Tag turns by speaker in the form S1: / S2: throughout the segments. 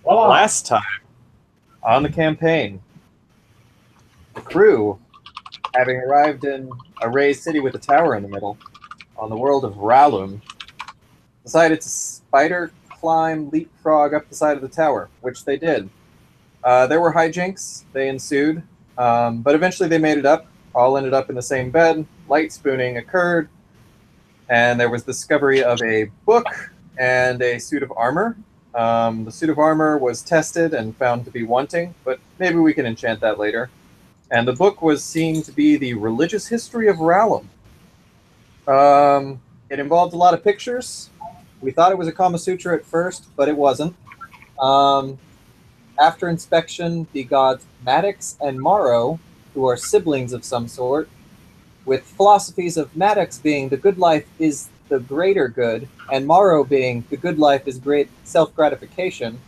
S1: Last time on the campaign, the crew, having arrived in a raised city with a tower in the middle, on the world of Ralum, decided to spider climb, leapfrog up the side of the tower, which they did. There were hijinks, they ensued, but eventually they made it up, all ended up in the same bed, light spooning occurred, and there was discovery of a book and a suit of armor. The suit of armor was tested and found to be wanting, but maybe we can enchant that later. And the book was seen to be the religious history of Ralum. It involved a lot of pictures. We thought it was a Kama Sutra at first, but it wasn't. After inspection, the gods Maddox and Morrow, who are siblings of some sort, with philosophies of Maddox being the good life is the greater good, and Morrow being the good life is great self-gratification,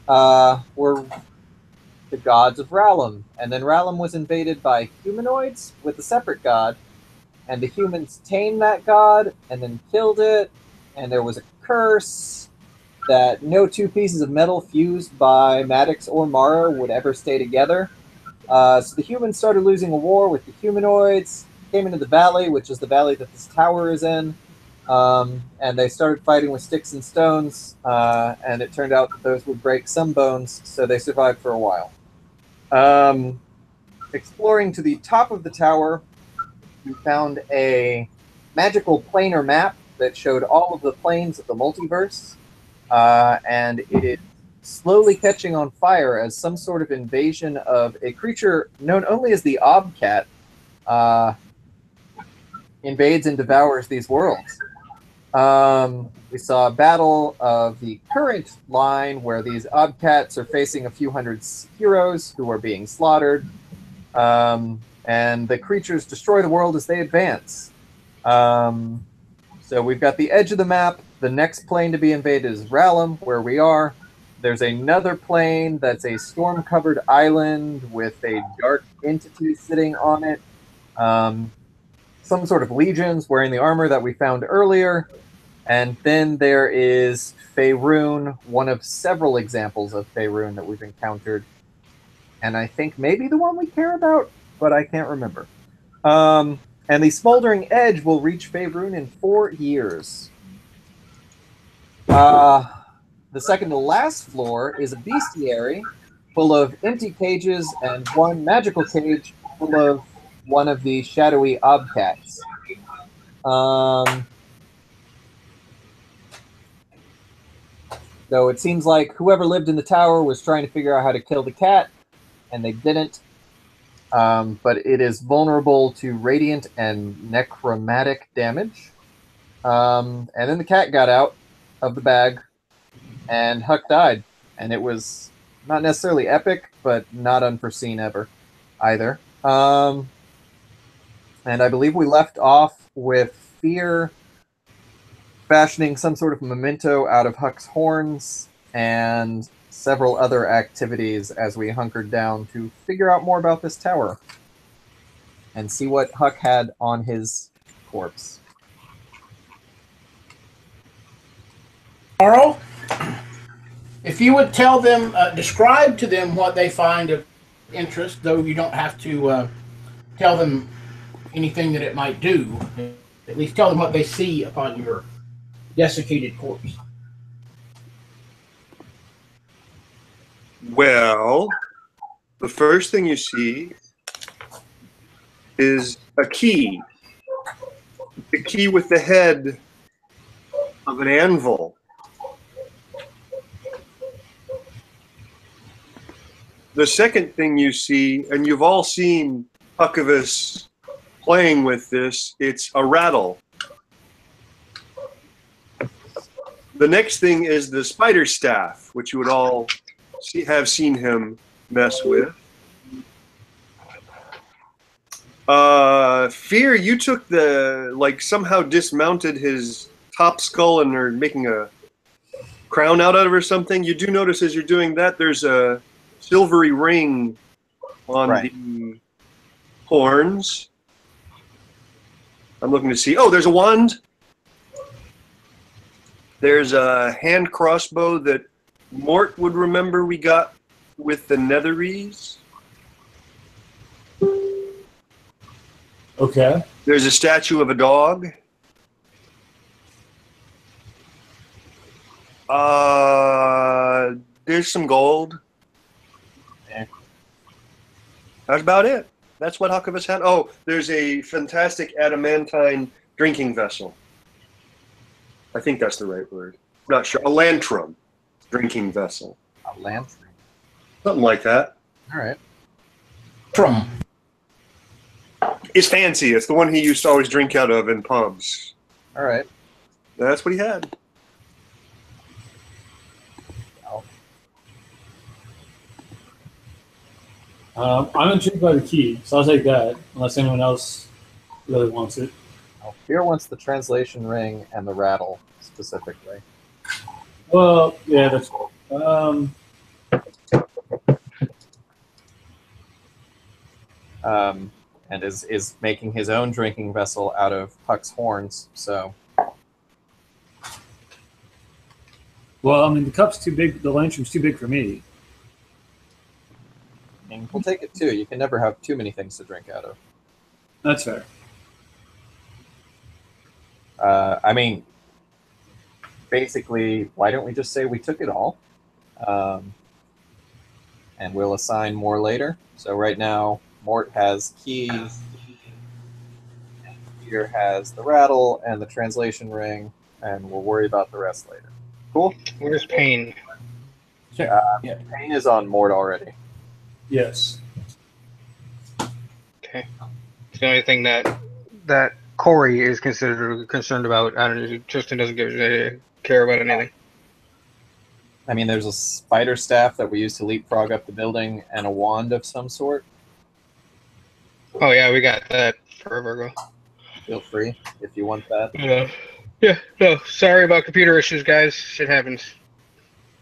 S1: were the gods of Ralum. And then Ralum was invaded by humanoids with a separate god, and the humans tamed that god and then killed it, and there was a curse that no two pieces of metal fused by Maddox or Morrow would ever stay together. So the humans started losing a war with the humanoids, came into the valley, which is the valley that this tower is in, and they started fighting with sticks and stones, and it turned out that those would break some bones, so they survived for a while. Exploring to the top of the tower, we found a magical planar map that showed all of the planes of the multiverse, and it is slowly catching on fire as some sort of invasion of a creature known only as the Obcat invades and devours these worlds. We saw a battle of the current line where these Obcats are facing a few hundred heroes who are being slaughtered, and the creatures destroy the world as they advance. So we've got the edge of the map. The next plane to be invaded is Ralum, where we are. There's another plane that's a storm-covered island with a dark entity sitting on it. Some sort of legions wearing the armor that we found earlier. And then there is Faerun, one of several examples of Faerun that we've encountered. And I think maybe the one we care about, but I can't remember. And the Smoldering Edge will reach Faerun in 4 years. The second to last floor is a bestiary full of empty cages and one magical cage full of one of the shadowy Obcats. Though it seems like whoever lived in the tower was trying to figure out how to kill the cat, and they didn't. But it is vulnerable to radiant and necromantic damage. And then the cat got out of the bag, and Huck died. And it was not necessarily epic, but not unforeseen ever either. And I believe we left off with Fear fashioning some sort of memento out of Huck's horns and several other activities as we hunkered down to figure out more about this tower and see what Huck had on his corpse.
S2: Carl, if you would tell them, describe to them what they find of interest, though you don't have to tell them anything that it might do, at least tell them what they see upon your desiccated corpse.
S3: Well, the first thing you see is a key. The key with the head of an anvil. The second thing you see, and you've all seen Huckivus playing with this, it's a rattle. The next thing is the spider staff, which you would all have seen him mess with. Fear, you took somehow dismounted his top skull and are making a crown out of it or something. You do notice as you're doing that, there's a silvery ring on the horns. I'm looking to see. Oh, there's a wand. There's a hand crossbow that Mort would remember we got with the Netherese.
S4: Okay.
S3: There's a statue of a dog. There's some gold.
S1: Eh.
S3: That's about it. That's what Huckabus had. Oh, there's a fantastic adamantine drinking vessel. I think that's the right word. Not sure. A lantrum drinking vessel.
S1: A lantern.
S3: Something like that.
S1: All right.
S2: From.
S3: It's fancy. It's the one he used to always drink out of in pubs.
S1: All right.
S3: That's what he had.
S4: I'm intrigued by the key, so I'll take that, unless anyone else really wants it.
S1: Well, Fear wants the translation ring and the rattle specifically.
S4: Well, yeah, that's
S1: And is making his own drinking vessel out of Puck's horns. So
S4: well, I mean, the cup's too big. The lantern's too big for me.
S1: I mean, we'll take it too. You can never have too many things to drink out of.
S4: That's fair.
S1: I mean, basically, why don't we just say we took it all? And we'll assign more later. So right now, Mort has keys, Peter has the rattle and the translation ring, and we'll worry about the rest later. Cool?
S5: Where's Pain?
S1: Pain is on Mort already.
S4: Yes.
S5: Okay. It's the only thing that Corey is concerned about. I don't know. Tristan doesn't care about anything.
S1: I mean, there's a spider staff that we use to leapfrog up the building and a wand of some sort.
S5: Oh yeah, we got that forever ago.
S1: Feel free if you want that.
S5: Yeah. No. Sorry about computer issues, guys. Shit happens.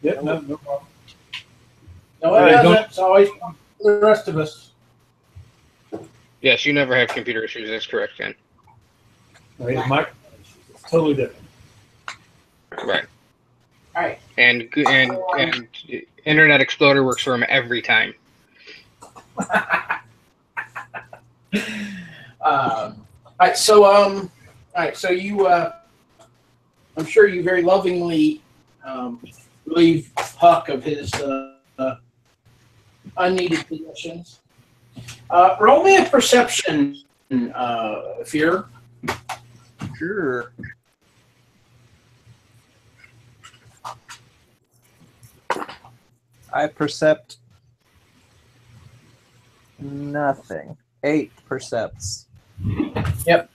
S4: Yep. No problem.
S2: No, it doesn't. It's always the rest of us.
S5: Yes, you never have computer issues. That's correct, Ken.
S4: Right, it's totally different.
S5: Right.
S2: All right.
S5: And Internet Explorer works for him every time.
S2: All right. So you, I'm sure you very lovingly relieve Huck of his unneeded possessions. Roll me a perception, Fear.
S1: Sure. I percept nothing. 8 percepts.
S2: Yep.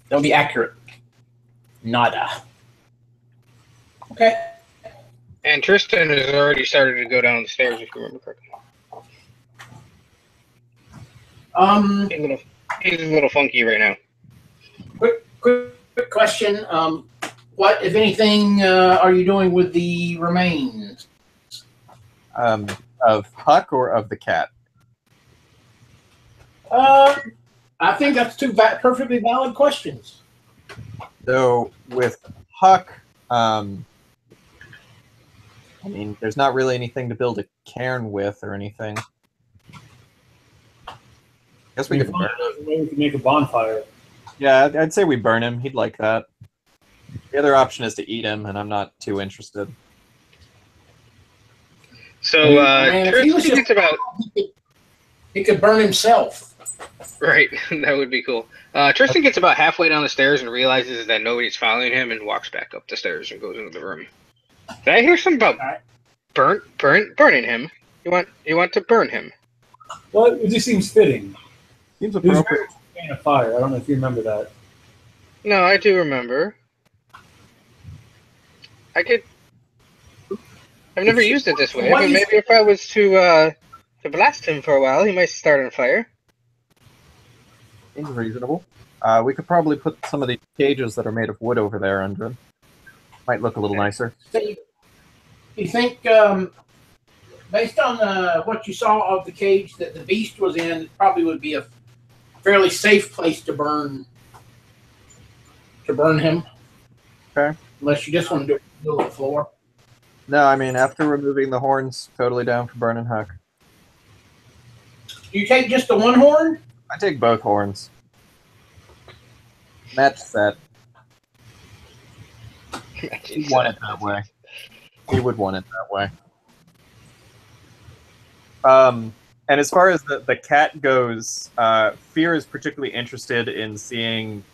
S2: That'll be accurate. Nada. Okay.
S5: And Tristan has already started to go down the stairs, if you remember correctly. He's a little funky right now.
S2: Quick question. What, if anything, are you doing with the remains?
S1: Of Huck or of the cat?
S2: I think that's two perfectly valid questions.
S1: So with Huck, I mean, there's not really anything to build a cairn with or anything. Guess we could burn him.
S4: We could make a bonfire.
S1: Yeah, I'd say we burn him. He'd like that. The other option is to eat him, and I'm not too interested.
S5: So
S2: if he was
S5: Tristan gets about
S2: he could burn himself.
S5: right. That would be cool. Tristan gets about halfway down the stairs and realizes that nobody's following him, and walks back up the stairs and goes into the room. Did I hear something about burning him? You want to burn him?
S4: Well, it just seems fitting.
S1: Seems
S4: He was
S1: appropriate.
S4: very fan of fire. I don't know if you remember that.
S5: No, I do remember. I've never used it this way,
S2: Why
S5: but
S2: do you-
S5: maybe if I was to blast him for a while, he might start on fire.
S1: Seems reasonable. We could probably put some of the cages that are made of wood over there under him. Might look a little nicer.
S2: So you think, based on what you saw of the cage that the beast was in, it probably would be a fairly safe place to burn him?
S1: Okay.
S2: Unless you just want to do it on the floor.
S1: No, I mean, after removing the horns, totally down for burning Huck.
S2: Do you take just the one horn?
S1: I take both horns. Match set. He want it that way. He would want it that way. And as far as the cat goes, Fear is particularly interested in seeing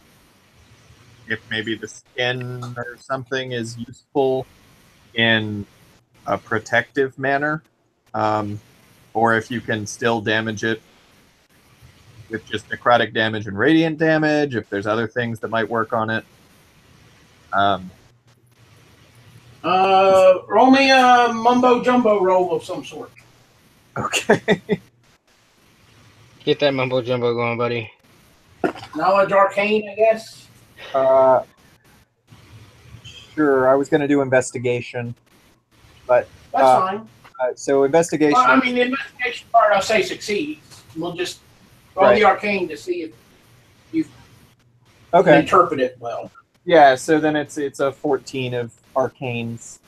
S1: if maybe the skin or something is useful in a protective manner, or if you can still damage it with just necrotic damage and radiant damage, if there's other things that might work on it.
S2: Roll me a mumbo jumbo roll of some sort.
S1: Okay.
S5: Get that mumbo jumbo going, buddy.
S2: Knowledge arcane, I guess.
S1: Sure, I was going to do investigation, but
S2: That's fine.
S1: so investigation.
S2: Well, I mean, the investigation part, I'll say succeeds. We'll just roll the arcane to see if you can interpret it well.
S1: Yeah, so then it's a 14 of arcanes.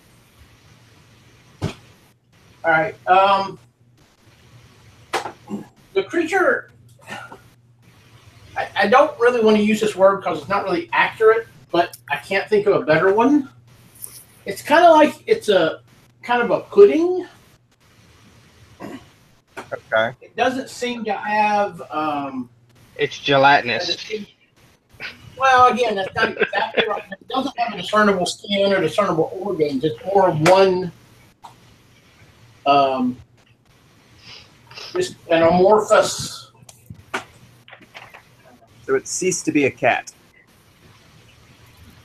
S2: All right. The creature, I don't really want to use this word because it's not really accurate, but I can't think of a better one. It's kind of like it's a kind of a pudding.
S1: Okay.
S2: It doesn't seem to have.
S5: It's gelatinous.
S2: Well, again, that's not exactly right. It doesn't have a discernible skin or discernible organs. It's more of one. Just an amorphous.
S1: So it ceased to be a cat.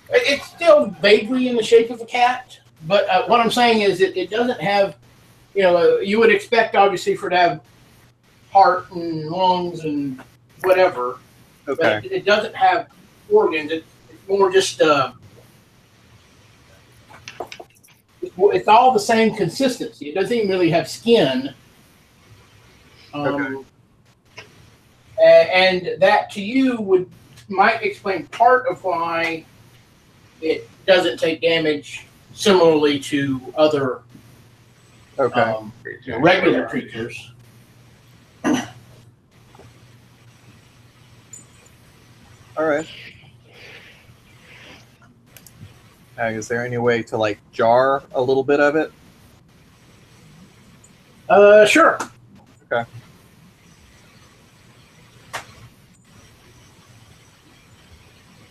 S2: It's still vaguely in the shape of a cat, but what I'm saying is it doesn't have, you would expect obviously for it to have heart and lungs and whatever.
S1: Okay.
S2: But it doesn't have organs. It's more just it's all the same consistency. It doesn't even really have skin.
S1: Okay.
S2: And that to you might explain part of why it doesn't take damage similarly to other regular creatures.
S1: All right. Is there any way to jar a little bit of it?
S2: Sure.
S1: Okay.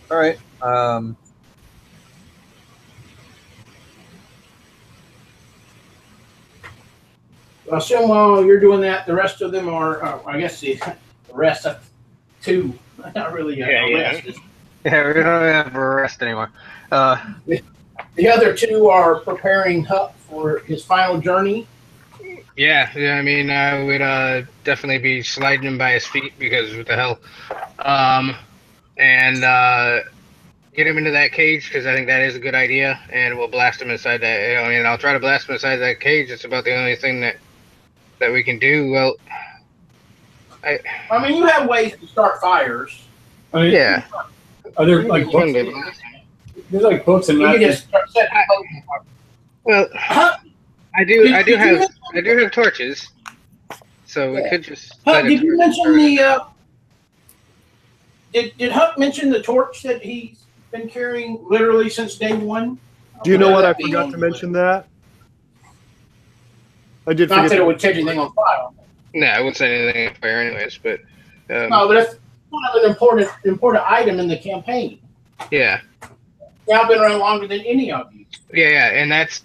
S1: All right.
S2: I assume while you're doing that, the rest of them are, I guess the rest of two, not really a rest.
S5: Yeah, we don't have a rest anymore.
S2: The other two are preparing Huck for his final journey.
S5: Yeah, I mean, I would definitely be sliding him by his feet because what the hell. And get him into that cage because I think that is a good idea, and we'll blast him inside that. I mean, I'll try to blast him inside that cage. It's about the only thing that we can do. Well,
S2: I mean, you have ways to start fires.
S4: I mean,
S5: yeah.
S4: Are there books? There's books and
S2: You can
S4: matches.
S2: just start setting
S5: Well,
S2: Huck,
S5: I do have torches, so we could just.
S2: Huck, did you mention the? Did Huck mention the torch that he's been carrying literally since day one?
S3: Do you know what? I forgot to mention that. I did
S2: Not
S3: forget.
S2: that it would catch anything on fire.
S5: No, I wouldn't say anything on fire, anyways. But
S2: No, but it's kind of an important item in the campaign.
S5: yeah.
S2: Now been around longer than any of you.
S5: Yeah, and that's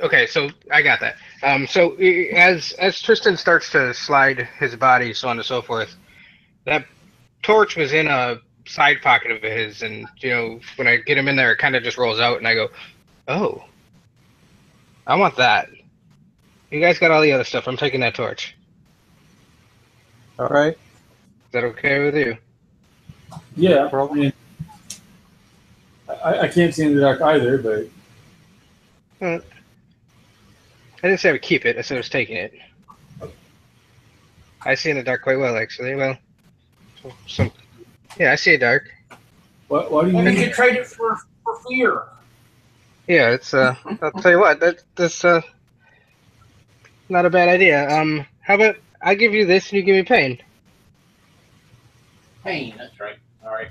S5: okay. So I got that. So as Tristan starts to slide his body, so on and so forth, that torch was in a side pocket of his, and when I get him in there, it kind of just rolls out, and I go, "Oh, I want that." You guys got all the other stuff. I'm taking that torch.
S1: All right.
S5: Is that okay with you?
S4: Yeah, I mean, I can't see in the dark either, but
S5: I didn't say I would keep it. I said I was taking it. I see in the dark quite well, actually. Well, yeah, I see it dark.
S4: why do you
S2: And you
S4: mean?
S2: could trade it for fear.
S5: Yeah, it's I'll tell you what, that's not a bad idea. How about I give you this and you give me pain?
S2: Pain, that's right. All right.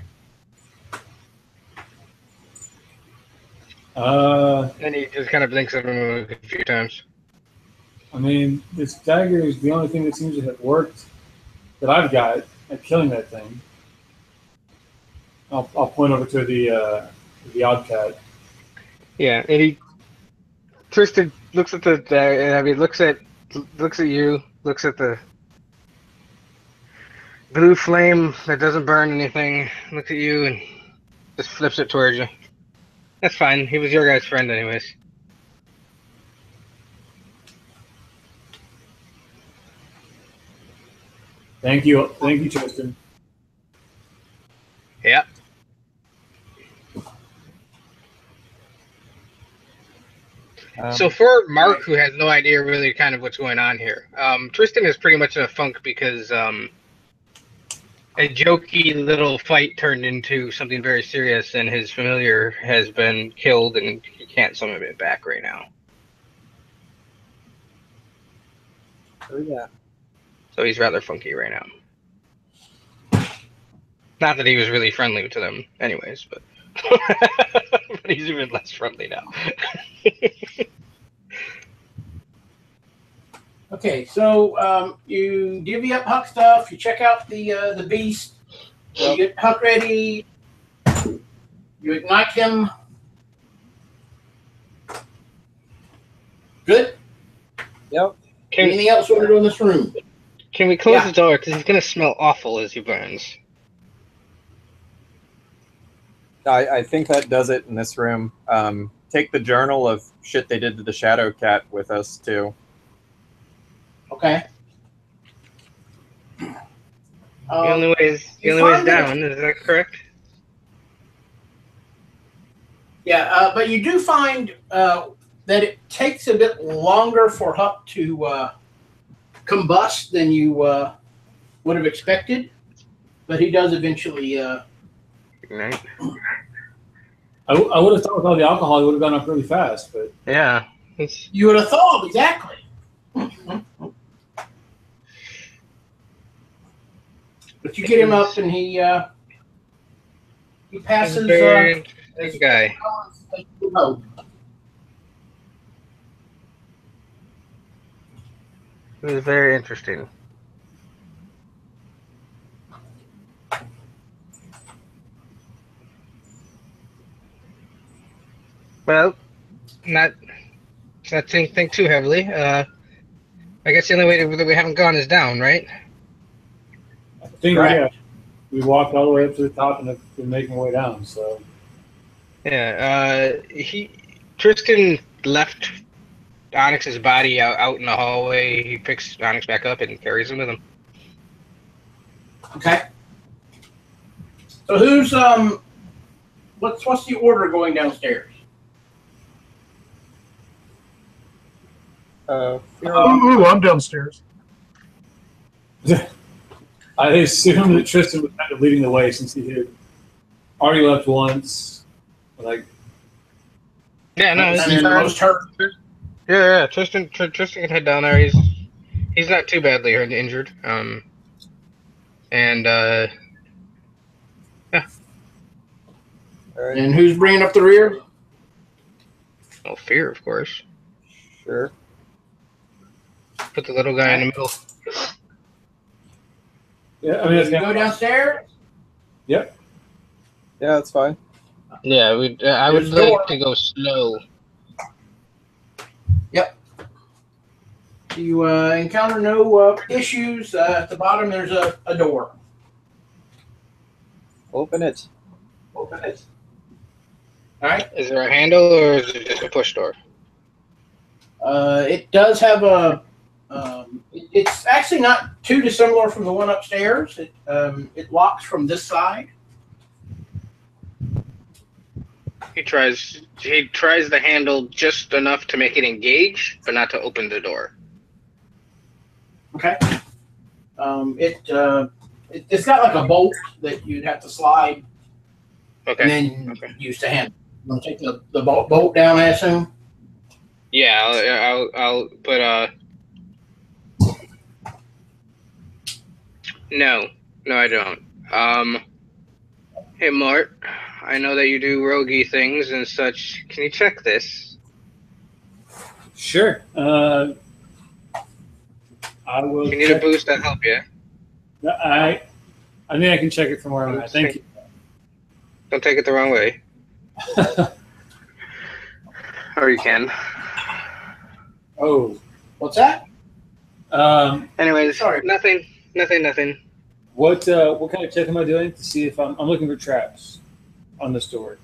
S5: And he just kind of blinks at him a few times.
S4: I mean, this dagger is the only thing that seems to have worked that I've got at killing that thing. I'll point over to the odd cat.
S5: Yeah, and Tristan looks at the I mean looks at you, looks at the blue flame that doesn't burn anything, looks at you and just flips it towards you. That's fine. He was your guy's friend anyways.
S4: Thank you, Tristan.
S5: Yeah. So for Mark, who has no idea really kind of what's going on here, Tristan is pretty much in a funk because a jokey little fight turned into something very serious, and his familiar has been killed, and he can't summon it back right now.
S1: Oh, yeah.
S5: So he's rather funky right now. Not that he was really friendly to them anyways, but, but he's even less friendly now.
S2: Okay, so you divvy up Huck stuff. You check out the beast. You get Huck ready. You ignite him. Good.
S1: Yep.
S2: Anything else you want to do in this room?
S5: Can we close the door? Because he's going to smell awful as he burns.
S1: I think that does it in this room. Take the journal of shit they did to the Shadow Cat with us, too.
S2: Okay.
S5: The only way is down, is that correct?
S2: Yeah, but you do find that it takes a bit longer for Huck to combust than you would have expected, but he does eventually
S5: Ignite.
S4: I would have thought with all the alcohol, it would have gone up really fast, but
S5: Yeah.
S2: You would have thought, exactly. But you get him up, and he passes.
S5: He's a very interesting guy. It was very interesting. Well, not think too heavily. I guess the only way that we haven't gone is down, right?
S4: I think
S2: Correct.
S4: we walked all the way up to the top and have been making our way down. So
S5: Yeah. Tristan left Onyx's body out in the hallway. He picks Onyx back up and carries him with him.
S2: Okay. So who's what's the order going downstairs?
S6: Ooh, I'm downstairs.
S4: I assume that Tristan was kind of leading the way since he had already left once. Like,
S5: Yeah, no,
S2: I mean, most hurt.
S5: Yeah. Tristan can head down there. He's not too badly hurt, injured. Yeah.
S1: All right.
S2: And who's bringing up the rear?
S5: Oh, Fear, of course.
S1: Sure.
S5: Put the little guy in the middle.
S4: yeah, I mean, it's
S2: You go downstairs.
S1: Yeah, that's fine.
S5: Yeah, I would
S2: There's a door.
S5: like to go slow.
S2: You encounter no issues. At the bottom, there's a door.
S1: Open it.
S2: All right.
S5: Is there a handle or is it just a push door?
S2: It does have a. It's actually not too dissimilar from the one upstairs. It locks from this side.
S5: He tries the handle just enough to make it engage, but not to open the door.
S2: Okay. It's got like a bolt that you'd have to slide
S5: Okay.
S2: and then
S5: Okay.
S2: use to handle. Want to take the bolt down, I assume?
S5: Yeah, I'll put No, I don't. Hey Mart, I know that you do roguey things and such. Can you check this?
S4: Sure. I will.
S5: If you need a boost, I'll help you.
S4: I think I can check it from where I'm at. Thank you.
S5: Don't take it the wrong way. Or you can.
S4: Oh.
S2: What's that?
S5: Anyways,
S2: Sorry.
S5: Nothing.
S4: What kind of check am I doing to see if I'm looking for traps on this door?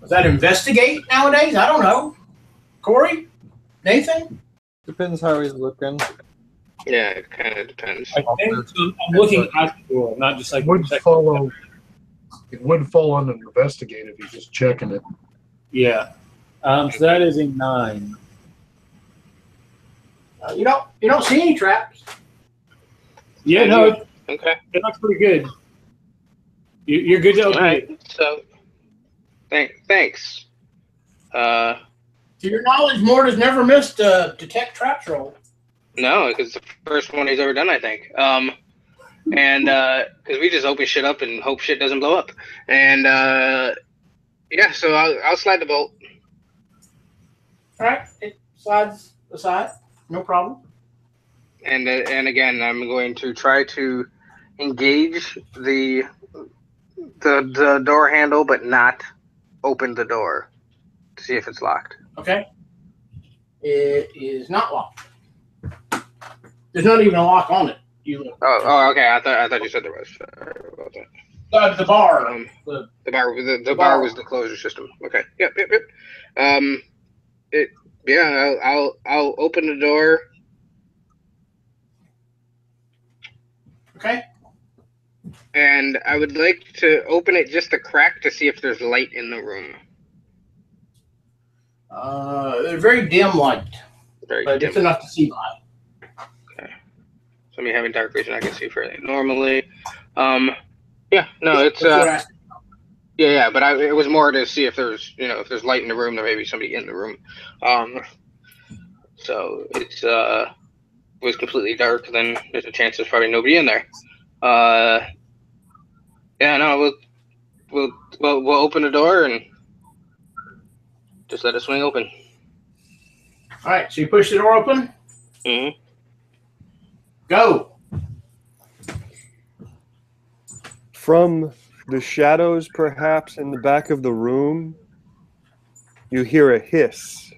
S2: Was that investigate nowadays? I don't know. Corey? Nathan?
S1: Depends how he's looking.
S5: Yeah, it kind of depends.
S4: I think I'm looking at the door, not just like
S6: It would fall under investigate if you're just checking it.
S4: Yeah. So that is a 9.
S2: You don't see any traps.
S4: Yeah, no,
S5: Okay.
S4: it looks pretty good. You're good to open
S5: All right.
S4: it.
S5: So, thanks.
S2: To your knowledge, Mort has never missed a detect traps roll.
S5: No, because it's the first one he's ever done, I think. And because we just open shit up and hope shit doesn't blow up. And yeah, so I'll slide the bolt.
S2: All right, it slides aside. No problem.
S5: And again, I'm going to try to engage the door handle, but not open the door to see if it's locked.
S2: Okay. It is not locked. There's not even a lock on it.
S5: Oh, okay. I thought you said there was. Sorry about that.
S2: The bar.
S5: The bar was the closure system. Okay. Yep. I'll open the door.
S2: Okay.
S5: And I would like to open it just a crack to see if there's light in the room.
S2: Very dim light, but
S5: dim.
S2: it's enough to see by.
S5: Okay. So me having dark vision, I can see fairly normally. Yeah. No, it's yeah. But it was more to see if there's if there's light in the room, there may be somebody in the room. So it's was completely dark, then there's a chance there's probably nobody in there. Yeah, no, we'll open the door and just let it swing open.
S2: All right, so you push the door open.
S5: Mm-hmm.
S2: Go.
S3: From the shadows, perhaps in the back of the room, you hear a hiss.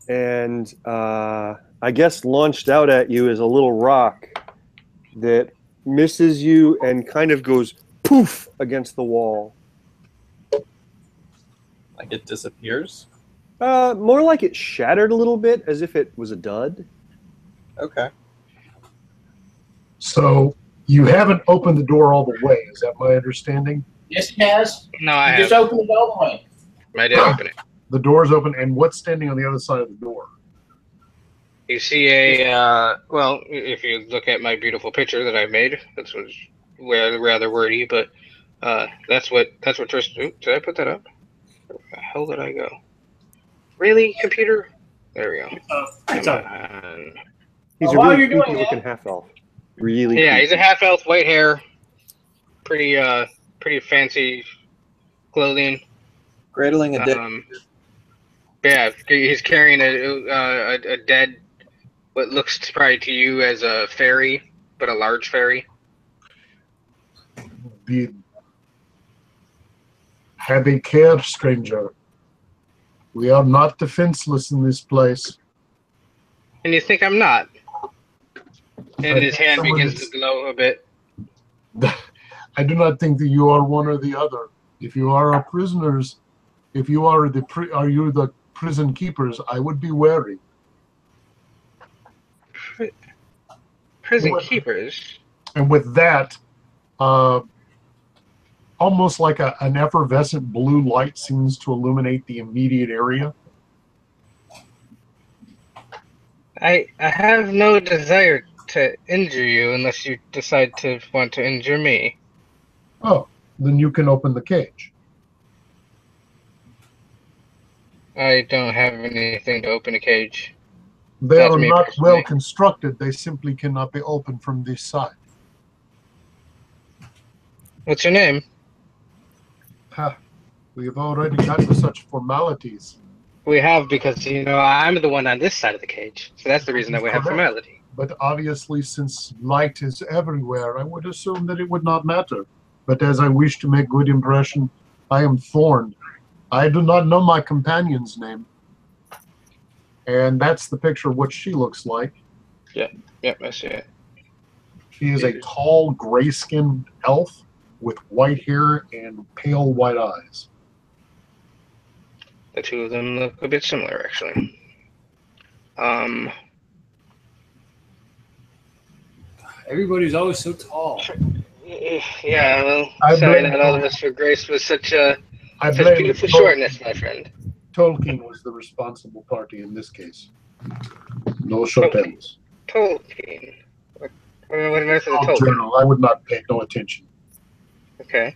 S3: And I guess launched out at you is a little rock that misses you and kind of goes poof against the wall.
S1: Like it disappears?
S3: More like it shattered a little bit, as if it was a dud.
S1: Okay.
S6: So you haven't opened the door all the way. Is that my understanding?
S2: Yes, he has.
S5: No, I
S2: just opened it all the way.
S5: I did open it.
S6: The door's open, and what's standing on the other side of the door?
S5: You see a well, if you look at my beautiful picture that I made, that's was rather wordy, but that's what Tristan. Oops, did I put that up? Where the hell did I go? Really, computer? There we go.
S4: It's up.
S3: He's a
S2: while
S3: really
S2: you're doing
S3: creepy looking half elf. Really?
S5: Yeah,
S3: creepy.
S5: he's a half elf, white hair, pretty fancy clothing.
S1: Cradling a dick.
S5: Yeah, he's carrying a dead, what looks probably to you as a fairy, but a large fairy.
S6: Have a care, stranger. We are not defenseless in this place.
S5: And you think I'm not? And his hand begins to glow a bit.
S6: I do not think that you are one or the other. If you are our prisoners, if you are the prison keepers, I would be wary.
S5: Prison keepers?
S6: And with that, almost like an effervescent blue light seems to illuminate the immediate area.
S5: I have no desire to injure you unless you decide to want to injure me.
S6: Oh, then you can open the cage.
S5: I don't have anything to open a cage.
S6: They
S5: That's
S6: are
S5: me
S6: not
S5: personally.
S6: well constructed. They simply cannot be opened from this side.
S5: What's your name?
S6: Ha, we have already got to such formalities.
S5: We have because, I'm the one on this side of the cage. So that's the reason that we have
S6: Correct.
S5: formality.
S6: But obviously, since light is everywhere, I would assume that it would not matter. But as I wish to make good impression, I am Thorn. I do not know my companion's name. And that's the picture of what she looks like.
S5: Yep, I see it.
S6: She is a tall, gray-skinned elf with white hair and pale white eyes.
S5: The two of them look a bit similar, actually.
S4: Everybody's always so tall.
S5: Yeah, well,
S6: I
S5: sorry
S6: blame
S5: not all of us were graced with such
S6: I
S5: such
S6: blame
S5: beautiful
S6: Tol-
S5: shortness, my friend.
S6: Tolkien was the responsible party in this case. No shortends.
S5: Tolkien. What on earth is a
S6: Oh,
S5: Tolkien?
S6: journal. I would not pay no attention.
S5: Okay.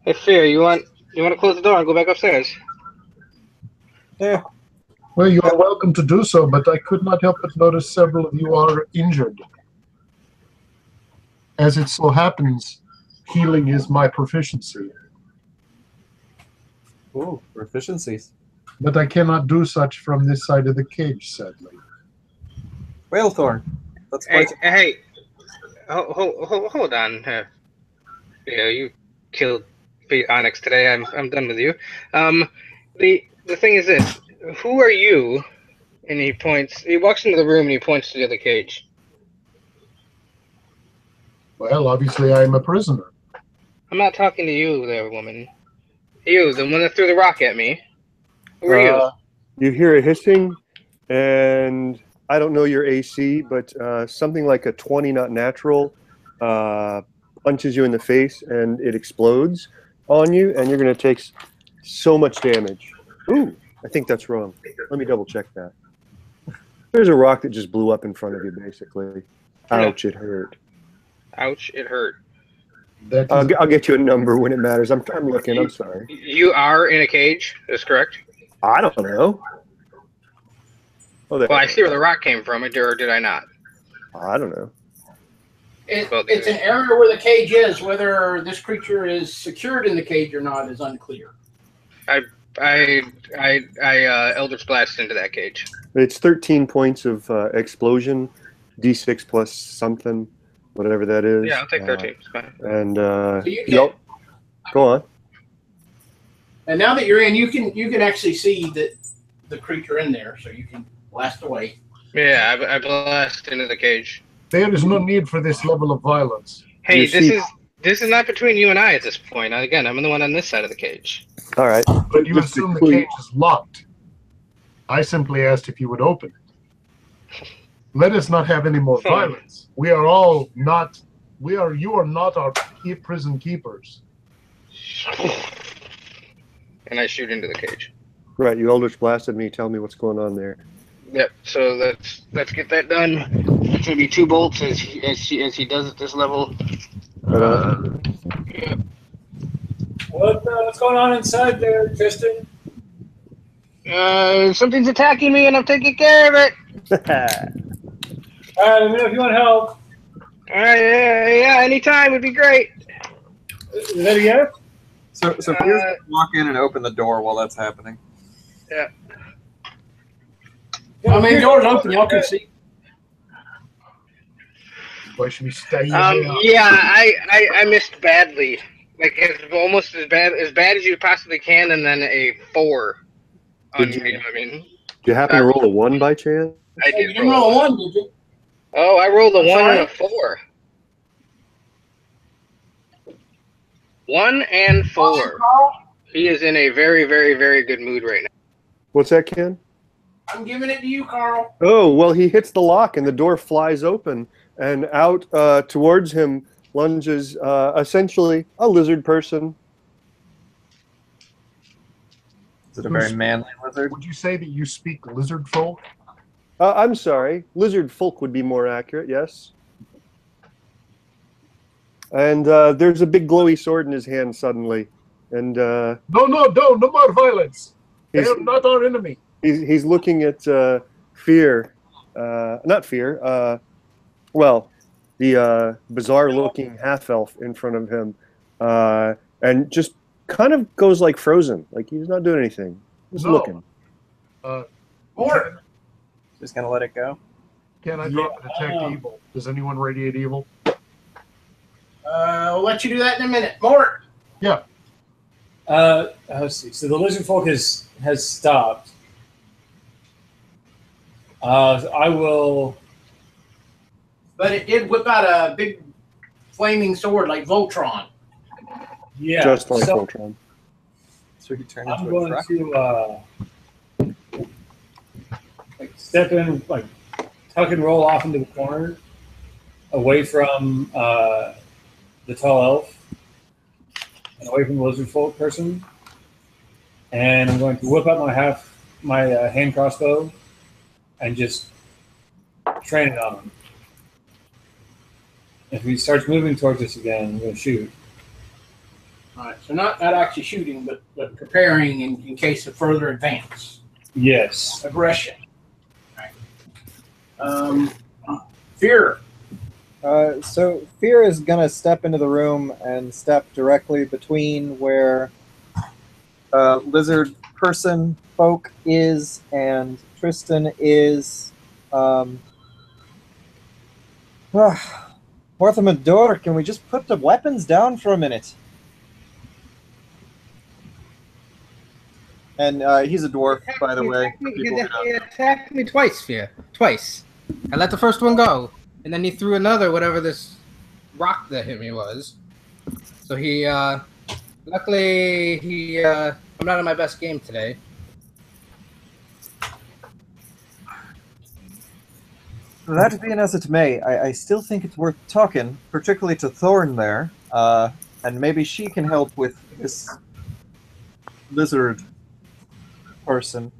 S5: Hey, Fear, you want to close the door and go back upstairs?
S1: Yeah.
S6: Well, you are welcome to do so, but I could not help but notice several of you are injured. As it so happens, healing is my proficiency,
S1: Ooh, proficiencies.
S6: but I cannot do such from this side of the cage, sadly.
S1: Whalethorn. That's
S5: Hey,
S1: quite.
S5: hey, hold on. You killed Onyx today. I'm done with you. The thing is this: who are you? And he points. He walks into the room and he points to the other cage.
S6: Well, obviously I am a prisoner.
S5: I'm not talking to you, there, woman. You, the one that threw the rock at me. Who are you?
S3: You hear a hissing, and I don't know your AC, but something like a 20 not natural punches you in the face, and it explodes on you, and you're going to take so much damage. Ooh, I think that's wrong. Let me double check that. There's a rock that just blew up in front of you, basically. Ouch, it hurt.
S5: Ouch! It hurt.
S6: That is,
S3: I'll get you a number when it matters. I'm looking. I'm sorry.
S5: You are in a cage. That's correct.
S3: I don't know. Oh, there.
S5: Well, I see where the rock came from, or did I not?
S3: I don't know.
S2: It's an area where the cage is. Whether this creature is secured in the cage or not is unclear.
S5: I Eldritch Blast into that cage.
S3: It's 13 points of explosion, D6 plus something, whatever that is.
S5: Yeah, I'll take 13. It's fine.
S3: And
S2: So you can,
S3: yep. Go on.
S2: and now that you're in, you can actually see the creature in there, so you can blast away.
S5: Yeah, I blast into the cage.
S6: there is no need for this level of violence.
S5: Hey,
S3: You see-
S5: this is not between you and I at this point. Again, I'm the one on this side of the cage.
S3: All right.
S6: But you
S3: Just to
S6: assume the
S3: clue-
S6: cage is locked. I simply asked if you would open it. Let us not have any more
S5: Fine.
S6: violence. You are not our prison keepers.
S5: And I shoot into the cage.
S3: Right. You Eldritch blasted me. Tell me what's going on there.
S5: Yep. So let's get that done. It's gonna be 2 bolts as he does at this level. Yeah.
S4: What's going on inside there, Tristan?
S5: Something's attacking me, and I'm taking care of it.
S4: All right, let me know if you want help.
S5: All right, yeah, anytime would be great.
S4: Is that a yes?
S1: So Pierce can walk in and open the door while that's happening.
S2: I mean, doors open, y'all can see.
S6: Why should we stay here?
S5: Yeah, I missed badly. Like it's almost as bad as you possibly can, and then a 4.
S3: Did you-
S5: You know what I mean?
S3: Did you happen to roll a 1 by chance?
S5: I
S2: You
S5: did
S2: didn't roll a 1, did you?
S5: Oh, I rolled a 1
S2: sorry?
S5: and a 4. 1 and 4. He is in a very, very, very good mood right now.
S3: What's that, Ken?
S2: I'm giving it to you, Carl.
S3: Oh, well, he hits the lock and the door flies open, and out towards him lunges essentially a lizard person.
S1: Is it a very manly lizard?
S6: Would you say that you speak lizard folk?
S3: I'm sorry, lizard folk would be more accurate, yes. And there's a big glowy sword in his hand suddenly. And
S6: No more violence. They are not our enemy.
S3: He's looking at Fear, not Fear. Well, the bizarre-looking half-elf in front of him, and just kind of goes like frozen, like he's not doing anything. Just looking.
S2: Or
S1: Just gonna let it go.
S6: Can I drop and detect evil? Does anyone radiate evil?
S2: we'll let you do that in a minute. Mort.
S6: Yeah.
S4: Let's see. So the lizard folk has stopped. I will.
S2: But it did whip out a big flaming sword like Voltron.
S4: Yeah.
S3: Just like
S4: so
S3: Voltron.
S1: So he turned
S4: I'm
S1: into a
S4: going
S1: truck.
S4: to like step in, like tuck and roll off into the corner, away from the tall elf, and away from the lizard folk person. And I'm going to whip out my hand crossbow, and just train it on him. If he starts moving towards us again, I'm going to shoot.
S2: All right, so not actually shooting, but preparing in case of further advance.
S4: Yes.
S2: Aggression. All right. Fear.
S1: So Fear is gonna step into the room and step directly between where lizard person folk is and Tristan is. Mortimer, can we just put the weapons down for a minute? And he's a dwarf, by the way.
S7: He attacked me twice, Fear. Twice. I let the first one go, and then he threw another, whatever this rock that hit me was. So he, luckily, I'm not in my best game today.
S1: That being as it may, I still think it's worth talking, particularly to Thorn there, and maybe she can help with this lizard person.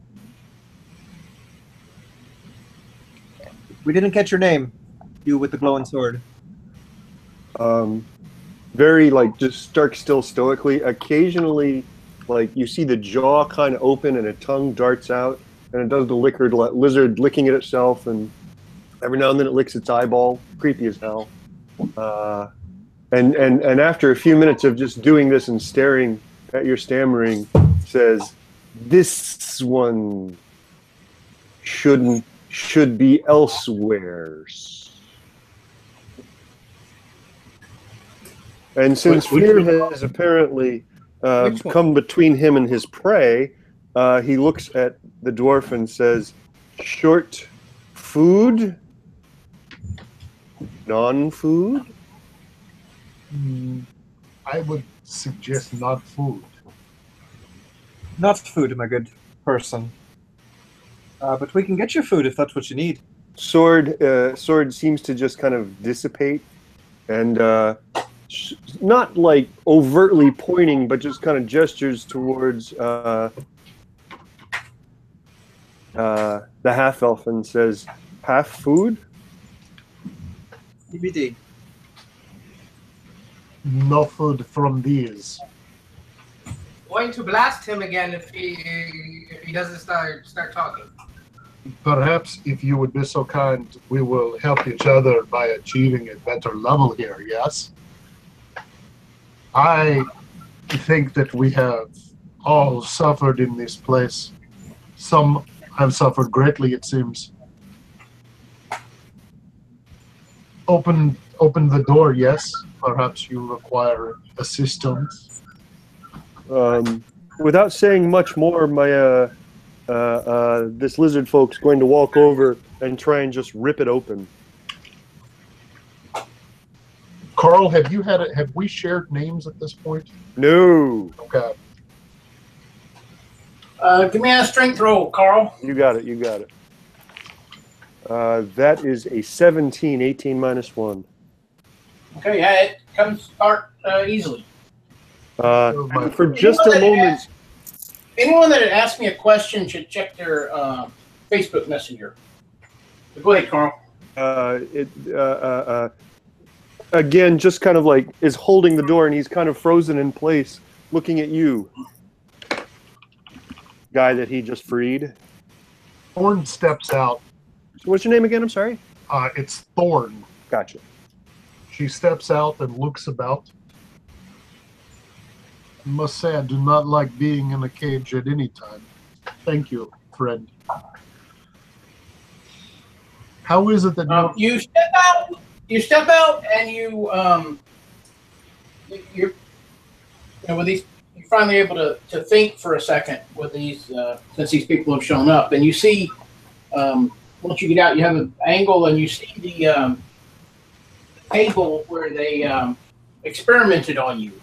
S1: We didn't catch your name, you with the glowing sword.
S3: Very like just stark still stoically. Occasionally, like you see the jaw kind of open and a tongue darts out, and it does the lizard licking at itself, and every now and then it licks its eyeball. Creepy as hell. And after a few minutes of just doing this and staring at your stammering, says, "This one should be elsewheres." And since fear has apparently come between him and his prey, he looks at the dwarf and says, "Short food? Non-food?"
S6: I would suggest not food.
S1: Not food, my good person. But we can get you food if that's what you need.
S3: Sword seems to just kind of dissipate, and not like overtly pointing, but just kind of gestures towards the half elf and says, "Half food?"
S1: TBD.
S6: No food from these.
S7: Going to blast him again if he doesn't start talking.
S6: Perhaps if you would be so kind, we will help each other by achieving a better level here, yes? I think that we have all suffered in this place. Some have suffered greatly, it seems. Open the door, yes? Perhaps you require assistance.
S3: Without saying much more, my this lizard folk's going to walk over and try and just rip it open.
S6: Carl, have we shared names at this point?
S3: No.
S6: Okay.
S2: Give me a strength roll, Carl.
S3: You got it. That is a 17, 18 minus 1.
S2: Okay, yeah, it comes apart easily.
S3: And for just a moment...
S2: Anyone that had asked me a question should check their Facebook Messenger. But go ahead, Carl.
S3: Again, just kind of like is holding the door, and he's kind of frozen in place, looking at you. guy that he just freed.
S6: Thorn steps out.
S3: So what's your name again? I'm sorry.
S6: It's Thorn.
S3: Gotcha.
S6: She steps out and looks about. I must say, I do not like being in a cage at any time. Thank you, friend. How is it that
S2: you step out? You step out, and you're with these. You're finally able to think for a second with these since these people have shown up, and you see. Once you get out, you have an angle, and you see the table where they experimented on you.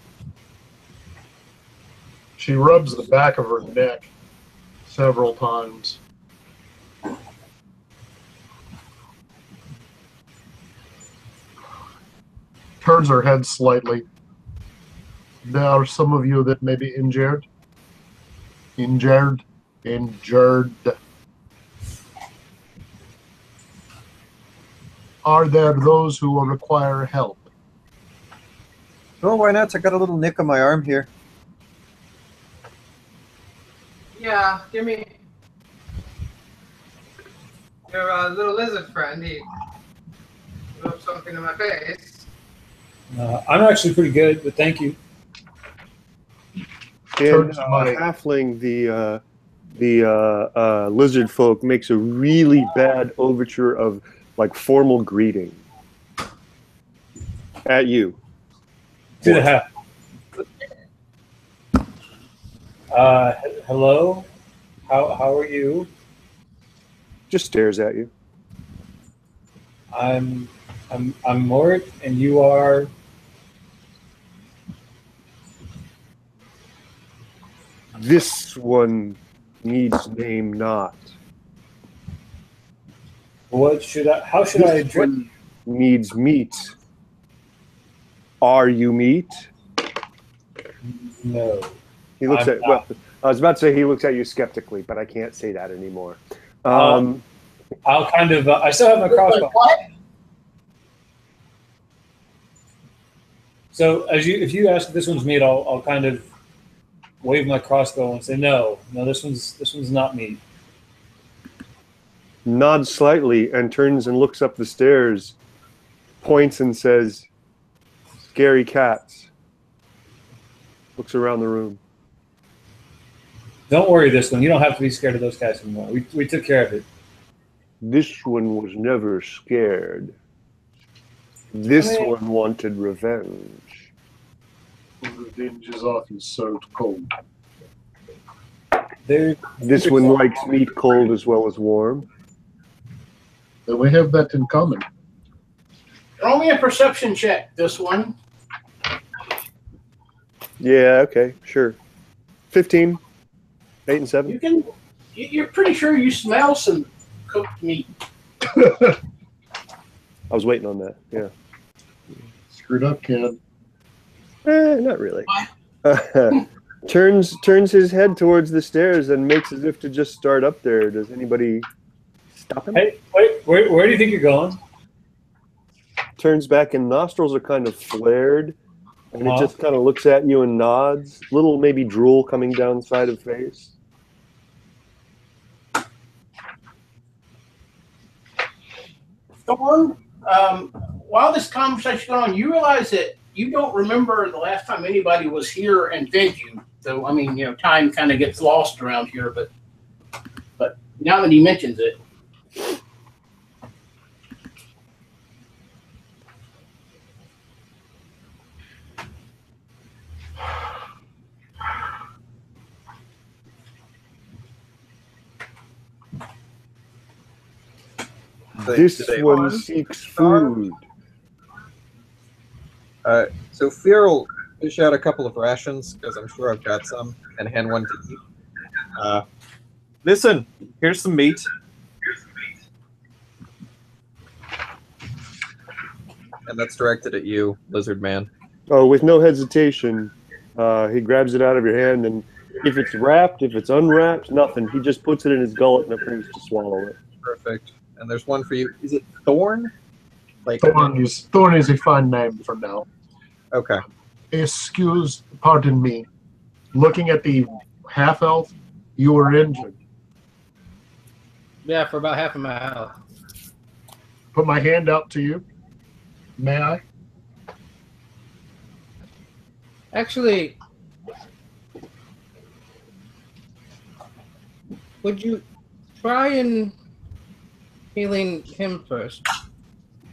S6: She rubs the back of her neck several times. Turns her head slightly. There are some of you that may be injured. Injured. Are there those who will require help?
S1: Oh, why not? I got a little nick on my arm here.
S7: Yeah, give me your little lizard friend. He rubbed something in my face.
S4: I'm actually pretty good, but thank you.
S3: And halfling, the lizard folk makes a really bad overture of like formal greeting at you.
S4: To the half. Hello. How are you?
S3: Just stares at you.
S4: I'm Mort, and you are.
S3: This one needs name not.
S4: What should I? How should I
S3: This
S4: address?
S3: one needs meat. Are you meat?
S4: No.
S3: He looks
S4: I'm
S3: at. Well, I was about to say he looks at you skeptically, but I can't say that anymore.
S4: I'll kind of. I still have my crossbow.
S2: What?
S4: So if you ask if this one's meat, I'll kind of wave my crossbow and say no, this one's not meat.
S3: Nods slightly and turns and looks up the stairs, points and says, "Scary cats." Looks around the room.
S4: Don't worry, this one. You don't have to be scared of those cats anymore. We took care of it.
S3: This one was never scared. This one wanted revenge.
S6: Revenge is often served cold.
S3: This one likes meat cold as well as warm.
S6: Then we have that in common.
S2: Roll me a perception check, this one.
S3: Yeah, okay, sure. 15. 8 and 7.
S2: You're pretty sure you smell some cooked meat.
S3: I was waiting on that, yeah.
S6: Screwed up, kid.
S3: Not really. Turns his head towards the stairs and makes as if to just start up there. Does anybody stop him?
S4: Hey, wait, where do you think you're going?
S3: Turns back and nostrils are kind of flared. And it just kind of looks at you and nods. Little maybe drool coming down the side of face.
S2: Thorn, while this conversation's going on, you realize that you don't remember the last time anybody was here and fed you. So, I mean, time kind of gets lost around here, but now that he mentions it.
S3: This one seeks food.
S1: So Fear will dish out a couple of rations, because I'm sure I've got some, and hand one to eat. Listen, here's some meat. And that's directed at you, Lizard Man.
S3: Oh, with no hesitation, he grabs it out of your hand, and if it's wrapped, if it's unwrapped, nothing. He just puts it in his gullet and appears to swallow it.
S1: Perfect. And there's one for you. Is it Thorn?
S6: Thorn is a fine name for now.
S1: Okay.
S6: Pardon me. Looking at the half-elf, You were injured.
S7: Yeah, for about half of my health.
S6: Put my hand out to you. May I?
S7: Actually, would you try and healing him first?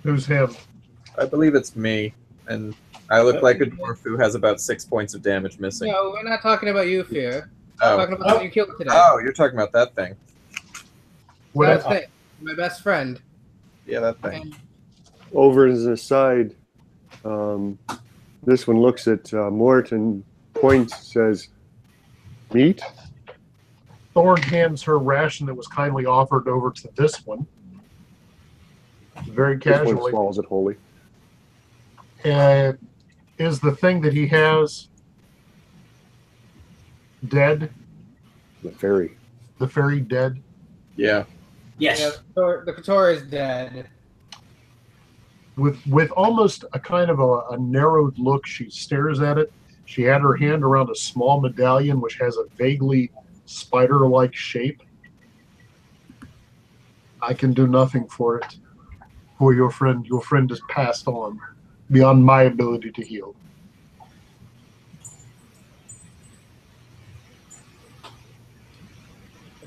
S6: Who's him?
S1: I believe it's me, and I look like a dwarf who has about 6 points of damage missing.
S7: No, we're not talking about you, Fear.
S1: Oh.
S7: We're talking about what you killed today.
S1: Oh, you're talking about that thing.
S7: That's the thing. My best friend.
S1: Yeah, that thing.
S7: And
S3: Over as an aside, this one looks at Mort and points, says, "Meat?"
S6: Thorn hands her ration that was kindly offered over to this one. Very
S3: This one
S6: casually.
S3: swallows it wholly.
S6: Is the thing that he has dead?
S3: The fairy.
S6: The fairy dead?
S1: Yeah.
S2: Yes.
S7: yeah, the Kotora is dead.
S6: With almost a kind of a narrowed look, she stares at it. She had her hand around a small medallion which has a vaguely spider-like shape. I can do nothing for it. For your friend. Your friend is passed on beyond my ability to heal.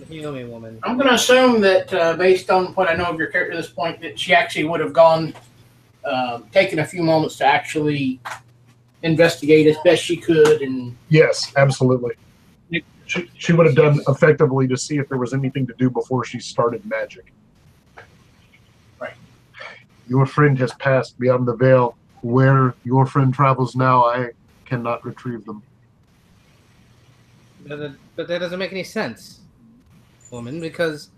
S7: Heal me, woman.
S2: I'm going to assume that based on what I know of your character at this point, that she actually would have gone, taken a few moments to actually investigate as best she could. And
S6: Yes, absolutely. She would have done effectively to see if there was anything to do before she started magic.
S2: Right.
S6: Your friend has passed beyond the veil. Where your friend travels now, I cannot retrieve them.
S7: But that doesn't make any sense, woman, because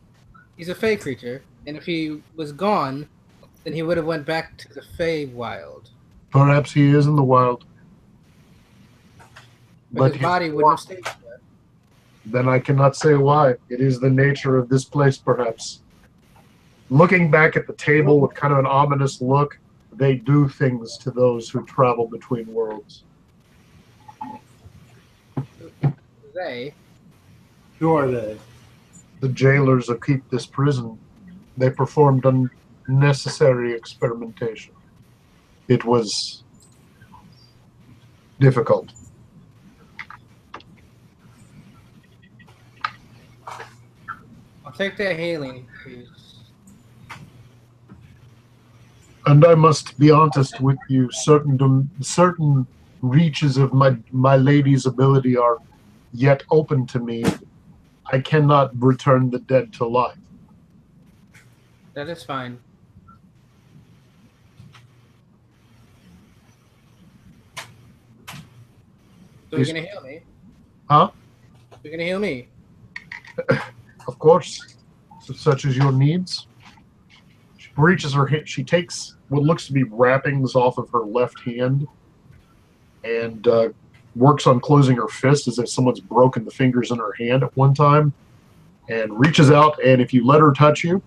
S7: he's a Fey creature, and if he was gone, then he would have went back to the Fey wild.
S6: Perhaps he is in the wild.
S7: But his body wouldn't have stayed there.
S6: Then I cannot say why. It is the nature of this place, perhaps. Looking back at the table with kind of an ominous look, they do things to those who travel between worlds.
S7: They.
S4: Who are they?
S6: The jailers who keep this prison, they performed unnecessary experimentation. It was difficult.
S7: I'll take that healing, please.
S6: And I must be honest with you, certain reaches of my lady's ability are yet open to me. I cannot return the dead to life.
S7: That is fine. So you're gonna heal me?
S6: Huh?
S7: You're gonna heal me?
S6: Of course, such as your needs. She reaches her hand. She takes what looks to be wrappings off of her left hand and works on closing her fist as if someone's broken the fingers in her hand at one time, and reaches out, and if you let her touch you,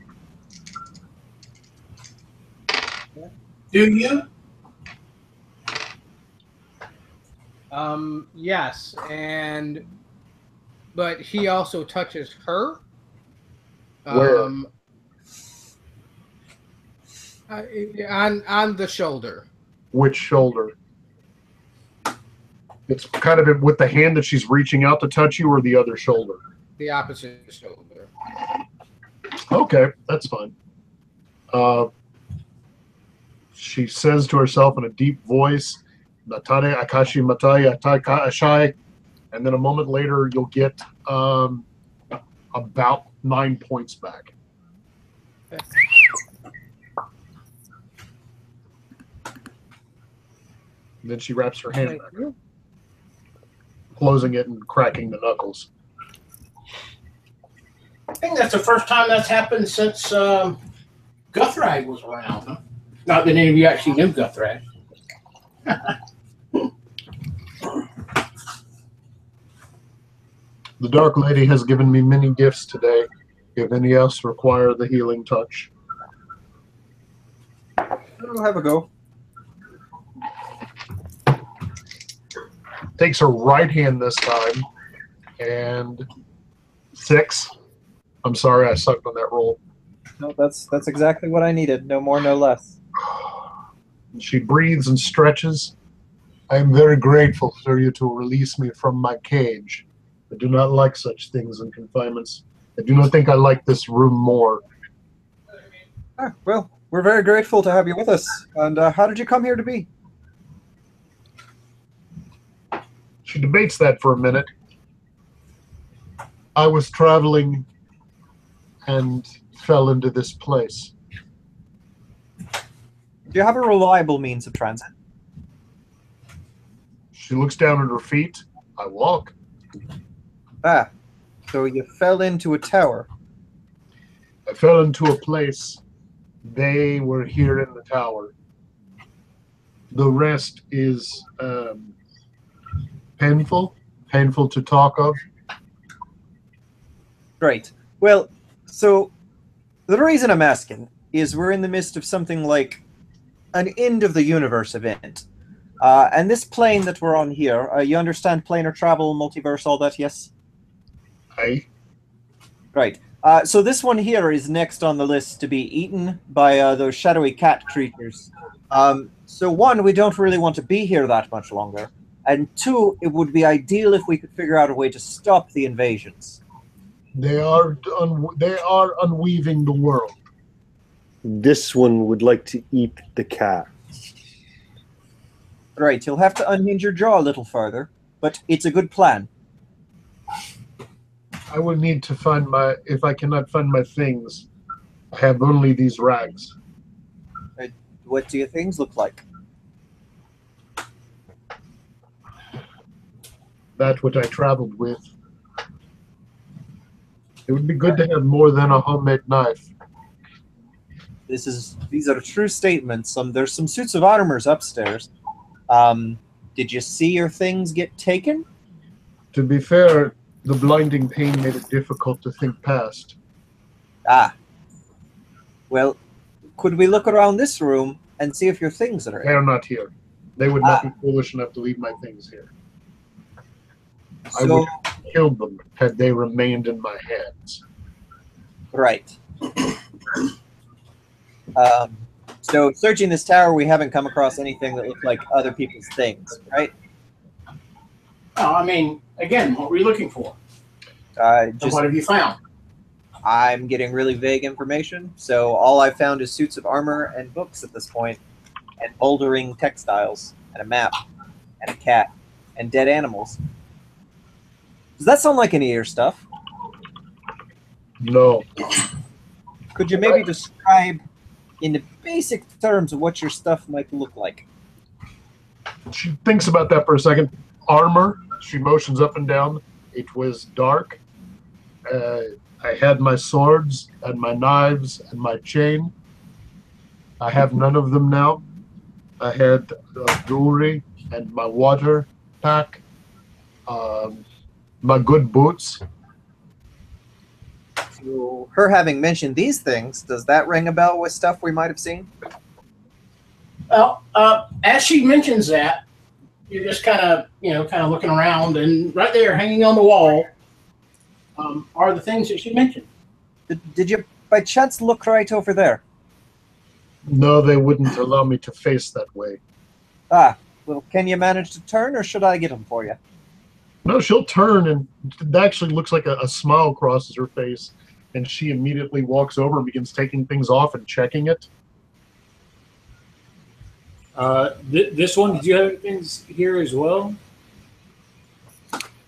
S2: do you?
S7: Yes, but he also touches her.
S6: Where?
S7: On the shoulder.
S6: which shoulder? It's kind of with the hand that she's reaching out to touch you, or the other shoulder?
S7: The opposite shoulder.
S6: Okay, that's fine. She says to herself in a deep voice, Natane Akashi Matai Ataka Ashai, and then a moment later you'll get about 9 points back. Then she wraps her hand back, closing it and cracking the knuckles.
S2: I think that's the first time that's happened since Guthrag was around. Huh? Not that any of you actually knew Guthrag.
S6: The Dark Lady has given me many gifts today. If any else require the healing touch.
S1: I'll have a go.
S6: Takes her right hand this time and 6. I'm sorry, I sucked on that roll.
S1: No, that's exactly what I needed. No more, no less.
S6: She breathes and stretches. I am very grateful for you to release me from my cage. I do not like such things in confinements. I do not think I like this room more.
S1: Well, we're very grateful to have you with us. And how did you come here to be?
S6: She debates that for a minute. I was traveling and fell into this place.
S1: Do you have a reliable means of transit?
S6: She looks down at her feet. I walk.
S1: Ah, so you fell into a tower.
S6: I fell into a place. They were here in the tower. The rest is painful to talk of.
S1: Great. Well, so the reason I'm asking is we're in the midst of something like an end of the universe event. And this plane that we're on here, you understand planar travel, multiverse, all that, yes?
S6: Aye.
S1: Right. So this one here is next on the list to be eaten by those shadowy cat creatures. So one, we don't really want to be here that much longer. And two, it would be ideal if we could figure out a way to stop the invasions.
S6: They are unweaving the world.
S3: This one would like to eat the cat.
S1: Right, you'll have to unhinge your jaw a little further, but it's a good plan.
S6: I will need to find if I cannot find my things, I have only these rags.
S1: What do your things look like?
S6: That's what I traveled with. It would be good to have more than a homemade knife.
S1: These are true statements. There's some suits of armors upstairs. Did you see your things get taken?
S6: To be fair, the blinding pain made it difficult to think past.
S1: Ah. Well, could we look around this room and see if your things are
S6: They
S1: here?
S6: are not here. They would not be foolish enough to leave my things here. I
S1: So,
S6: would have killed them had they remained in my hands.
S1: right. So searching this tower, we haven't come across anything that looked like other people's things, right?
S2: I mean, again, what were you looking for? And
S1: Just
S2: what have you found?
S1: I'm getting really vague information, so all I've found is suits of armor and books at this point, and bouldering textiles, and a map, and a cat, and dead animals. Does that sound like any of your stuff?
S6: No.
S1: Could you maybe describe in the basic terms of what your stuff might look like?
S6: She thinks about that for a second. Armor, she motions up and down. It was dark. I had my swords and my knives and my chain. I have none of them now. I had jewelry and my water pack, my good boots.
S1: So, her having mentioned these things, does that ring a bell with stuff we might have seen?
S2: Well, as she mentions that, you're just kind of looking around, and right there, hanging on the wall, are the things that she mentioned.
S1: Did you by chance look right over there?
S6: No, they wouldn't allow me to face that way.
S1: Ah, well, can you manage to turn, or should I get them for you?
S6: No, she'll turn, and it actually looks like a smile crosses her face, and she immediately walks over and begins taking things off and checking it.
S4: This one, did you have things here as well?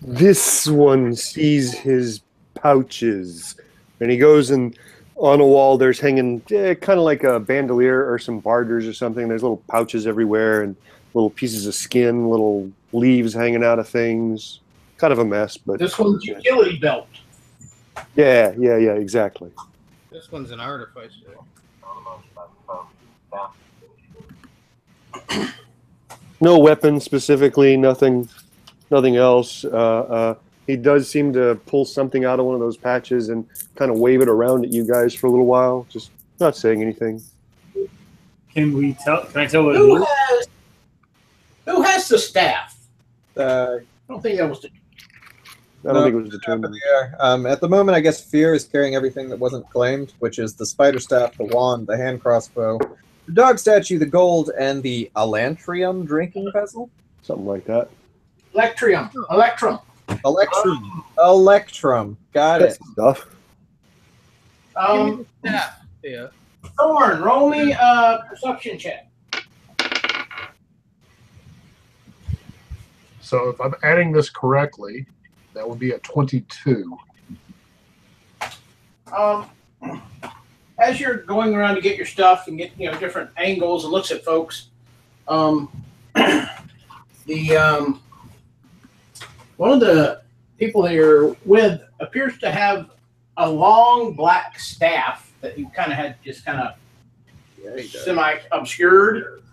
S3: This one sees his pouches, and he goes and on a wall there's hanging kind of like a bandolier or some bargers or something. There's little pouches everywhere and little pieces of skin, little leaves hanging out of things. Kind of a mess, but
S2: This one's utility belt.
S3: yeah, exactly.
S7: This one's an artificer.
S3: No weapon specifically, nothing else. He does seem to pull something out of one of those patches and kind of wave it around at you guys for a little while, just not saying anything.
S4: Can I tell what it is?
S2: Who has the staff?
S1: Uh,
S2: I don't think that was the
S3: I don't think it was determined.
S1: At the moment, I guess Fear is carrying everything that wasn't claimed, which is the spider staff, the wand, the hand crossbow, the dog statue, the gold, and the Elantrium drinking vessel.
S3: Something like that.
S2: Electrum.
S1: Electrum. Got it.
S3: Stuff.
S7: Yeah. Yeah.
S2: Thorn, roll me a perception check.
S6: So if I'm adding this correctly, that would be a 22.
S2: As you're going around to get your stuff and get different angles and looks at folks, one of the people that you're with appears to have a long black staff that you kind of had just kind of semi-obscured,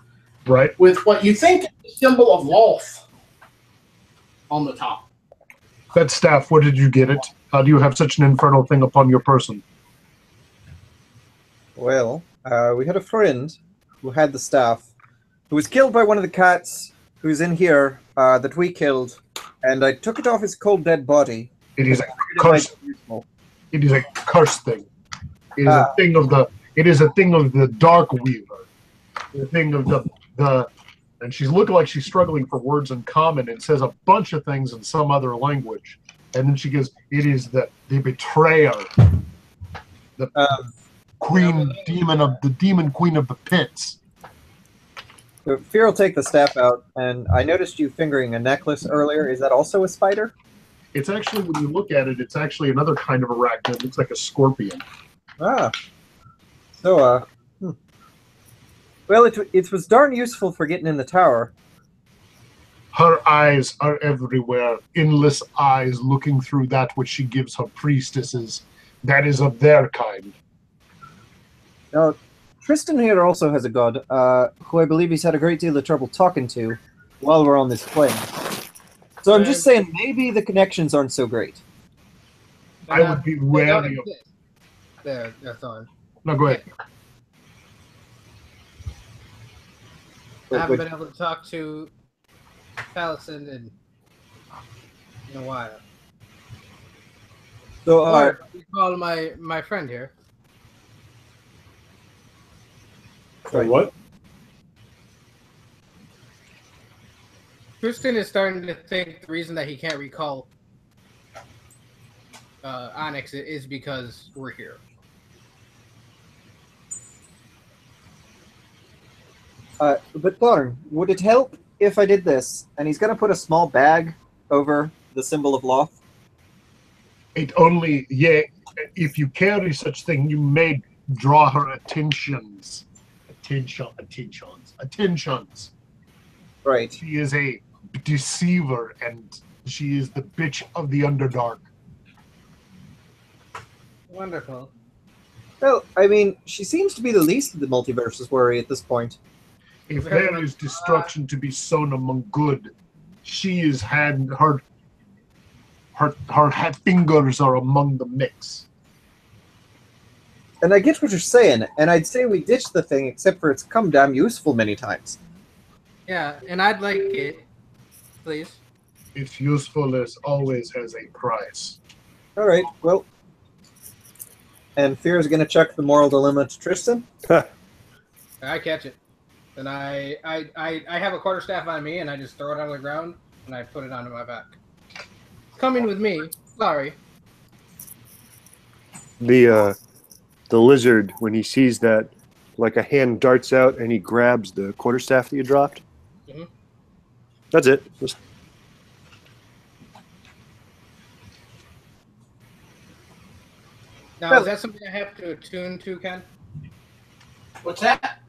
S6: Right.
S2: with what you think is the symbol of Lolth on the top.
S6: That staff, where did you get it? How do you have such an infernal thing upon your person?
S1: Well, we had a friend who had the staff, who was killed by one of the cats who's in here that we killed, and I took it off his cold dead body.
S6: It is a curse. It is a curse thing. It is a thing of the. It is a thing of the Dark Weaver. The thing of the. And she's looking like she's struggling for words in common and says a bunch of things in some other language. And then she goes, "It is the betrayer, the demon queen of the pits."
S1: Fear will take the staff out, and I noticed you fingering a necklace earlier. Is that also a spider?
S6: It's actually, when you look at it, it's actually another kind of arachnid. It looks like a scorpion.
S1: Ah. So, well, it was darn useful for getting in the tower.
S6: Her eyes are everywhere, endless eyes looking through that which she gives her priestesses. That is of their kind.
S1: Now, Tristan here also has a god, who I believe he's had a great deal of trouble talking to while we're on this plane. So I'm just saying, maybe the connections aren't so great.
S6: I would be wary of...
S7: There, that's on.
S6: No, go ahead.
S7: I haven't been able to talk to Pallison in a while.
S1: So,
S7: You call my friend here.
S4: For what?
S7: Tristan is starting to think the reason that he can't recall Onyx is because we're here.
S1: But Thorn, would it help if I did this? And he's going to put a small bag over the symbol of Loth.
S6: It only, if you carry such thing, you may draw her attentions. Attentions.
S1: Right.
S6: She is a deceiver, and she is the bitch of the Underdark.
S7: Wonderful.
S1: Well, I mean, she seems to be the least of the multiverse's worry at this point.
S6: If there is destruction to be sown among good, she is had her fingers are among the mix.
S1: And I get what you're saying, and I'd say we ditch the thing, except for it's come damn useful many times.
S7: Yeah, and I'd like it, please.
S6: Its usefulness always has a price.
S1: All right, well. And Fear is going to chuck the moral dilemma to Tristan.
S7: I catch it. And I have a quarterstaff on me, and I just throw it on the ground, and I put it onto my back. Coming with me. Sorry.
S3: The lizard, when he sees that, like a hand darts out and he grabs the quarterstaff that you dropped.
S7: Mm-hmm.
S3: That's it. Just...
S7: Now, is that something I have to attune to, Ken?
S2: What's that?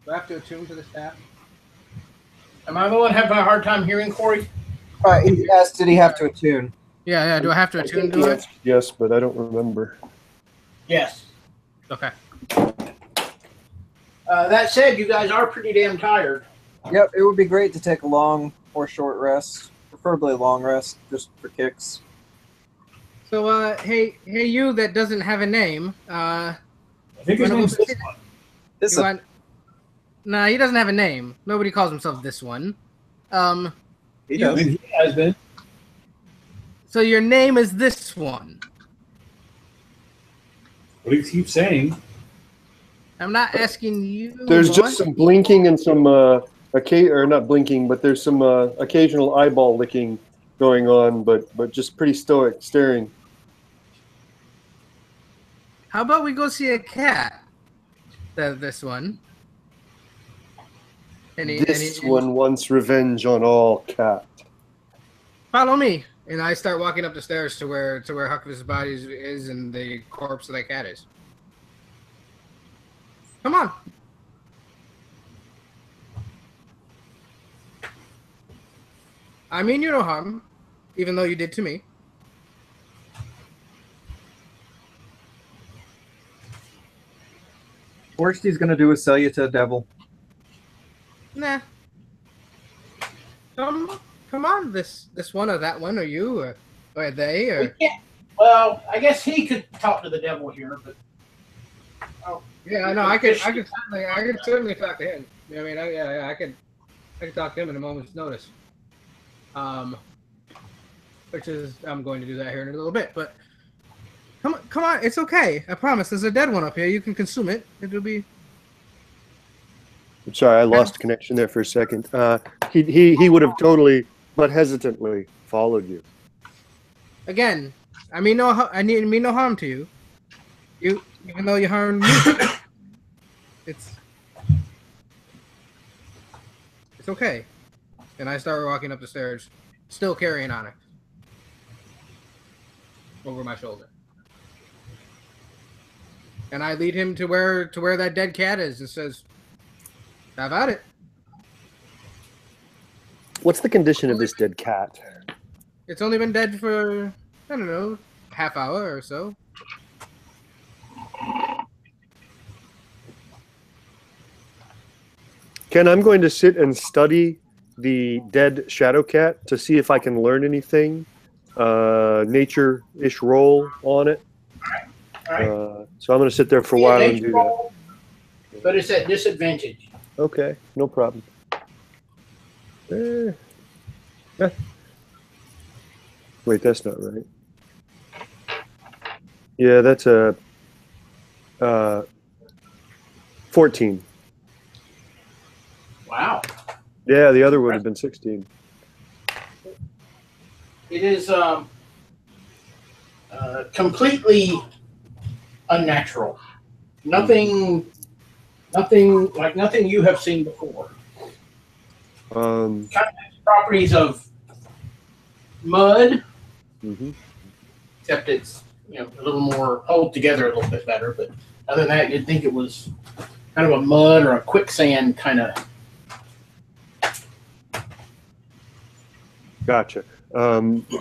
S7: Do I have to attune to the staff?
S2: Am I the one having a hard time hearing Corey?
S1: He asked, did he have to attune?
S7: Yeah. Do I have to attune to it?
S3: Yes, but I don't remember.
S2: Yes.
S7: Okay.
S2: That said, you guys are pretty damn tired.
S1: Yep, it would be great to take a long or short rest, preferably a long rest, just for kicks.
S7: So, hey, you that doesn't have a name.
S4: I think his name's this one.
S1: This one.
S7: Nah, he doesn't have a name. Nobody calls himself this one.
S1: He does.
S4: He has been.
S7: So your name is this one.
S4: What do you keep saying?
S7: I'm not asking you.
S3: There's
S7: boy.
S3: just some blinking and some or not blinking, but there's some occasional eyeball licking going on, but just pretty stoic staring.
S7: How about we go see a cat? This one.
S3: This one wants revenge on all cat.
S7: Follow me, and I start walking up the stairs to where Huckleberry's body is and the corpse of that cat is. Come on. I mean you no harm, even though you did to me.
S1: Worst he's gonna do is sell you to a devil.
S7: Nah. Come on, this one or that one or you or they or.
S2: We can't. Well, I guess he could talk to the devil here, but. Oh.
S7: Yeah, I know. I could certainly talk to him. I mean, I could talk to him in a moment's notice. Which is I'm going to do that here in a little bit. But come on, it's okay. I promise. There's a dead one up here. You can consume it. It'll be.
S3: I'm sorry, I lost connection there for a second. He would have totally, but hesitantly, followed you.
S7: Again, I mean no harm to you. Even though you harmed me. It's okay. And I start walking up the stairs, still carrying Onyx over my shoulder. And I lead him to where that dead cat is and says, "Have at it."
S3: What's the condition of this dead cat?
S7: It's only been dead for, I don't know, half hour or so.
S3: Ken, I'm going to sit and study the dead shadow cat to see if I can learn anything, nature-ish roll on it.
S2: All right.
S3: So I'm going to sit there for a while and do
S2: roll, but it's at disadvantage.
S3: that. Okay, no problem. Wait, that's not right. Yeah, that's a 14.
S2: Wow.
S3: Yeah, the other would have been 16.
S2: It is completely unnatural. Nothing you have seen before. Kind of has properties of mud, except it's a little more hold together a little bit better. But other than that, you'd think it was kind of a mud or a quicksand kind of.
S3: Gotcha.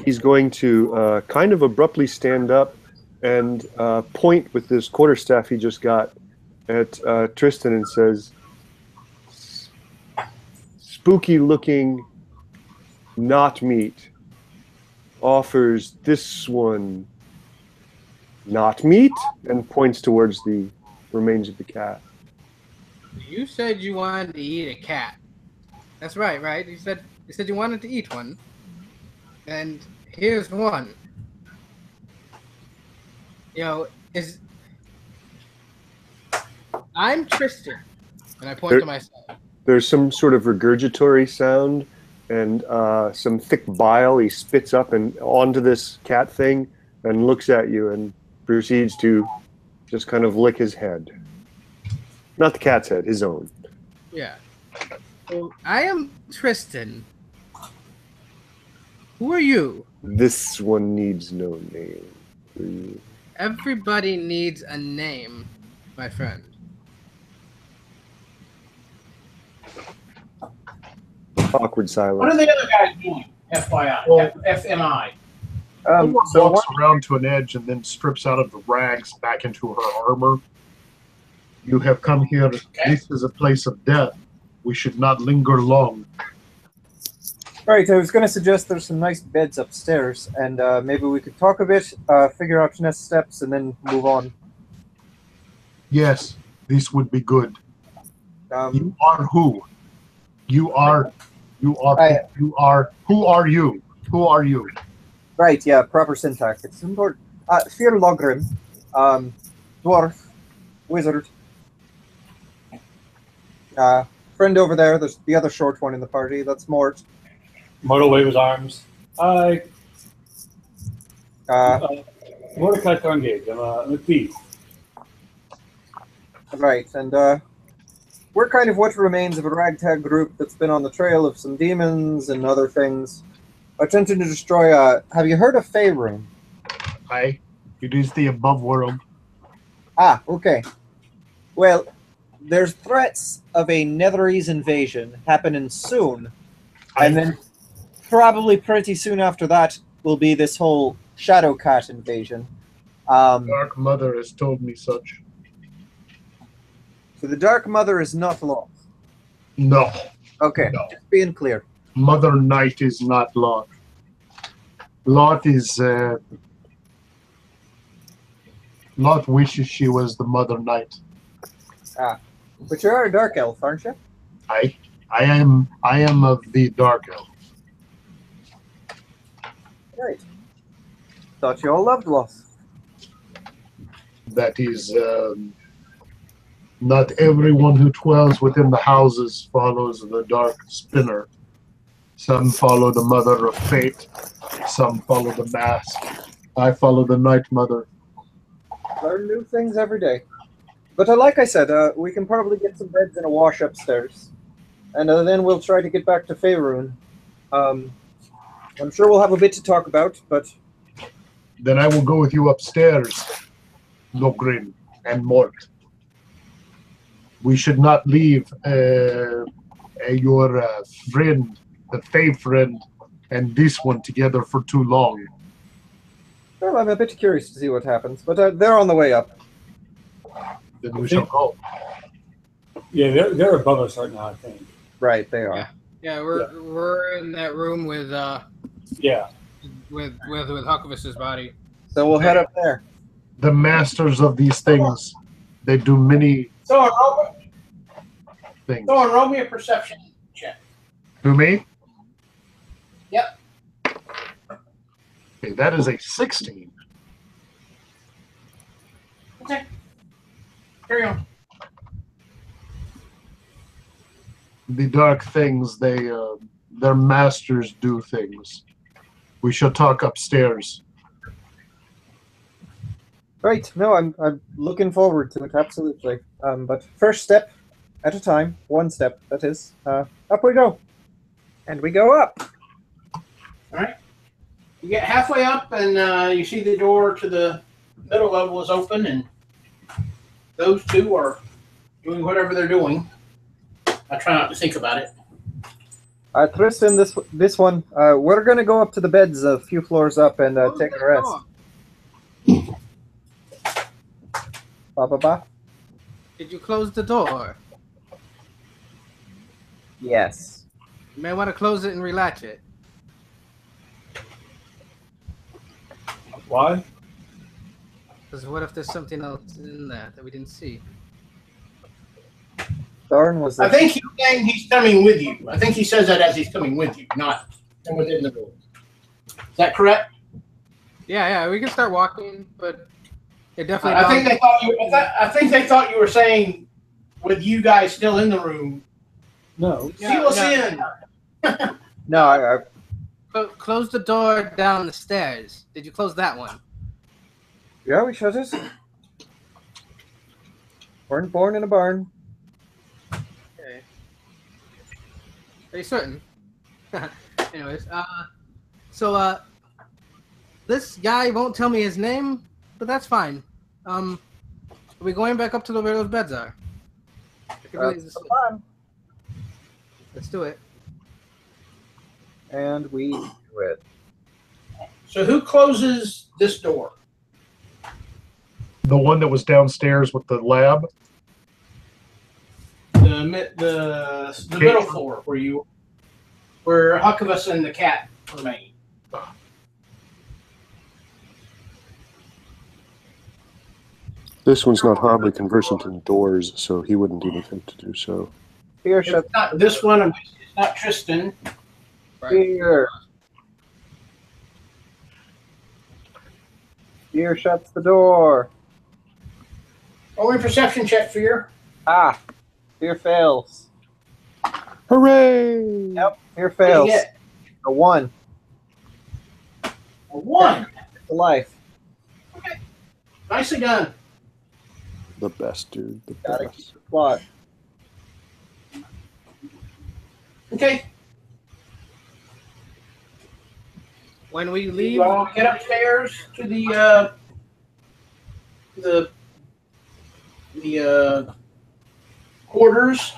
S3: He's going to kind of abruptly stand up and point with this quarterstaff he just got at Tristan and says, "Spooky looking, not meat, offers this one not meat," and points towards the remains of the cat.
S7: You said you wanted to eat a cat. That's right? You said you wanted to eat one. And here's one. I'm Tristan, and I point to myself.
S3: There's some sort of regurgitory sound and some thick bile he spits up and onto this cat thing and looks at you and proceeds to just kind of lick his head. Not the cat's head, his own.
S7: Yeah. So I am Tristan. Who are you?
S3: This one needs no name.
S7: Everybody needs a name, my friend.
S3: Awkward silence.
S2: What are the other guys doing? FYI,
S6: Well,
S2: FMI.
S6: Someone
S1: So
S6: walks around to an edge and then strips out of the rags back into her armor. You have come here. This is a place of death. We should not linger long.
S1: Right, I was going to suggest there's some nice beds upstairs, and maybe we could talk a bit, figure out next steps, and then move on.
S6: Yes, this would be good.
S1: Um,
S6: You are who? Who are you? Who are you?
S1: Right, yeah, proper syntax. It's important. Fear Logrim, dwarf, wizard. Friend over there, there's the other short one in the party, that's Mort.
S4: Mort will wave his arms. Hi. Mordecai Thorngate. I'm a thief.
S1: Right, and we're kind of what remains of a ragtag group that's been on the trail of some demons and other things, attempting to destroy, have you heard of Faerun?
S6: Aye. It is the above world.
S1: Ah, okay. Well, there's threats of a Netherese invasion happening soon, and then probably pretty soon after that will be this whole Shadowcat invasion.
S6: Dark Mother has told me such.
S1: So the Dark Mother is not lost.
S6: No.
S1: Okay,
S6: No.
S1: just being clear.
S6: Mother Night is not Lot. Lot is... Lot wishes she was the Mother Night.
S1: But you are a Dark Elf, aren't you?
S6: I am of the Dark Elf.
S1: Right. Thought you all loved loss.
S6: That is... not everyone who dwells within the houses follows the Dark Spinner. Some follow the Mother of Fate. Some follow the Mask. I follow the Night Mother.
S1: Learn new things every day. But like I said, we can probably get some beds in a wash upstairs. And then we'll try to get back to Faerun. I'm sure we'll have a bit to talk about, but...
S6: Then I will go with you upstairs, Logrin and Mort. We should not leave your friend, the Fae friend, and this one together for too long.
S1: Well, I'm a bit curious to see what happens, but they're on the way up.
S6: Then we shall go.
S4: Yeah, they're above us right now, I think.
S1: Right, they are.
S7: Yeah, we're in that room with
S4: Yeah.
S7: with Huckabus's body.
S1: So we'll head up there.
S6: The masters of these things, they do many
S2: So,
S6: things.
S2: roll me a perception check.
S6: To me?
S2: Yep.
S6: Okay, that is a 16.
S2: Okay. Carry on.
S6: The dark things, their masters do things. We shall talk upstairs.
S1: Right, no, I'm looking forward to it, absolutely. But first step at a time, one step, that is. Up we go. And we go up.
S2: All right. You get halfway up, and you see the door to the middle level is open, and those two are doing whatever they're doing. I try not to think about it.
S1: Tristan, this one, we're going to go up to the beds a few floors up and take a rest. Ba.
S7: Did you close the door?
S1: Yes.
S7: You may want to close it and relatch it.
S4: Why?
S7: Because what if there's something else in there that we didn't see?
S1: Darn was
S2: I
S1: that.
S2: think he's saying he's coming with you. I think he says that as he's coming with you, not from within the room. Is that correct?
S7: Yeah, we can start walking, but it definitely.
S2: I think they thought you. I think they thought you were saying with you guys still in the room.
S4: No.
S2: Seal us in.
S1: No, I
S7: Close the door down the stairs. Did you close that one?
S1: yeah, we shut it. Weren't born in a barn.
S7: Okay. Are you certain? Anyways, so this guy won't tell me his name, but that's fine. Are we going back up to where those beds are? I could really just-
S1: Come on.
S7: Let's do it.
S1: And we do it.
S2: So who closes this door?
S6: The one that was downstairs with the lab.
S2: The middle floor where Huckabus and the cat remain.
S3: This one's not horribly conversant in doors, so he wouldn't even think to do so.
S1: Here,
S2: It's
S1: shut
S2: not this one. It's not Tristan.
S1: here. Fear shuts the door.
S2: Only perception check, Fear.
S1: Ah, fear fails.
S3: Hooray!
S1: Yep, fear
S2: What do you
S1: fails.
S2: get?
S1: A 1
S2: A 1.
S1: to life.
S2: Okay. Nicely done.
S3: The best, dude. The
S1: Gotta
S3: best.
S1: keep the plot.
S2: Okay.
S7: When we leave,
S2: You all get upstairs to the quarters.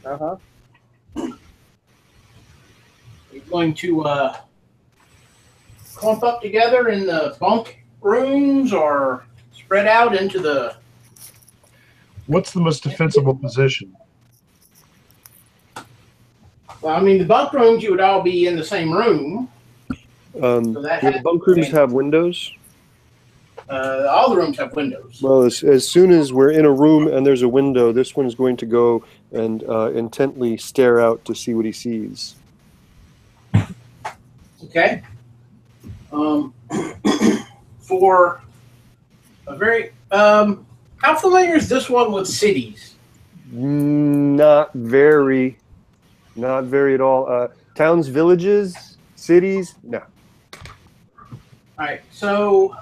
S1: Uh-huh.
S2: You're going to clump up together in the bunk rooms or spread out into the.
S6: What's the most defensible position?
S2: Well, I mean, the bunk rooms, you would all be in the same room.
S3: Do
S2: that
S3: the
S2: has-
S3: bunk rooms have windows?
S2: All the rooms have windows.
S3: Well, as soon as we're in a room and there's a window, this one's going to go and intently stare out to see what he sees.
S2: Okay. For a very how familiar is this one with cities?
S3: Not very at all. Towns, villages, cities, no.
S2: All right, so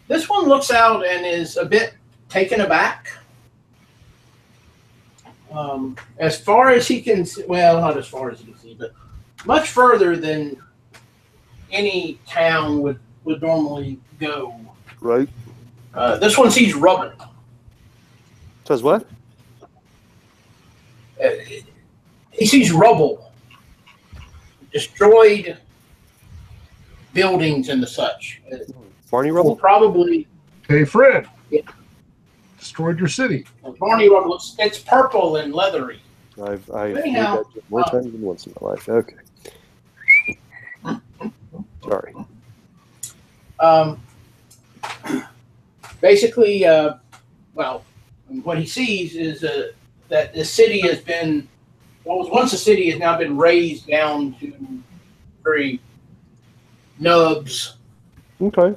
S2: this one looks out and is a bit taken aback. As far as he can see, well, not as far as he can see, but much further than any town would normally go.
S3: Right?
S2: This one sees rubble.
S3: Says what?
S2: He sees rubble, destroyed buildings and the such.
S3: Barney
S2: Will
S3: rubble?
S2: probably
S6: Hey, Fred.
S2: Yeah.
S6: Destroyed your city.
S2: Barney rubble. It's purple and leathery.
S3: I've made
S2: Anyhow,
S3: that joke more times than once in my life. Okay. Sorry.
S2: Basically, well, what he sees is that the city has been, what was once a city has now been raised down to very nubs.
S3: Okay.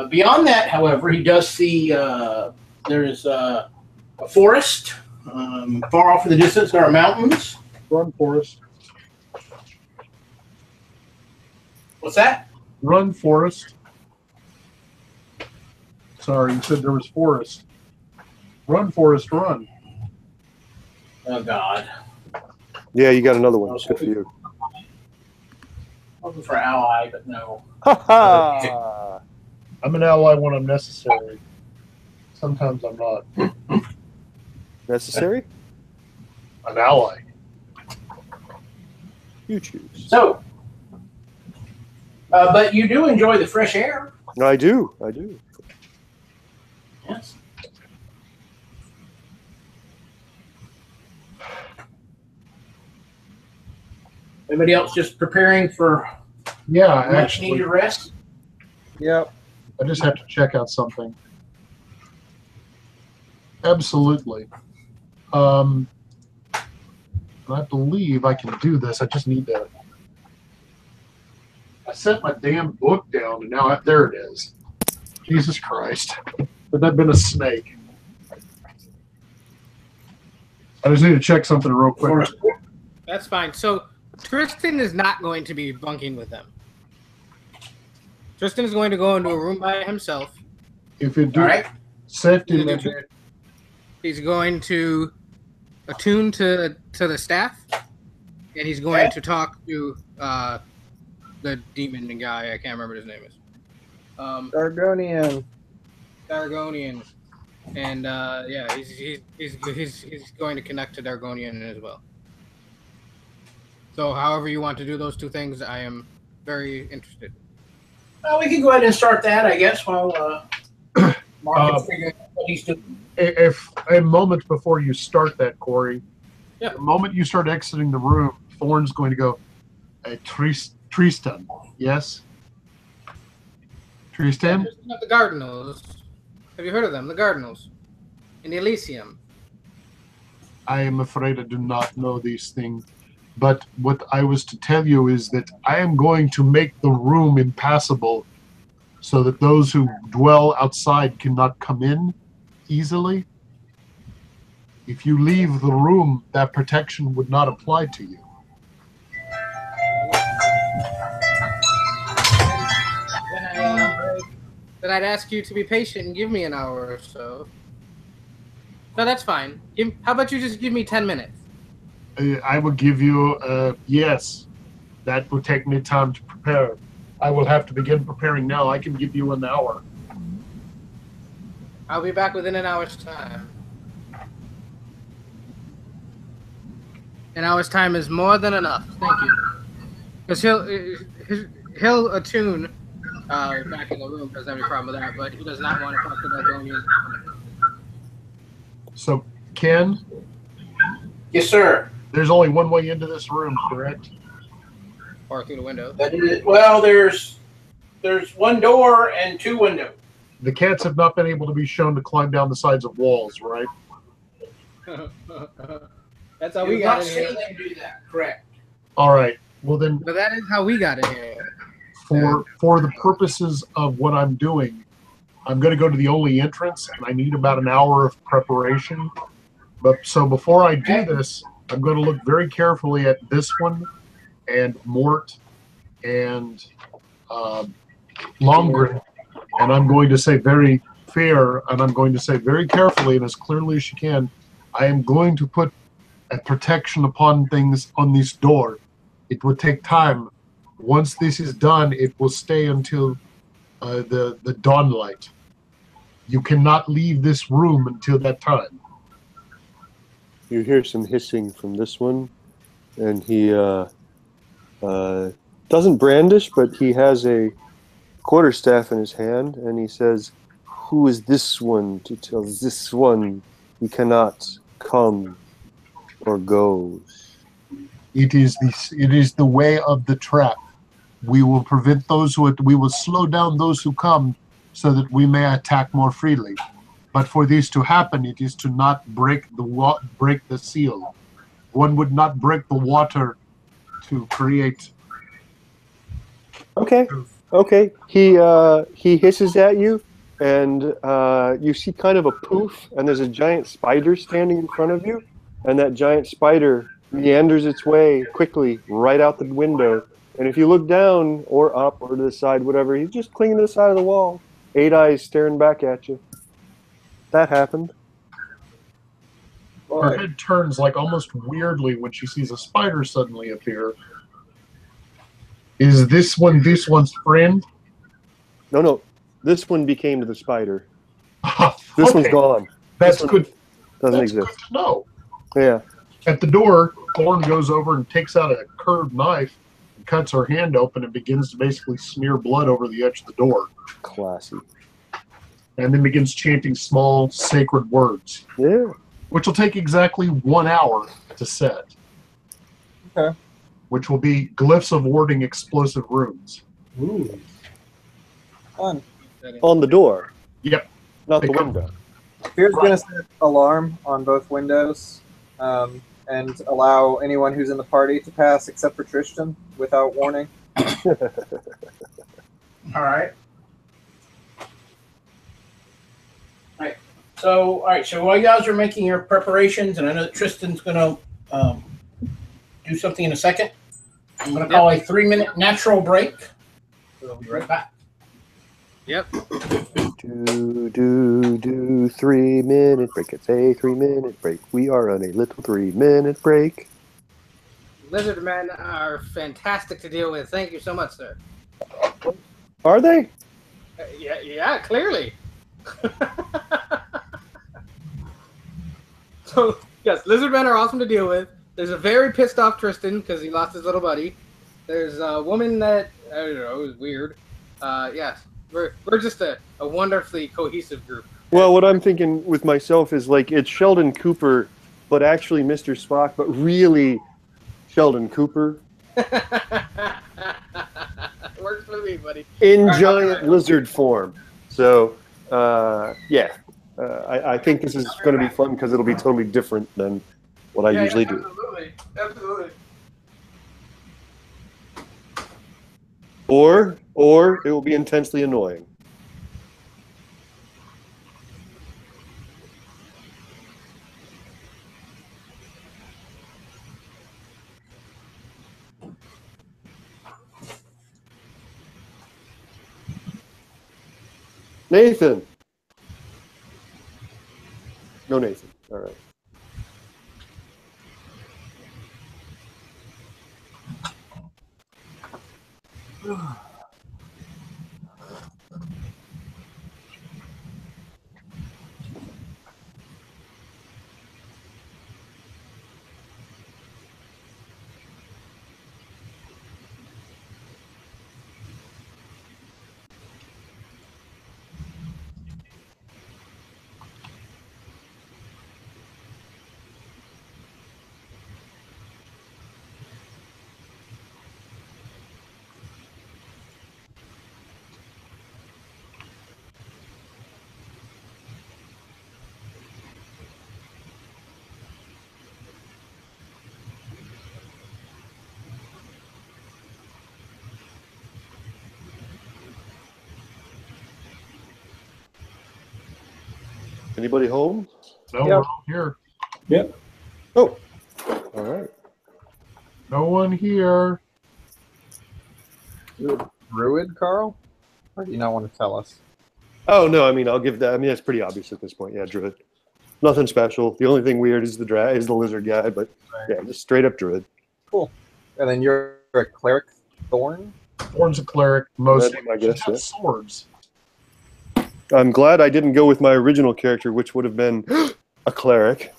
S2: Beyond that, however, he does see there is a forest. Far off in the distance, there are mountains.
S6: Run, Forrest.
S2: What's that?
S6: Run, Forrest. Sorry, you said there was forest. Run, Forrest, run.
S2: Oh, God.
S3: Yeah, you got another one. Good for you.
S2: Looking for ally, but no.
S3: Ha ha!
S6: I'm an ally when I'm necessary. Sometimes I'm not.
S3: Necessary?
S6: An ally.
S3: You choose.
S2: So, but you do enjoy the fresh air.
S3: I do.
S2: Yes. Everybody else just preparing for
S6: Yeah,
S2: much
S6: actually,
S2: needed rest?
S1: Yep.
S6: I just have to check out something. Absolutely. And I believe I can do this. I just need to. I set my damn book down, and now there it is. Jesus Christ. Could that have been a snake? I just need to check something real quick.
S7: that's fine. So Tristan is not going to be bunking with them. Tristan is going to go into a room by himself.
S6: If it do
S2: All right.
S6: safety
S7: He's
S6: limit,
S7: going to attune to the staff, and he's going to talk to the demon guy. I can't remember what his name is.
S1: Dargonian.
S7: Dargonian, and yeah, he's going to connect to Dargonian as well. So, however you want to do those two things, I am very interested.
S2: Well, we can go ahead and start that, I guess, while Mark is figuring out what he's doing.
S6: if a moment before you start that, Corey,
S7: Yeah.
S6: the moment you start exiting the room, Thorn's going to go, hey, Tristan, yes? Tristan?
S7: Not the Cardinals. Have you heard of them? The Cardinals in Elysium.
S6: I am afraid I do not know these things. But what I was to tell you is that I am going to make the room impassable so that those who dwell outside cannot come in easily. If you leave the room, that protection would not apply to you.
S7: Then I'd ask you to be patient and give me an hour or so. No, that's fine. How about you just give me 10 minutes?
S6: I will give you, yes, that will take me time to prepare. I will have to begin preparing now. I can give you an hour.
S7: I'll be back within an hour's time. An hour's time is more than enough. Thank you. Because he'll attune back in the room. Doesn't have any problem with that, but he does not want to talk to the Donian.
S6: So, Ken,
S2: Yes, sir.
S6: there's only one way into this room, correct?
S7: Or through the window.
S2: That is, well, there's one door and two windows.
S6: The cats have not been able to be shown to climb down the sides of walls, right?
S7: That's how
S2: You've
S7: we got
S2: not
S7: in
S2: seen
S7: here.
S2: them do that, correct?
S6: All right. Well, then,
S7: But that is how we got in here.
S6: for the purposes of what I'm doing, I'm going to go to the only entrance, and I need about an hour of preparation. But so before I do this, I'm going to look very carefully at this one, and Mort, and Lomgren, and I'm going to say very fair, and I'm going to say very carefully and as clearly as you can, I am going to put a protection upon things on this door. It will take time. Once this is done, it will stay until the dawn light. You cannot leave this room until that time.
S3: You hear some hissing from this one, and he doesn't brandish, but he has a quarterstaff in his hand, and he says, "Who is this one to tell this one he cannot come or goes?"
S6: It is the way of the trap. We will prevent those we will slow down those who come, so that we may attack more freely. But for this to happen, it is to not break the seal. One would not break the water to create.
S3: Okay. He hisses at you, and you see kind of a poof, and there's a giant spider standing in front of you, and that giant spider meanders its way quickly right out the window. And if you look down or up or to the side, whatever, he's just clinging to the side of the wall, 8 eyes staring back at you. That happened.
S6: Her head turns like almost weirdly when she sees a spider suddenly appear. Is this one's friend?
S3: No. This one became the spider.
S6: Okay.
S3: This one's gone.
S6: That's
S3: This one
S6: good.
S3: Doesn't
S6: That's
S3: exist.
S6: good to know.
S3: Yeah.
S6: At the door, Thorn goes over and takes out a curved knife and cuts her hand open and begins to basically smear blood over the edge of the door.
S3: Classy.
S6: And then begins chanting small sacred words,
S3: Yeah.
S6: which will take exactly 1 hour to set.
S1: Okay.
S6: Which will be glyphs of warding explosive runes.
S4: Ooh.
S1: Fun.
S3: On the door.
S6: Yep.
S3: Not
S6: They
S3: the
S6: come-
S3: window.
S1: Fear's going to set alarm on both windows and allow anyone who's in the party to pass except for Tristan without warning.
S2: All right. So while you guys are making your preparations, and I know that Tristan's going to do something in a second, I'm going to call a 3-minute natural break. So we'll be right back.
S7: Yep.
S3: Do 3-minute break. It's a 3-minute break. We are on a little 3-minute break.
S7: Lizard men are fantastic to deal with. Thank you so much, sir.
S3: Are they?
S7: Yeah, clearly. So, yes, lizard men are awesome to deal with. There's a very pissed off Tristan because he lost his little buddy. There's a woman that, I don't know, is weird. Yes, we're just a wonderfully cohesive group.
S3: Well, what I'm thinking with myself is like it's Sheldon Cooper, but actually Mr. Spock, but really Sheldon Cooper
S7: Works for me, buddy.
S3: in giant lizard form. So, yeah. I think this is going to be fun because it'll be totally different than what I usually do.
S7: Absolutely.
S3: Or it will be intensely annoying. Nathan. No Nathan. All right. Anybody home?
S6: No,
S1: Yep.
S6: we're all here.
S4: Yep.
S3: Oh, all right.
S6: No one here.
S1: Druid, Carl? Or do you not want to tell us?
S3: Oh no, I mean I'll give that. I mean that's pretty obvious at this point. Yeah, druid. Nothing special. The only thing weird is the lizard guy, but yeah, just straight up druid.
S1: Cool. And then you're a cleric, Thorn?
S6: Thorn's a cleric. Most
S3: That'd be my guess,
S6: have
S3: yeah.
S6: swords.
S3: I'm glad I didn't go with my original character, which would have been a cleric.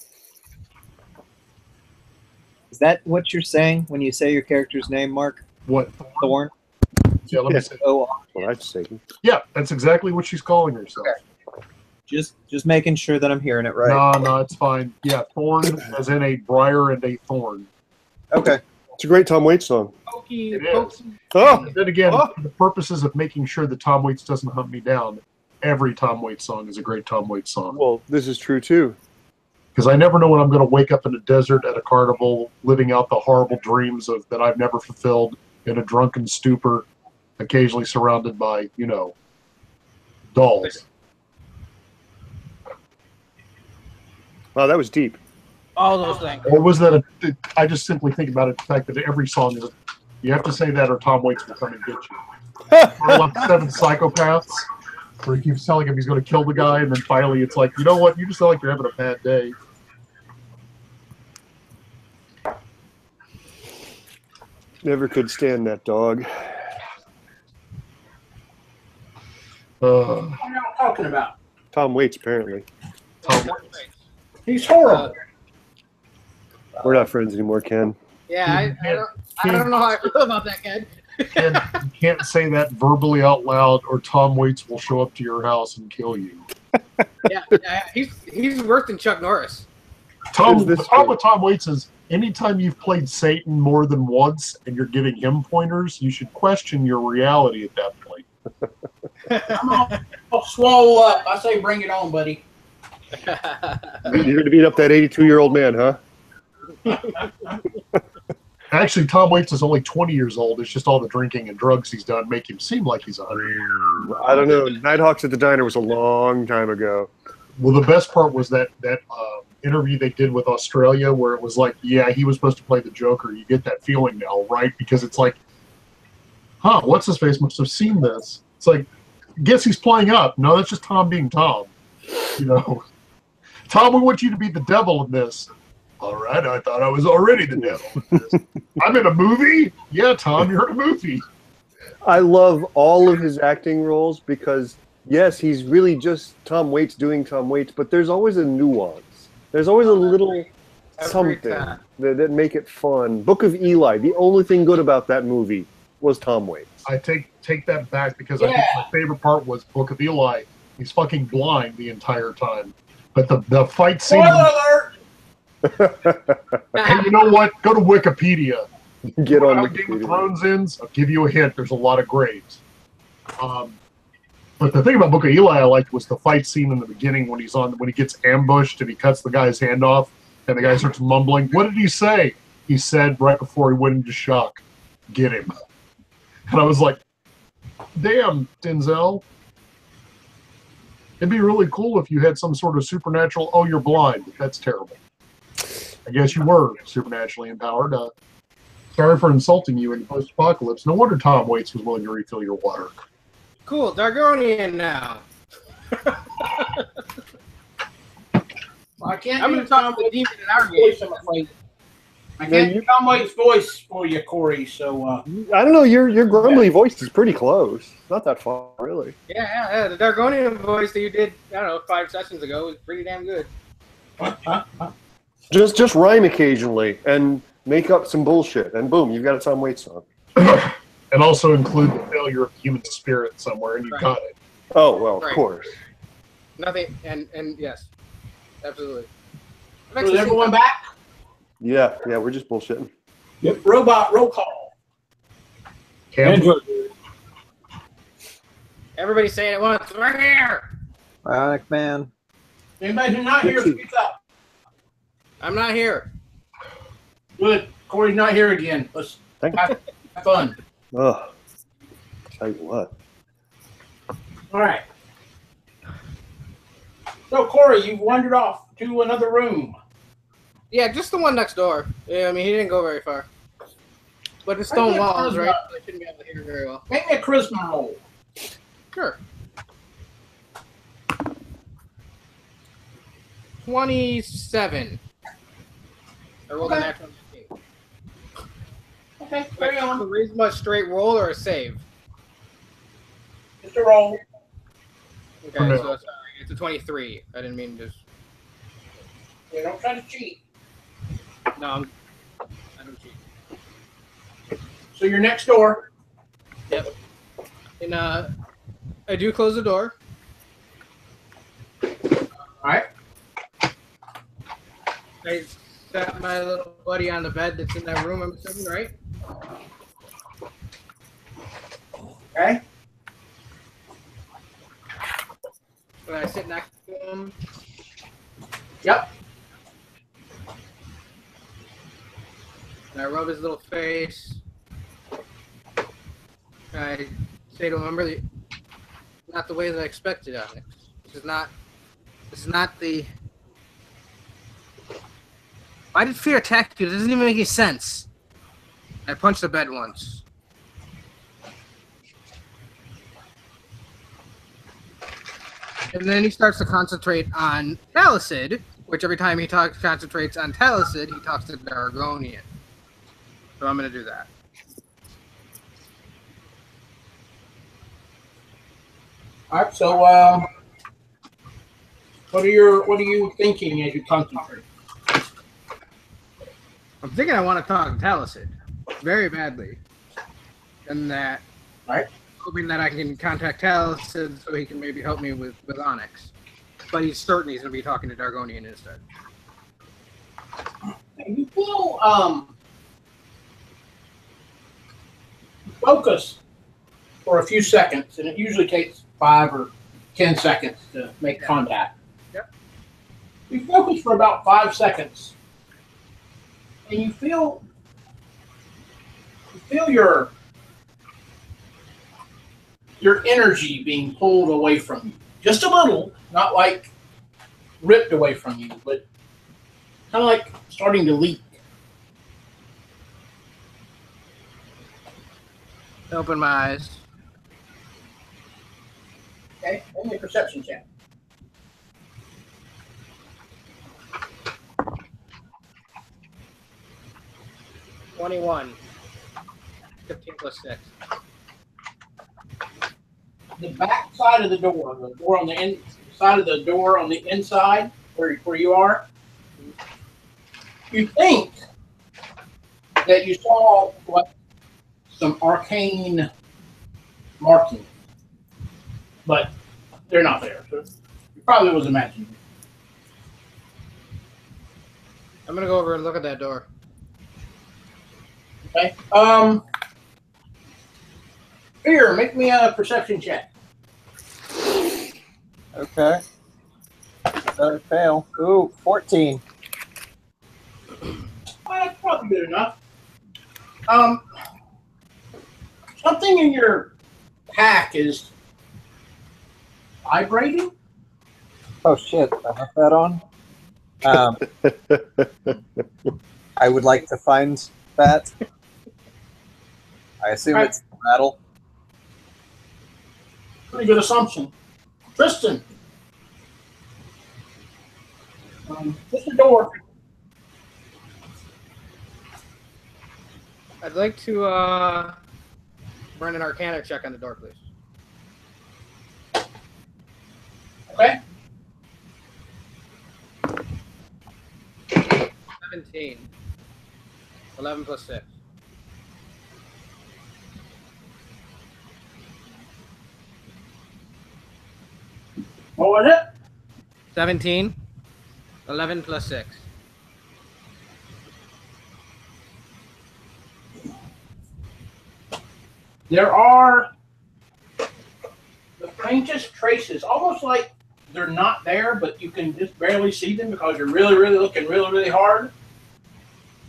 S1: Is that what you're saying when you say your character's name, Mark?
S6: What?
S1: Thorn?
S6: Yeah, let me
S3: Yes.
S6: say.
S1: Oh,
S3: Well, I'd say.
S6: Yeah, that's exactly what she's calling herself.
S1: just making sure that I'm hearing it right.
S6: No, it's fine. Yeah, Thorn, as in a briar and a thorn.
S1: Okay.
S3: It's a great Tom Waits song.
S7: Pokey,
S6: It is.
S7: pokey.
S3: Oh,
S6: And then again,
S3: Oh.
S6: for the purposes of making sure that Tom Waits doesn't hunt me down, every Tom Waits song is a great Tom Waits song.
S3: well, this is true too.
S6: Because I never know when I'm going to wake up in a desert at a carnival, living out the horrible dreams of that I've never fulfilled in a drunken stupor, occasionally surrounded by, dolls.
S3: Wow, that was deep.
S7: All those things.
S6: Or was that I just simply think about it, the fact that every song is, you have to say that or Tom Waits will come and get you. Or like Seven Psychopaths, where he keeps telling him he's going to kill the guy, and then finally it's like, you know what, you just sound like you're having a bad day.
S3: Never could stand that dog.
S2: What are you talking about?
S3: Tom Waits, apparently.
S6: Tom Waits.
S2: He's horrible.
S3: We're not friends anymore, Ken.
S7: Yeah, I don't know how I feel about that, kid.
S6: And you can't say that verbally out loud, or Tom Waits will show up to your house and kill you.
S7: Yeah, he's worse than Chuck Norris.
S3: Is
S6: The
S3: this
S6: problem
S3: true?
S6: with Tom Waits is anytime you've played Satan more than once and you're giving him pointers, you should question your reality at that point.
S2: I'm all swole up. I say bring it on, buddy.
S3: You're here to beat up that 82-year-old man, huh?
S6: Actually, Tom Waits is only 20 years old. It's just all the drinking and drugs he's done make him seem like he's 100.
S3: I don't know. Nighthawks at the Diner was a long time ago.
S6: Well, the best part was that interview they did with Australia where it was like, yeah, he was supposed to play the Joker. You get that feeling now, right? Because it's like, what's his face must have seen this. It's like, guess he's playing up. No, that's just Tom being Tom. Tom, we want you to be the devil in this. All right, I thought I was already the devil in this. I'm in a movie? Yeah, Tom, you're in a movie.
S3: I love all of his acting roles because, yes, he's really just Tom Waits doing Tom Waits, but there's always a nuance. There's always a little something that make it fun. Book of Eli, the only thing good about that movie was Tom Waits.
S6: I take that back because I think my favorite part was Book of Eli. He's fucking blind the entire time. But the fight scene...
S2: Spoiler alert!
S6: Hey, you know what? Go to Wikipedia.
S3: Get on
S6: How Game of
S3: Wikipedia.
S6: Thrones ends? I'll give you a hint. There's a lot of graves. But the thing about Book of Eli I liked was the fight scene in the beginning when he gets ambushed and he cuts the guy's hand off and the guy starts mumbling. What did he say? He said right before he went into shock, "Get him." And I was like, Damn, Denzel. It'd be really cool if you had some sort of supernatural. Oh, you're blind. That's terrible. I guess you were supernaturally empowered. Sorry for insulting you in post-apocalypse. No wonder Tom Waits was willing to refill your water.
S7: Cool, Dargonian now.
S2: Well, I can't
S7: I'm
S2: do
S7: going to talk
S2: Tom
S7: to the
S2: Waits'
S7: demon in our
S2: voice,
S7: game.
S2: I'm afraid. I can't do Tom Waits' voice for you, Corey. So
S3: I don't know. Your grumbly voice is pretty close. Not that far, really.
S7: Yeah. The Dargonian voice that you did, I don't know, 5 sessions ago was pretty damn good.
S3: Just rhyme occasionally and make up some bullshit, and boom, you've got a Tom Waits song.
S6: And also include the failure of human spirit somewhere, and you've got it.
S3: Oh well, of
S7: Right.
S3: course.
S7: Nothing, and yes, absolutely.
S2: is everyone back?
S3: Yeah, we're just bullshitting.
S2: Robot roll call.
S4: Android.
S7: Everybody saying it once. We're here.
S1: Bionic Man.
S2: Anybody who's not here, speak up.
S7: I'm not here.
S2: Good. Corey's not here again. Let's
S3: Thank
S2: have fun.
S3: Ugh. Tell you what.
S2: All right. So, Corey, you've wandered off to another room.
S7: Yeah, just the one next door. Yeah, I mean, he didn't go very far. But the stone walls, right? I shouldn't be able to hear very well.
S2: Make me a charisma roll.
S7: Sure. 27. I rolled a
S2: Okay.
S7: natural 19.
S2: Okay, carry on.
S7: Charisma straight roll or a save?
S2: Just a roll.
S7: Okay,
S6: No.
S7: so sorry, it's a 23. I didn't mean to.
S2: Yeah, don't try to cheat.
S7: No, I don't cheat.
S2: So you're next door.
S7: Yep. And I do close the door.
S2: All right.
S7: I set my little buddy on the bed that's in that room, I'm assuming, right?
S2: Okay.
S7: And I sit next to him.
S2: Yep.
S7: And I rub his little face. And I say to him, I'm really not the way that I expected on it. This is not the. Why did fear attack you? It doesn't even make any sense. I punched the bed once. And then he starts to concentrate on Talcid, which every time he concentrates on Talcid, he talks to Dargonian. So I'm going to do that.
S2: All right. So, what are you thinking as you concentrate?
S7: I'm thinking I want to talk to Talcid very badly. And that,
S2: Right.
S7: hoping that I can contact Talcid so he can maybe help me with Onyx. But he's certain he's going to be talking to Dargonian instead.
S2: You feel focus for a few seconds, and it usually takes 5 or 10 seconds to make contact.
S7: Yep.
S2: You focus for about 5 seconds, and you feel your energy being pulled away from you, just a little, not like ripped away from you, but kind of like starting to leak.
S7: Open my eyes.
S2: Okay, only a perception check.
S7: $21. 15 plus 6.
S2: The back side of the door on the inside of the door on the inside, where you are, you think that you saw what some arcane markings, but they're not there. So you probably was imagining.
S7: I'm going to go over and look at that door.
S2: Okay. Fear, make me a perception check.
S1: Okay. Better fail. Ooh, 14.
S2: That's probably good enough. Something in your pack is vibrating.
S1: Oh shit! I left that on. I would like to find that. I assume
S2: Right.
S1: it's the rattle.
S2: Pretty good assumption. Tristan. Just the door.
S7: I'd like to run an Arcana check on the door, please.
S2: Okay.
S7: 17. 11 plus 6.
S2: What was it?
S7: 17. 11 plus 6.
S2: There are the faintest traces, almost like they're not there, but you can just barely see them because you're really, really looking really, really hard,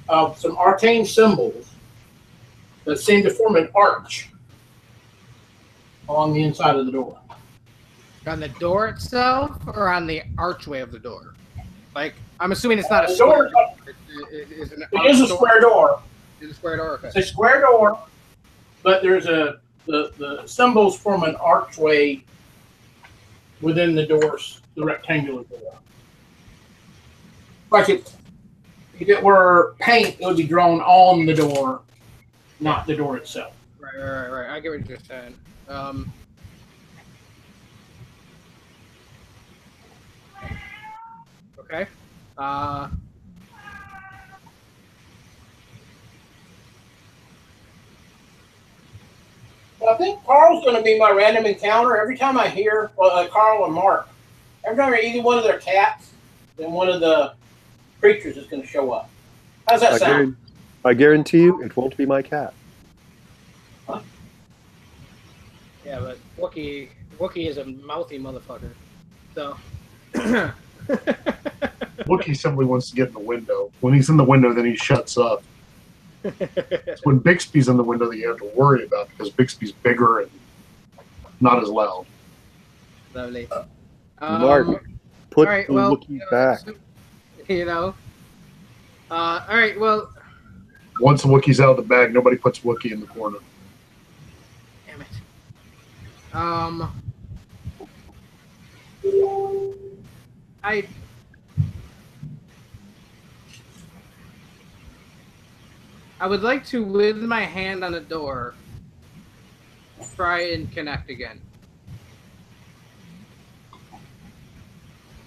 S2: of some arcane symbols that seem to form an arch along the inside of the door.
S7: On the door itself, or on the archway of the door? Like, I'm assuming it's not a
S2: The
S7: square.
S2: door,
S7: It is an
S2: it is a
S7: door.
S2: square door.
S7: It's a square door. Okay.
S2: It's a square door, but there's the symbols form an archway within the doors, the rectangular door. Like if it were paint, it would be drawn on the door, not the door itself.
S7: Right. I get what you're saying. Okay.
S2: Well, I think Carl's going to be my random encounter. Every time I hear Carl and Mark, every time I hear either one of their cats, then one of the creatures is going to show up. How's that sound?
S3: I guarantee you, it won't be my cat.
S7: Yeah, but Wookie is a mouthy motherfucker. So.
S6: Wookie simply wants to get in the window. When he's in the window, then he shuts up. It's when Bixby's in the window that you have to worry about because Bixby's bigger and not as loud.
S7: Lovely.
S3: Mark, put
S7: all right,
S3: the
S7: well,
S3: Wookiee back.
S7: All right, well.
S6: Once the Wookiee's out of the bag, nobody puts Wookie in the corner.
S7: Damn it. I would like to, with my hand on the door, try and connect again.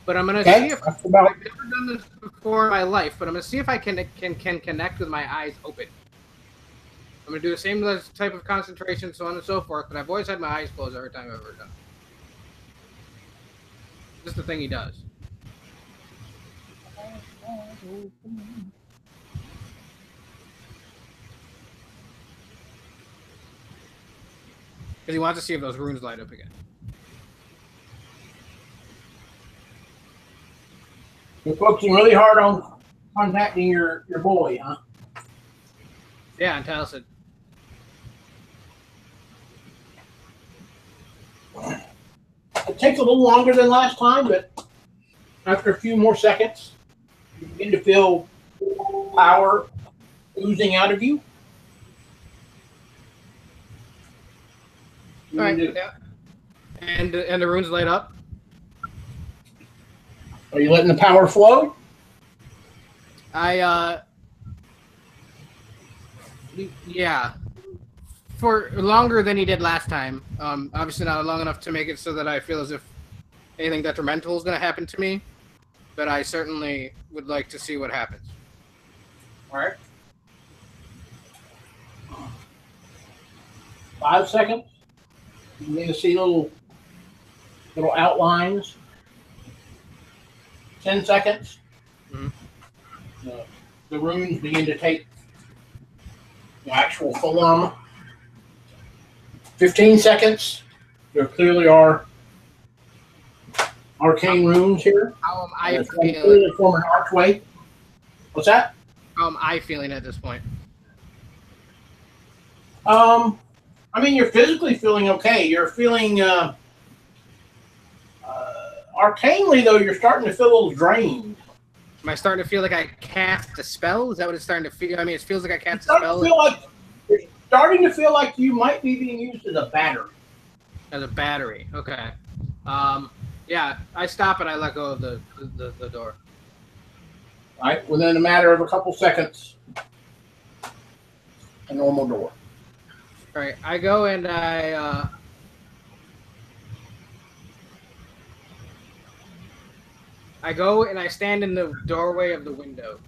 S7: But I'm gonna see if I've never done this before in my life. But I'm gonna see if I can connect with my eyes open. I'm gonna do the same type of concentration, so on and so forth. But I've always had my eyes closed every time I've ever done. Just the thing he does. Because he wants to see if those runes light up again.
S2: You're focusing really hard on contacting your boy, huh?
S7: Yeah, and Taliesin.
S2: It takes a little longer than last time, but after a few more seconds, you begin to feel power oozing out of you.
S7: All right. Yeah. And the runes light up.
S2: Are you letting the power flow?
S7: Yeah. For longer than he did last time. Obviously not long enough to make it so that I feel as if anything detrimental is going to happen to me. But I certainly would like to see what happens.
S2: All right. 5 seconds. You begin to see little outlines. 10 seconds.
S7: Mm-hmm.
S2: The runes begin to take the actual form. 15 seconds. There clearly are arcane runes here.
S7: How am I
S2: Clearly
S7: feeling?
S2: form an archway. What's that?
S7: How am I feeling at this point?
S2: I mean, you're physically feeling okay. You're feeling arcanely, though. You're starting to feel a little drained.
S7: Am I starting to feel like I cast a spell? Is that what it's starting to feel? I mean, it feels like I cast a
S2: You're starting to feel like you might be being used as a battery.
S7: As a battery. Okay. Yeah, I stop and I let go of the door.
S2: All right. Within a matter of a couple seconds, a normal door.
S7: All right. I go and I stand in the doorway of the window.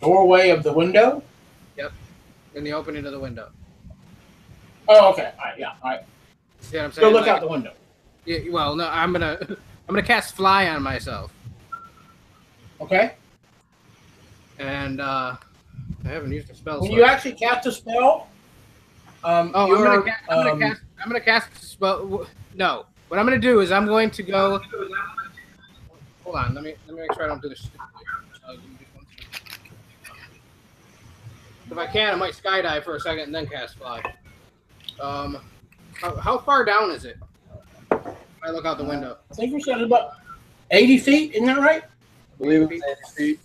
S2: Doorway of the window?
S7: Yep. In the opening of the window.
S2: Oh, okay. All right. Yeah. All right.
S7: See what I'm saying?
S2: Go look out the window.
S7: Yeah, well, no, I'm gonna cast fly on myself.
S2: Okay.
S7: And I haven't used a spell.
S2: When you actually cast a spell,
S7: I'm gonna cast a spell. No, what I'm gonna do is I'm going to go. Hold on, let me make sure I don't do this. If I can, I might skydive for a second and then cast fly. How far down is it? If I look out the window.
S2: I think we said about 80 feet. Isn't that right?
S1: I believe it's 80 feet.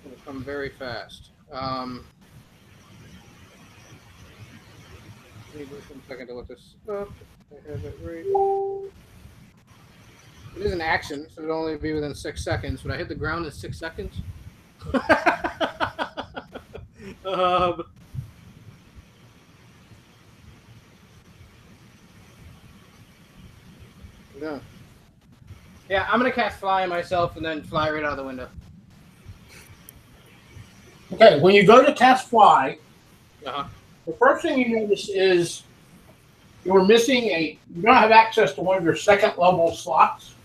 S7: It'll come very fast. Give me just 1 second to look this up. I have it right. It is an action, so it'll only be within 6 seconds. Would I hit the ground in 6 seconds? Yeah. Yeah, I'm gonna cast fly on myself and then fly right out of the window.
S2: Okay, when you go to cast fly,
S7: Uh-huh.
S2: the first thing you notice is you're missing you don't have access to one of your second level slots.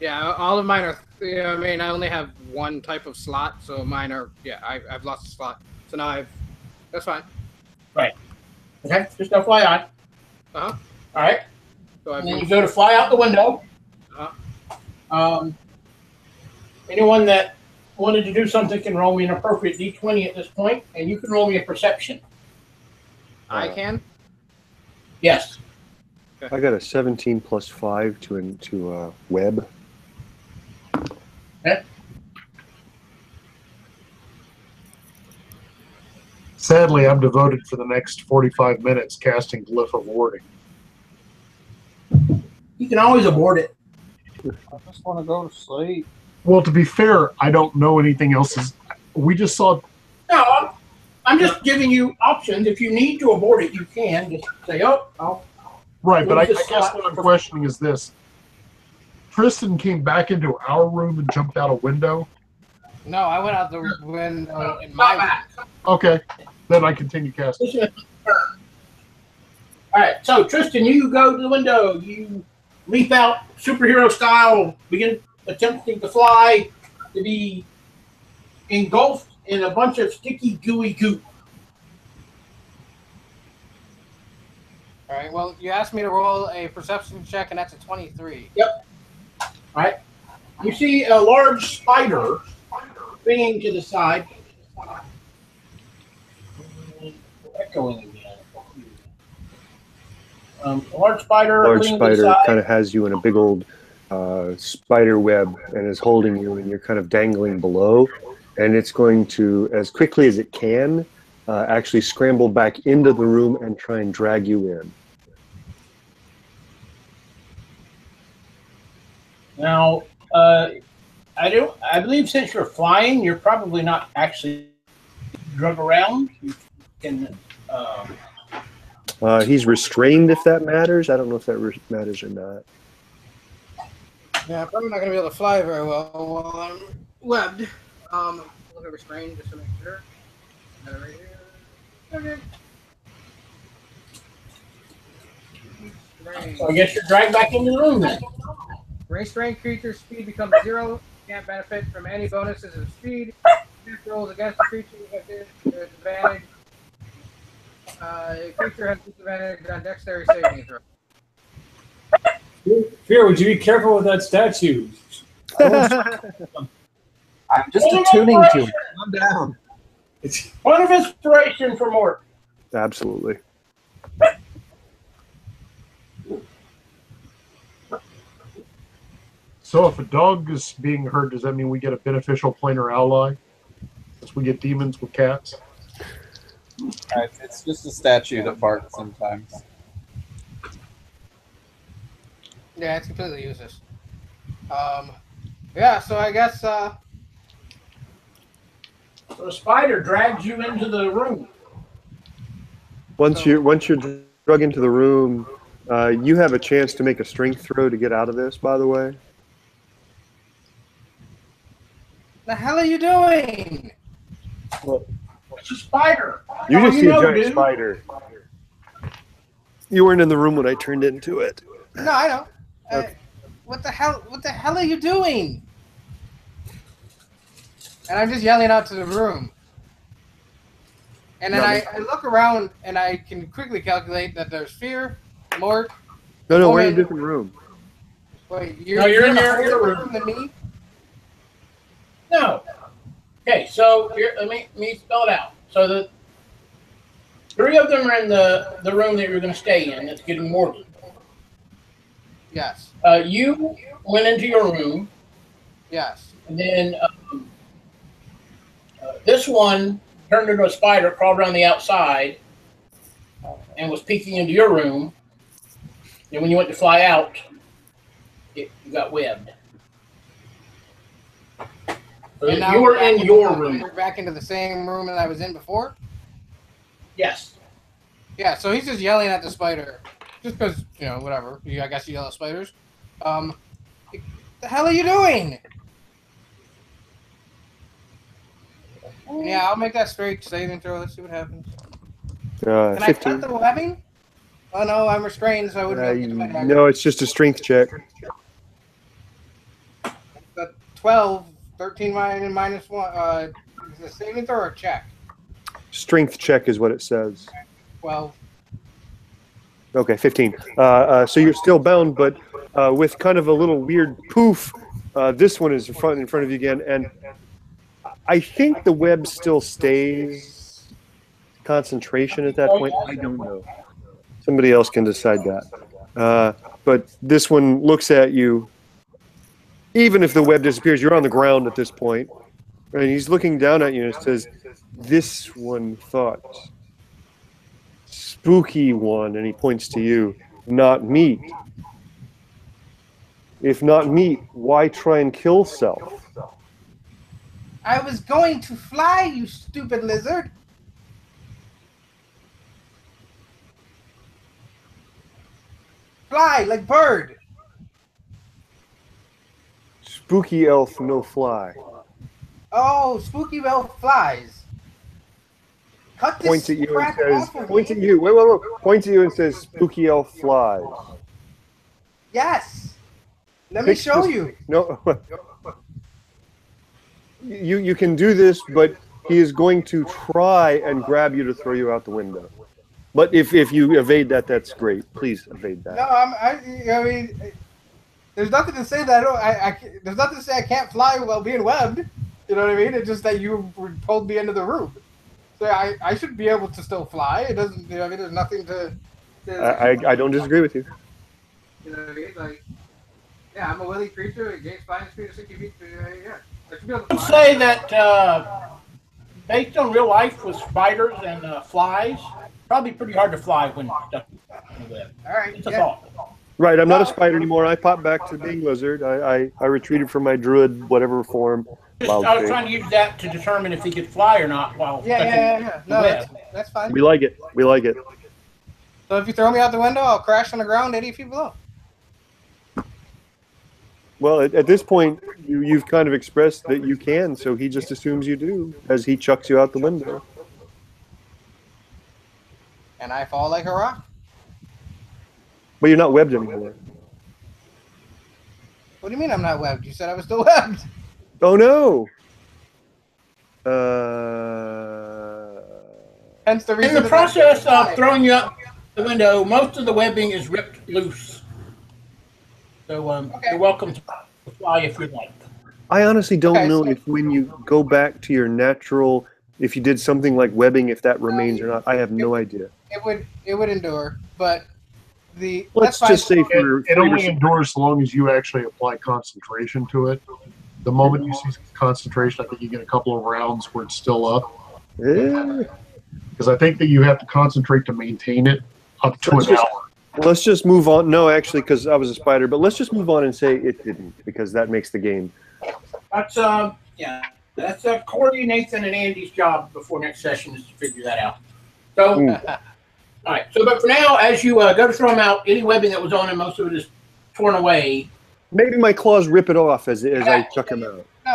S7: Yeah, all of mine are. I mean, I only have one type of slot, so mine are. Yeah, I've lost a slot, so now that's fine.
S2: Right. Okay, just FYI.
S7: Uh huh.
S2: All right.
S7: So
S2: And then you go to fly out the window. Anyone that wanted to do something can roll me an appropriate d20 at this point, and you can roll me a perception.
S7: I can.
S2: Yes.
S3: I got a 17 plus 5 to web.
S2: Okay.
S6: Sadly, I'm devoted for the next 45 minutes casting Glyph of Warding.
S2: You can always abort it.
S1: I just want to go to sleep.
S6: Well, to be fair, I don't know anything else. We just saw.
S2: No, I'm just giving you options. If you need to abort it, you can. Just say, oh,
S6: Right, but I
S2: What's
S6: guess
S2: the
S6: what I'm questioning is this. Tristan came back into our room and jumped out a window.
S7: No, I went out the window in
S2: not
S7: my.
S2: back.
S6: Okay, then I continue casting.
S2: All right, so Tristan, you go to the window. You leap out superhero style, begin attempting to fly, to be engulfed in a bunch of sticky, gooey goop.
S7: All right. Well, you asked me to roll a perception check, and that's a 23.
S2: Yep. All right. You see a large spider spinning to the side. Echoing again. A large spider.
S3: Large
S2: leaning to the
S3: spider
S2: side.
S3: kind of has you in a big old spider web and is holding you, and you're kind of dangling below. And it's going to, as quickly as it can, actually scramble back into the room and try and drag you in.
S2: Now, I believe since you're flying, you're probably not actually drug around. You can.
S3: He's restrained, if that matters. I don't know if that matters or not.
S7: Yeah, I'm probably not going to be able to fly very well while I'm webbed. Look at restrained just to make sure. Got it right here. Okay.
S2: So I guess you're dragged back into the room then.
S7: Restrained creature's speed becomes 0. Can't benefit from any bonuses of speed. Rolls against the creature with disadvantage. Creature has disadvantage on dexterity saving throw.
S4: Fear, would you be careful with that statue?
S1: I'm just attuning to it. Calm down.
S2: Point of inspiration for Mort.
S3: Absolutely.
S6: So if a dog is being hurt, does that mean we get a beneficial planar ally? Since we get demons with cats?
S1: It's just a statue that barks sometimes.
S7: Yeah, it's completely useless. Yeah, so I guess
S2: So the spider drags you into the room.
S3: Once you're drug into the room, you have a chance to make a strength throw to get out of this. By the way,
S7: the hell are you doing?
S3: well,
S2: It's a spider.
S3: you
S2: That's
S3: just
S2: all
S3: see a
S2: know,
S3: giant
S2: dude.
S3: spider. You weren't in the room when I turned into it.
S7: No, I know.
S3: Okay.
S7: What the hell? What the hell are you doing? And I'm just yelling out to the room. And then I look around and I can quickly calculate that there's Fear, Mort.
S3: No, we're in a
S7: Woman.
S3: different room.
S7: Wait,
S2: No, you're in
S7: a
S2: your
S7: higher
S2: room.
S7: than me?
S2: No. Okay, so let me spell it out. So the three of them are in the room that you're going to stay in. That's getting mortared.
S7: Yes.
S2: You went into your room,
S7: Yes.
S2: and then this one turned into a spider, crawled around the outside, and was peeking into your room. And when you went to fly out, you got webbed. So
S7: And now
S2: you were
S7: we're back
S2: in
S7: into
S2: your
S7: the-
S2: room.
S7: We're back into the same room that I was in before?
S2: Yes.
S7: Yeah, so he's just yelling at the spider. Just because, whatever. I guess you yell at spiders. The hell are you doing? Yeah, I'll make that straight saving throw. Let's see what happens. Can I
S3: 15.
S7: cut the webbing? Oh no, I'm restrained, so I wouldn't be able to get to my dagger.
S3: No, it's just a strength check.
S7: The 12, 13 minus 1. Is it a saving throw or a check?
S3: Strength check is what it says.
S7: 12.
S3: Okay, 15. So you're still bound, but with kind of a little weird poof. This one is in front of you again, and I think the web still stays concentration at that point. I don't know. Somebody else can decide that. But this one looks at you. Even if the web disappears, you're on the ground at this point. And he's looking down at you and says, "This one thought. Spooky one," and he points to you. "Not meat. If not meat, why try and kill self?"
S7: I was going to fly, you stupid lizard. Fly like bird.
S3: Spooky elf, no fly.
S7: Oh, spooky elf flies. Cut this
S3: Points at you and
S7: crap
S3: says,
S7: off of
S3: "Points
S7: me.
S3: at you." Wait. Points at you and says, "Spooky elf flies."
S7: Yes. Let me
S3: Fix
S7: show
S3: this-
S7: you.
S3: No. You can do this, but he is going to try and grab you to throw you out the window. But if you evade that, that's great. Please evade that.
S7: No, I mean, there's nothing to say that there's nothing to say I can't fly while being webbed. You know what I mean? It's just that you pulled me into the room. So I should be able to still fly. It doesn't. There's nothing to.
S3: I don't disagree with you.
S7: You know what I mean? Like, yeah, I'm a willy creature. It gains flying speed of 60 feet. Yeah, I should be able to
S2: I would
S7: fly.
S2: say that based on real life with spiders and flies, probably pretty hard to fly when stuck in the web.
S7: All right.
S2: It's a
S7: Yeah.
S2: thought.
S3: Right, I'm not a spider anymore. I popped back to being lizard. I retreated from my druid, whatever form.
S2: I was trying to use that to determine if he could fly or not while stuck in
S7: Yeah.
S2: the
S7: No,
S2: web.
S7: that's fine.
S3: We like it. We like it.
S7: So if you throw me out the window, I'll crash on the ground 80 feet below.
S3: Well, at this point, you've kind of expressed that you can, so he just assumes you do, as he chucks you out the window.
S7: And I fall like a rock.
S3: But you're not webbed anymore.
S7: What do you mean I'm not webbed? You said I was still webbed.
S3: Oh no!
S7: Hence the reason.
S2: In the
S7: that
S2: process
S7: I-
S2: of throwing you out the window, most of the webbing is ripped loose. So
S7: Okay.
S2: you're welcome to fly if you'd like.
S3: I honestly don't
S7: Okay,
S3: know
S7: so-
S3: if when you go back to your natural, if you did something like webbing, if that remains or not. I have no idea.
S7: It would endure, but
S3: Let's
S7: that's fine.
S3: just say
S6: It,
S3: for
S6: it only
S3: flavor-
S6: endures so long as you actually apply concentration to it. The moment you see concentration, I think you get a couple of rounds where it's still up.
S3: Eh,
S6: Because I think that you have to concentrate to maintain it up to
S3: Let's
S6: an
S3: just-
S6: hour.
S3: let's just move on. No, actually, because I was a spider, but let's just move on and say it didn't, because that makes the game.
S2: That's that's Corey, Nathan, and Andy's job before next session is to figure that out. So, all right. So, but for now, as you go to throw them out, any webbing that was on him, most of it is torn away.
S3: Maybe my claws rip it off as I chuck him out.
S7: No,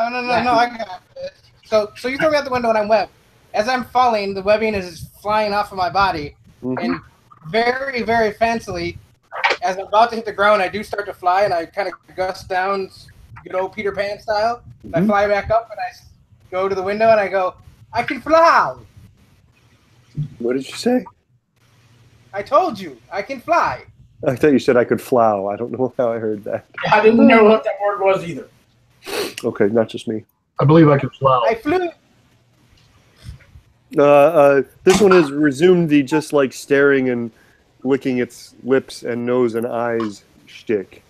S7: I got it. So you throw me out the window and I'm webbed. As I'm falling, the webbing is flying off of my body,
S3: Mhm.
S7: and very, very fancily, as I'm about to hit the ground, I do start to fly, and I kind of gust down, good old Peter Pan style. And I
S3: Mhm.
S7: fly back up, and I go to the window, and I go, I can fly.
S3: What did you say?
S7: I told you, I can fly.
S3: I thought you said I could flow. I don't know how I heard that.
S2: I didn't know what that word was either.
S3: Okay, not just me.
S6: I believe I can fly.
S7: I flew.
S3: This one has resumed the just like staring and licking its lips and nose and eyes shtick.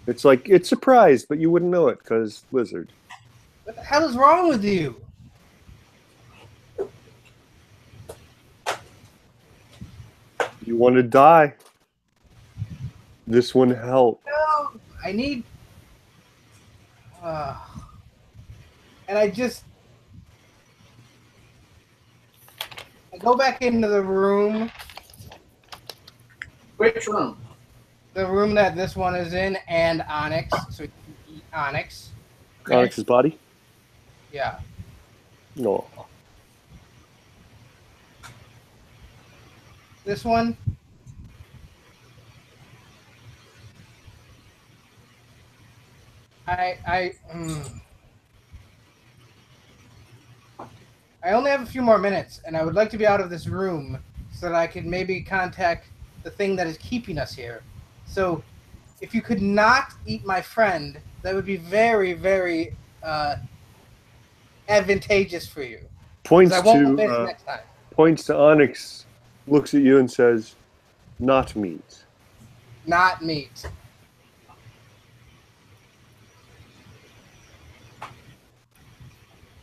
S3: It's like it's surprised, but you wouldn't know it because lizard.
S7: What the hell is wrong with you?
S3: You want to die. This one helped.
S7: No, I need. And I go back into the room,
S2: Which room?
S7: the room that this one is in, and Onyx. So you can eat Onyx.
S3: Onyx's body?
S7: Yeah.
S3: No.
S7: This one. I only have a few more minutes, and I would like to be out of this room so that I could maybe contact the thing that is keeping us here. So, if you could not eat my friend, that would be very, very advantageous for you. 'Cause
S3: Points
S7: I won't miss
S3: to
S7: next time.
S3: points to Onyx, looks at you and says, "Not meat."
S7: Not meat.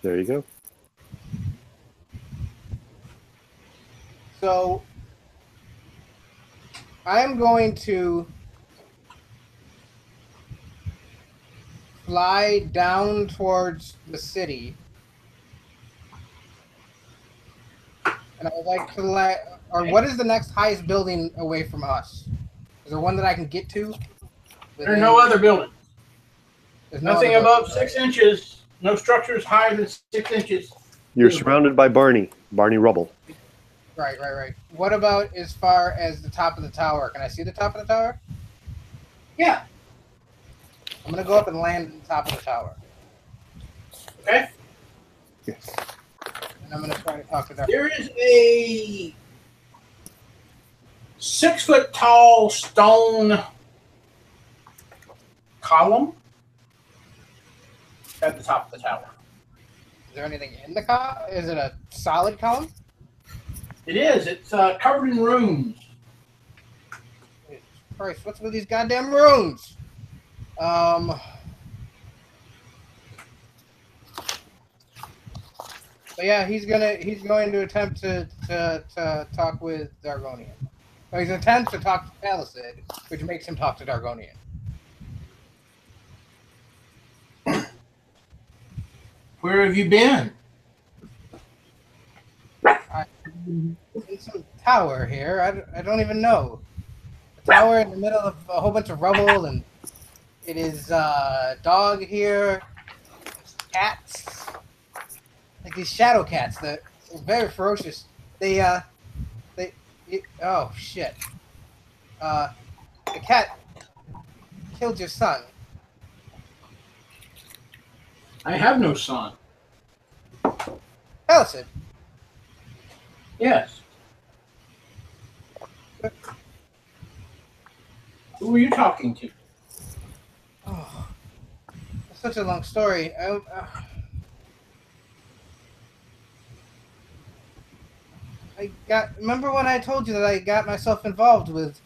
S3: There you go.
S7: So, I am going to fly down towards the city. And I would like to or what is the next highest building away from us? Is there one that I can get to?
S2: There are no other buildings.
S7: There's no
S2: Nothing
S7: other
S2: above
S7: building.
S2: 6 inches. No structures higher than 6 inches.
S3: You're surrounded by Barney rubble.
S7: Right. What about as far as the top of the tower? Can I see the top of the tower?
S2: Yeah.
S7: I'm going to go up and land at the top of the tower.
S2: Okay.
S3: Yes.
S7: And I'm going to try to talk to Dark.
S2: There is a 6 foot tall stone column at the top of the tower.
S7: Is there anything in the column? Is it a solid column?
S2: It is. It's covered in runes.
S7: Christ, what's with these goddamn runes? But yeah, he's going to attempt to talk with Dargonian. Or he's attempts to talk to Palisade, which makes him talk to Dargonian.
S2: Where have you been?
S7: In some tower here. I don't even know. A tower in the middle of a whole bunch of rubble, and it is dog here, cats, like these shadow cats that are very ferocious. Oh shit. The cat killed your son.
S2: I have no son.
S7: Palisade.
S2: Yes. Who are you talking to?
S7: Oh, such a long story. Remember when I told you that I got myself involved with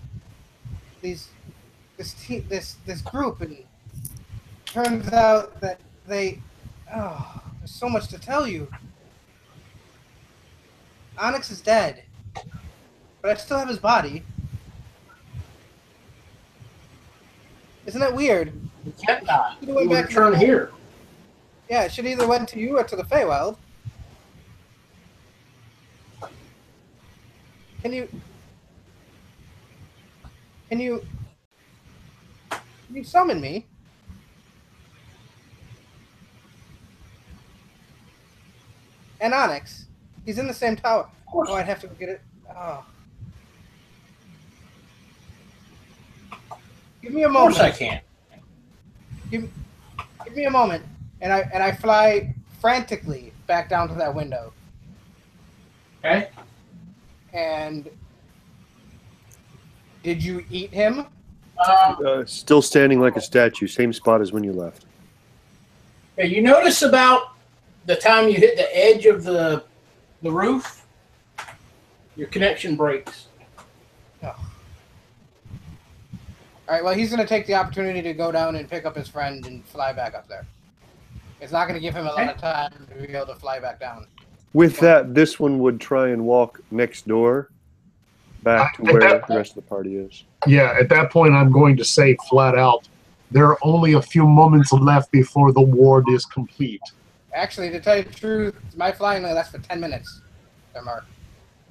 S7: this group, and turns out that there's so much to tell you. Onyx is dead, but I still have his body. Isn't that weird?
S2: You can't die.
S7: You went
S2: You
S7: back
S2: return
S7: to-
S2: here.
S7: Yeah, it should either went to you or to the Feywild. Can you summon me? And Onyx, he's in the same tower.
S2: Of course.
S7: Oh, I'd have to go get it. Oh. Give me a
S2: Of
S7: moment.
S2: course I can.
S7: Give me a moment, and I fly frantically back down to that window.
S2: Okay.
S7: And did you eat him?
S3: Still standing like a statue, same spot as when you left.
S2: Okay, you notice about the time you hit the edge of the roof, your connection breaks.
S7: All right. Well, he's going to take the opportunity to go down and pick up his friend and fly back up there. It's not going to give him a lot of time to be able to fly back down.
S3: With that, this one would try and walk next door back to where the rest of the party is.
S6: Yeah, at that point, I'm going to say flat out, there are only a few moments left before the ward is complete.
S7: Actually, to tell you the truth, my flying only lasts for 10 minutes. There, Mark.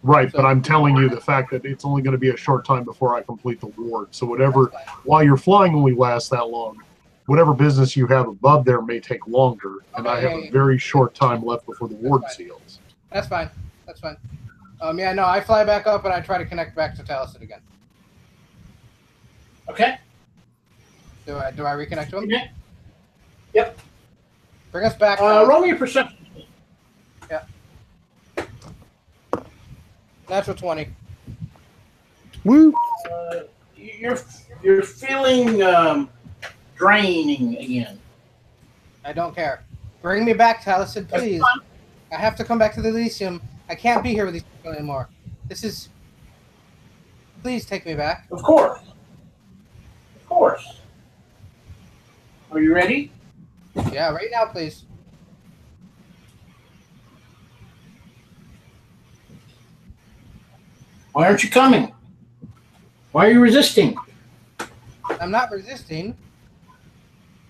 S6: Right, but I'm telling you the fact that it's only going to be a short time before I complete the ward. So whatever, while your flying only lasts that long, whatever business you have above there may take longer, and I have a very short time left before the ward seals.
S7: That's fine. That's fine. Yeah, no, I fly back up and I try to connect back to Taliesin again.
S2: Okay.
S7: Do I reconnect to him?
S2: Okay. Yep.
S7: Bring us back.
S2: Roll me a perception.
S7: Natural 20.
S3: Woo!
S2: You're feeling draining again.
S7: I don't care. Bring me back, Taliesin, please. I have to come back to the Elysium. I can't be here with these people anymore. This is... Please take me back.
S2: Of course. Of course. Are you ready?
S7: Yeah, right now, please.
S2: Why aren't you coming? Why are you resisting?
S7: I'm not resisting.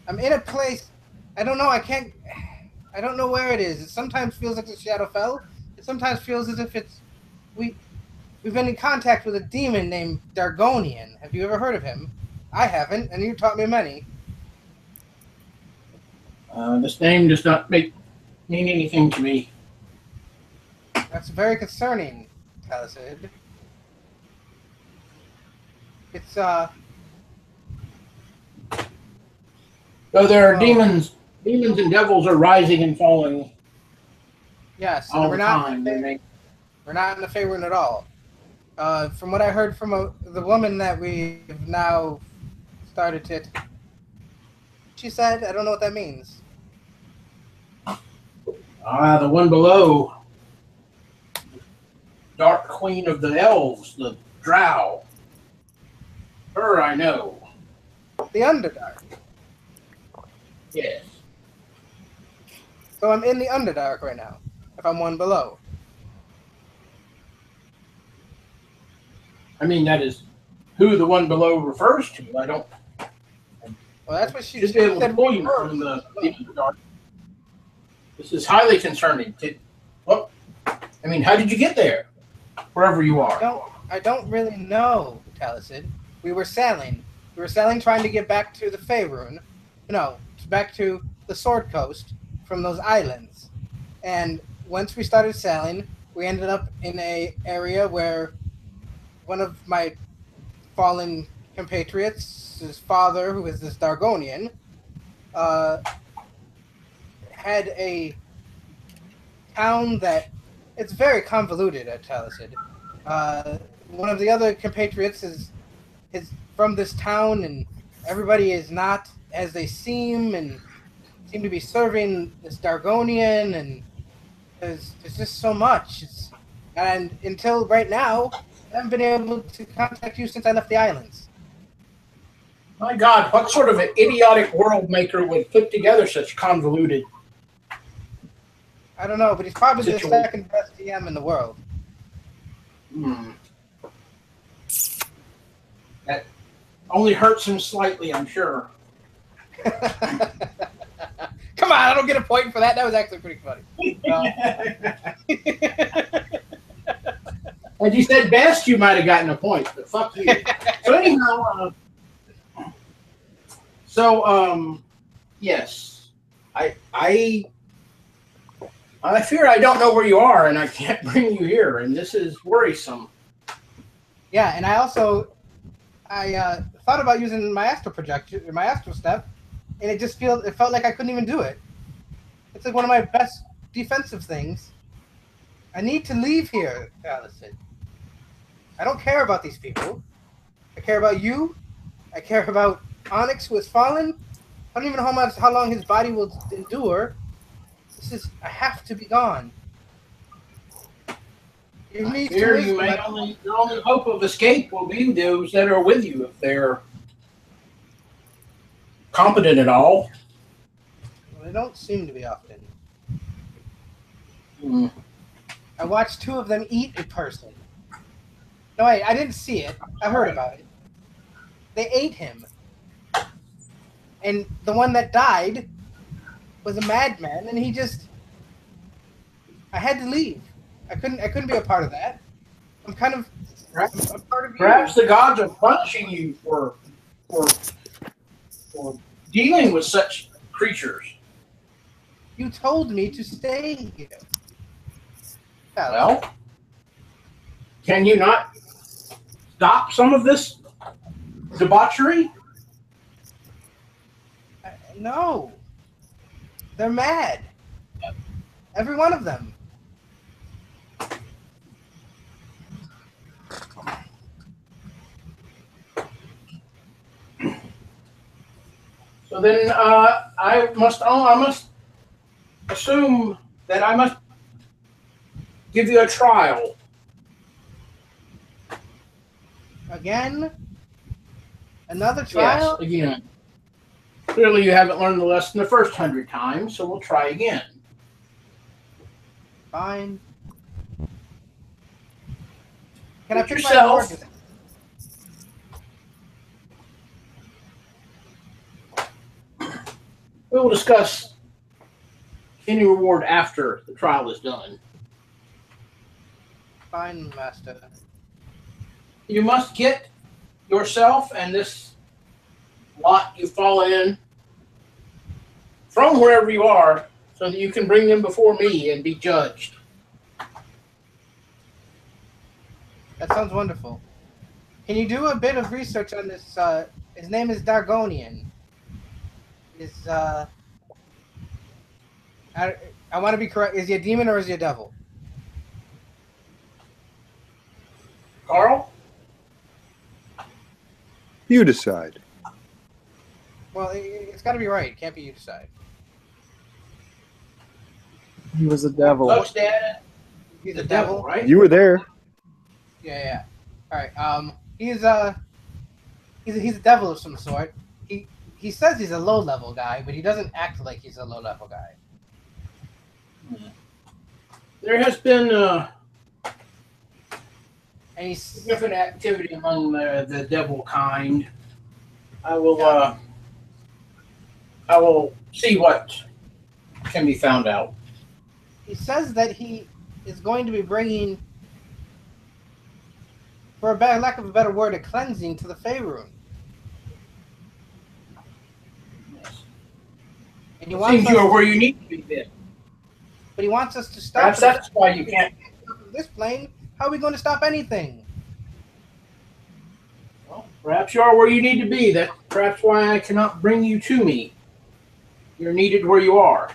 S7: I'm in a place... I don't know, I don't know where it is. It sometimes feels like the Shadowfell. It sometimes feels as if it's... We've been in contact with a demon named Dargonian. Have you ever heard of him? I haven't, and you taught me many.
S2: This name does not mean anything to me.
S7: That's very concerning, Taliesin. It's,
S2: Though there are demons and devils are rising and falling
S7: yes,
S2: all
S7: we're
S2: the
S7: not
S2: time.
S7: we're not in the Faerun at all. From what I heard from the woman that we've now started to... She said, I don't know what that means.
S2: The one below. Dark Queen of the Elves, the Drow. Her I know.
S7: The Underdark.
S2: Yes.
S7: So I'm in the Underdark right now, if I'm one below.
S2: I mean, that is who the one below refers to. I don't...
S7: Well, that's what she
S2: Just be able to
S7: said.
S2: pull you from the Underdark. This is highly concerning. Well, I mean, how did you get there? Wherever you are.
S7: I don't really know, Taliesin. We were sailing. We were sailing trying to get back to the Faerun. No, back to the Sword Coast from those islands. And once we started sailing, we ended up in a area where one of my fallen compatriots, his father, who is this Dargonian, had a town that... It's very convoluted at Taliesin. One of the other compatriots is from this town, and everybody is not as they seem, and seem to be serving this Dargonian, and there's just so much. And until right now, I haven't been able to contact you since I left the islands.
S2: My God, what sort of an idiotic world maker would put together such convoluted?
S7: I don't know, but he's probably the
S2: Situation.
S7: second best DM in the world.
S2: That only hurts him slightly, I'm sure.
S7: Come on, I don't get a point for that. That was actually pretty funny.
S2: Had you said best, you might have gotten a point, but fuck you. So anyhow, yes, I fear I don't know where you are, and I can't bring you here, and this is worrisome.
S7: Yeah, and I also thought about using my astral projection, my astral step, and it felt like I couldn't even do it. It's like one of my best defensive things. I need to leave here, Allison. I don't care about these people. I care about you. I care about Onyx, who has fallen. I don't even know how long his body will endure. I have to be gone. You need to
S2: Here, your only hope of escape will be those that are with you, if they're competent at all.
S7: Well, they don't seem to be often.
S2: Hmm.
S7: I watched two of them eat a person. No, wait, I didn't see it. I heard about it. They ate him. And the one that died was a madman, and I had to leave. I couldn't be a part of that. I'm kind of a part of you.
S2: Perhaps the gods are punishing you for dealing with such creatures.
S7: You told me to stay here.
S2: Well, can you not stop some of this debauchery?
S7: No. They're mad. Every one of them.
S2: So then I must assume that I must give you a trial.
S7: Again? Another trial?
S2: Yes, again. Clearly you haven't learned the lesson the first 100 times, so we'll try again.
S7: Fine. Can I
S2: Put
S7: pick
S2: yourself-
S7: my reward?
S2: We will discuss any reward after the trial is done.
S7: Fine, Master.
S2: You must get yourself and this lot you've fallen in from wherever you are so that you can bring them before me and be judged.
S7: That sounds wonderful. Can you do a bit of research on this? His name is Dargonian. I want to be correct. Is he a demon or is he a devil?
S2: Carl?
S3: You decide.
S7: Well, it's got to be right. It can't be you decide.
S1: He was a devil.
S2: Folks, Dad,
S7: He's
S2: the devil, right?
S3: You were there.
S7: Yeah. All right. He's a devil of some sort. He says he's a low level guy, but he doesn't act like he's a low level guy.
S2: There has been
S7: And he's
S2: significant activity among the devil kind. I will see what can be found out.
S7: he says that he is going to be bringing, for a lack of a better word, a cleansing to the Faerun. And he wants
S2: Seems you are
S7: us,
S2: where you need to be then.
S7: but he wants us to stop
S2: Perhaps that's why you can't.
S7: this plane. How are we going to stop anything?
S2: Well, perhaps you are where you need to be. That's perhaps why I cannot bring you to me. You're needed where you are.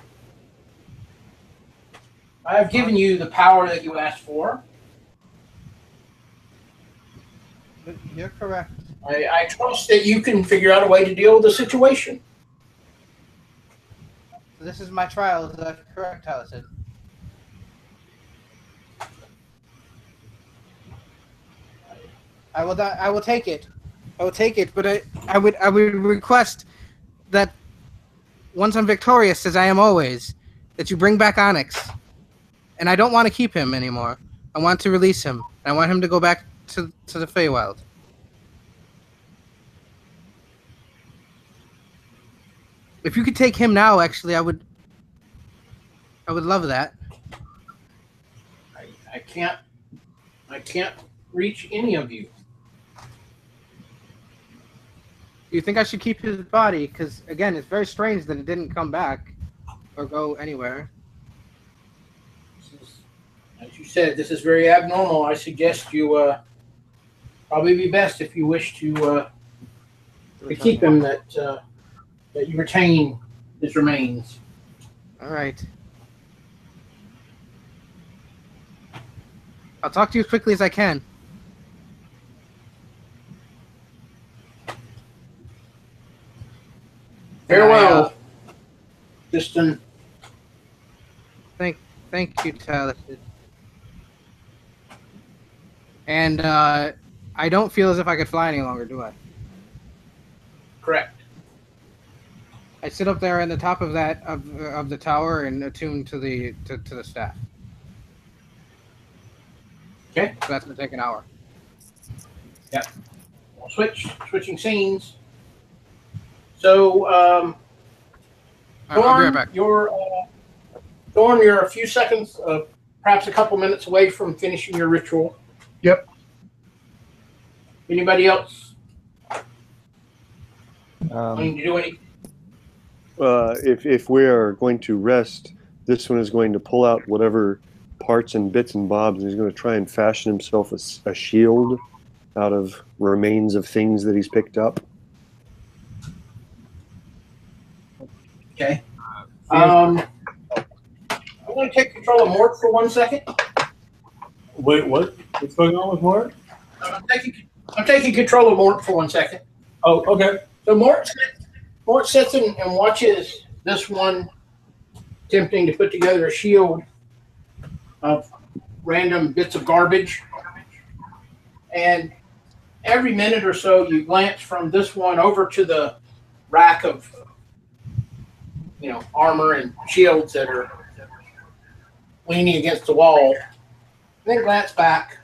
S2: I have given you the power that you asked for.
S7: You're correct.
S2: I trust that you can figure out a way to deal with the situation.
S7: This is my trial. Is that correct, Allison? I will. I will take it. I will take it. But I would request that once I'm victorious, as I am always, that you bring back Onyx. And I don't want to keep him anymore. I want to release him. I want him to go back to the Feywild. If you could take him now, actually, I would love that.
S2: I can't reach any of you.
S7: Do you think I should keep his body? Because, again, it's very strange that it didn't come back or go anywhere.
S2: As you said, this is very abnormal. I suggest you probably be best if you wish to keep him that you retain his remains.
S7: All right. I'll talk to you as quickly as I can.
S2: Farewell, Tristan.
S7: Thank you, Talis. And I don't feel as if I could fly any longer, do I?
S2: Correct.
S7: I sit up there in the top of that of the tower and attune to the staff.
S2: Okay.
S7: So that's gonna take an hour.
S2: Yep. We'll switching scenes. So,
S7: I'll be right
S2: Thorn,
S7: back.
S2: you're a few seconds, perhaps a couple minutes away from finishing your ritual.
S6: Yep.
S2: Anybody else wanting to do anything?
S3: If we are going to rest, this one is going to pull out whatever parts and bits and bobs, and he's going to try and fashion himself a shield out of remains of things that he's picked up.
S2: Okay. I'm going to take control of Mort for 1 second.
S4: Wait, what? What's going on with Mort?
S2: I'm taking control of Mort for 1 second.
S4: Oh, okay.
S2: So Mort sits and watches this one attempting to put together a shield of random bits of garbage. And every minute or so, you glance from this one over to the rack of, armor and shields that are leaning against the wall. Then glance back.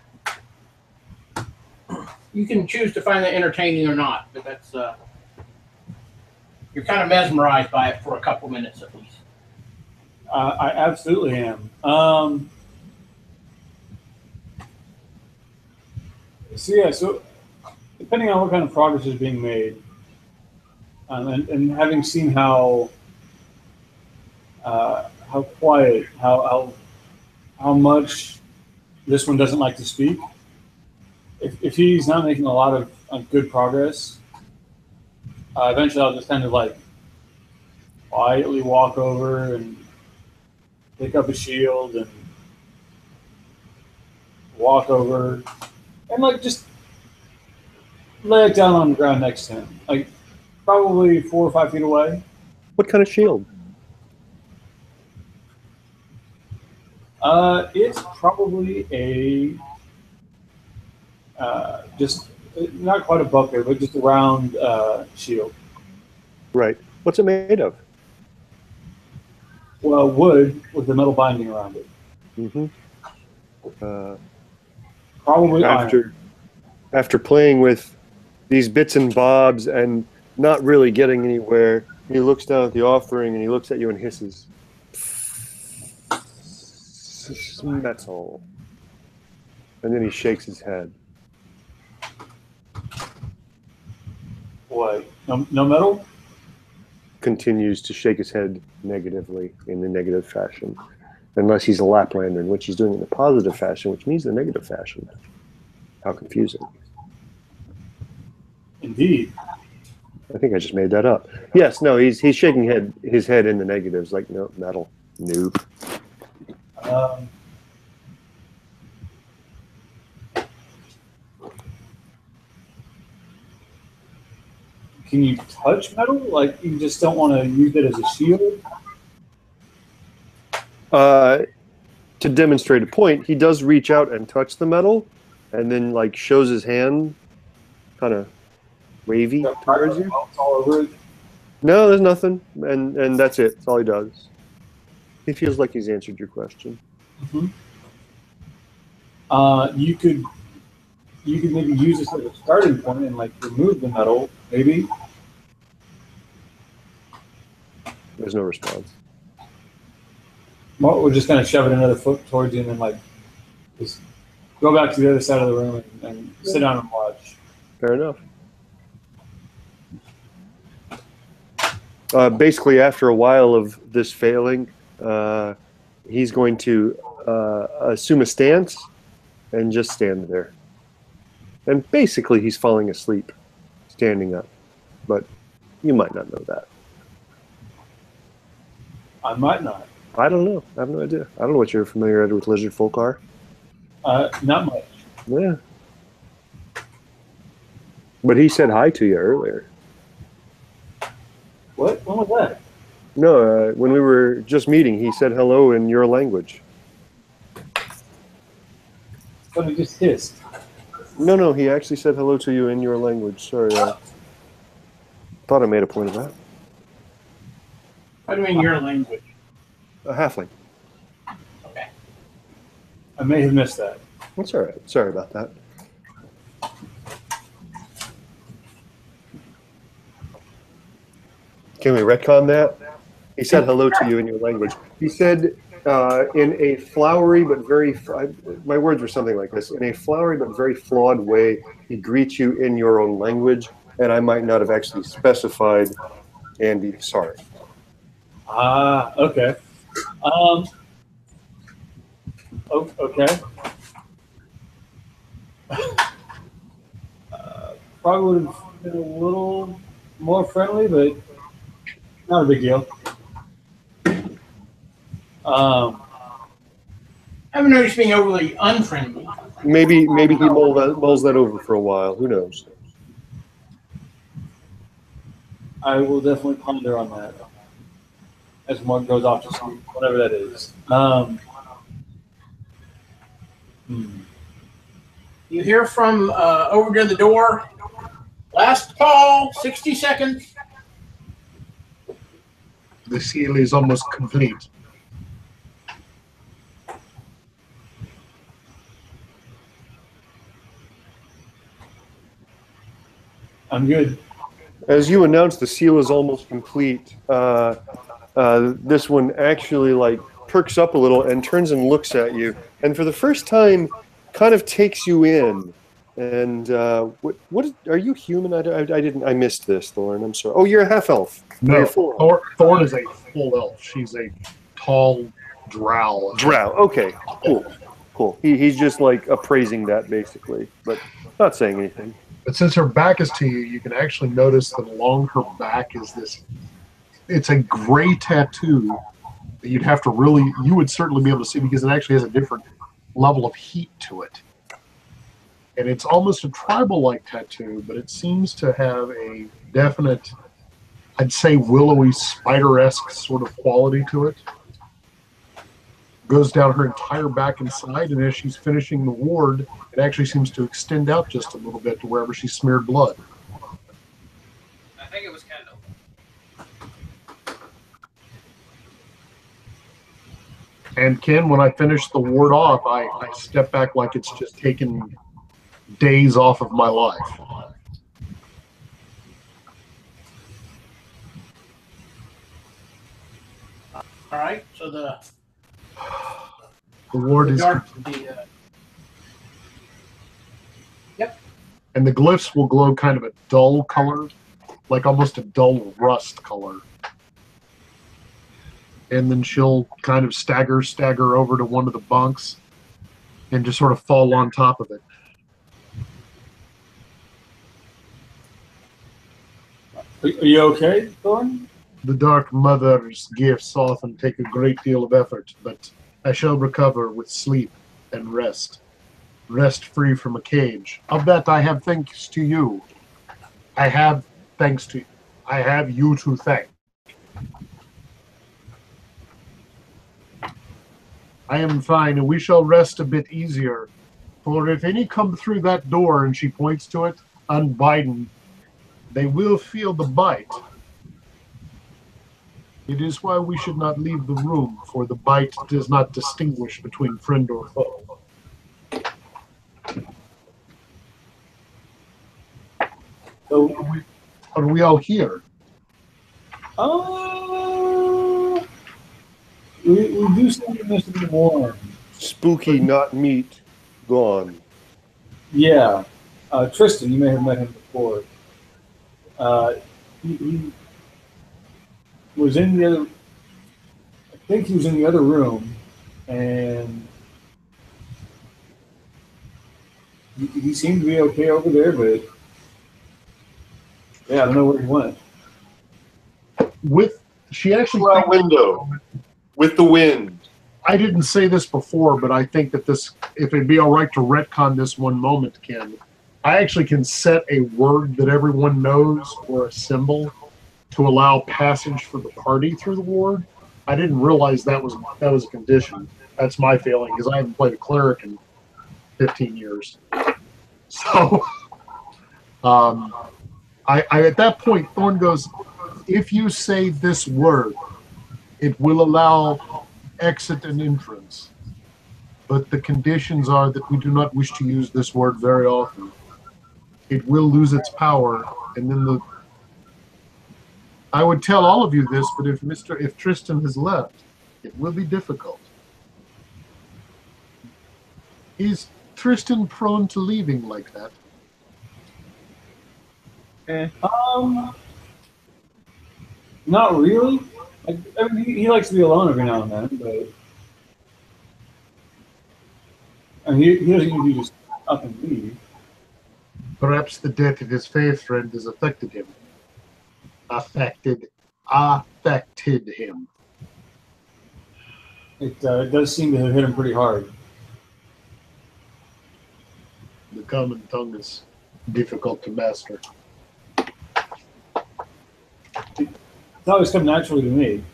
S2: You can choose to find that entertaining or not, but that's you're kind of mesmerized by it for a couple minutes at least.
S4: I absolutely am. So depending on what kind of progress is being made, and having seen how quiet, how much this one doesn't like to speak, if he's not making a lot of good progress, eventually I'll just kind of like quietly walk over and pick up a shield and walk over and like just lay it down on the ground next to him, like probably 4 or 5 feet away.
S3: What kind of shield?
S4: It's probably a just not quite a buckler, but just a round shield.
S3: Right. What's it made of?
S4: Well, wood with the metal binding around it.
S3: Mm-hmm.
S4: Probably iron.
S3: After playing with these bits and bobs and not really getting anywhere, he looks down at the offering and he looks at you and hisses. Metal. And then he shakes his head.
S4: What? No metal?
S3: Continues to shake his head negatively in the negative fashion. Unless he's a Laplander, in which he's doing it in a positive fashion, which means the negative fashion. How confusing.
S4: Indeed.
S3: I think I just made that up. Yes, no, he's shaking his head in the negatives, like, no, metal. Nope.
S4: Can you touch metal? Like, you just don't want to use it as a shield?
S3: To demonstrate a point, he does reach out and touch the metal, and then like shows his hand, kind of wavy towards you.
S4: All over it.
S3: No, there's nothing, and that's it. That's all he does. He feels like he's answered your question.
S4: Mm-hmm. You could maybe use this as a starting point and like remove the metal, maybe.
S3: There's no response.
S4: We're just gonna shove it another foot towards you and then like just go back to the other side of the room and sit down and watch.
S3: Fair enough. Basically, after a while of this failing, he's going to assume a stance and just stand there. And basically, he's falling asleep, standing up. But you might not know that.
S4: I might not.
S3: I don't know. I have no idea. I don't know what your familiarity with lizard folk are.
S4: Not much.
S3: Yeah. But he said hi to you earlier.
S4: What? When was that?
S3: No, when we were just meeting, he said hello in your language.
S4: But he just hissed.
S3: No, he actually said hello to you in your language. Sorry. Thought I made a point of that.
S2: What do you mean your language?
S3: A halfling.
S2: Okay.
S4: I may have missed that.
S3: That's all right. Sorry about that. Can we retcon that? He said hello to you in your language. He said in a flowery but very, my words were something like this, in a flowery but very flawed way, he greets you in your own language, and I might not have actually specified, Andy, sorry.
S4: Okay. Okay. Probably would have been a little more friendly, but not a big deal.
S2: I haven't noticed being overly unfriendly.
S3: Maybe he mulls that over for a while. Who knows?
S4: I will definitely ponder on that as one goes off to sleep, whatever that is.
S2: You hear from over near the door. Last call, 60 seconds.
S6: The seal is almost complete.
S4: I'm good.
S3: As you announce the seal is almost complete, this one actually like perks up a little and turns and looks at you, and for the first time, kind of takes you in. And what are you human? I missed this, Thorn. I'm sorry. Oh, you're a half elf.
S6: No, Thorn is a full elf. She's a tall drow.
S3: Drow. Okay. Cool. He's just like appraising that basically, but not saying anything.
S6: But since her back is to you, you can actually notice that along her back is this. It's a gray tattoo that you would certainly be able to see because it actually has a different level of heat to it. And it's almost a tribal-like tattoo, but it seems to have a definite, I'd say, willowy, spider-esque sort of quality to it. Goes down her entire back and side, and as she's finishing the ward, it actually seems to extend out just a little bit to wherever she smeared blood.
S7: I think it was Kendall.
S6: And Ken, when I finish the ward off, I step back like it's just taken days off of my life.
S2: All right, so the
S6: ward is
S2: yep.
S6: And the glyphs will glow kind of a dull color, like almost a dull rust color. And then she'll kind of stagger over to one of the bunks and just sort of fall on top of it.
S4: Are you okay, Thorn?
S6: The Dark Mother's gifts often take a great deal of effort, but I shall recover with sleep and rest. Rest free from a cage. Of that I have thanks to you. I have you to thank. I am fine, and we shall rest a bit easier. For if any come through that door, and she points to it, unbidden, they will feel the bite. It is why we should not leave the room, for the bite does not distinguish between friend or foe. So, are we all here?
S4: We do seem to miss the warm.
S3: Spooky, not meat, gone.
S4: Yeah. Tristan, you may have met him before. He was in the other. I think he was in the other room, and he seemed to be okay over there, but yeah, I don't know where he went.
S6: She actually
S3: Through our window with the wind.
S6: I didn't say this before, but I think that this, if it'd be all right to retcon this one moment, Ken, I actually can set a word that everyone knows or a symbol to allow passage for the party through the ward. I didn't realize that was a condition. That's my feeling, because I haven't played a cleric in 15 years. So, I at that point, Thorn goes, if you say this word, it will allow exit and entrance. But the conditions are that we do not wish to use this word very often. It will lose its power, and then I would tell all of you this, but if Tristan has left, it will be difficult. Is Tristan prone to leaving like that?
S4: Not really. I mean, he likes to be alone every now and then, but and he doesn't usually just up and leave.
S6: Perhaps the death of his faith friend has affected him. Affected him.
S4: It does seem to have hit him pretty hard.
S6: The common tongue is difficult to master.
S4: It's always come naturally to me.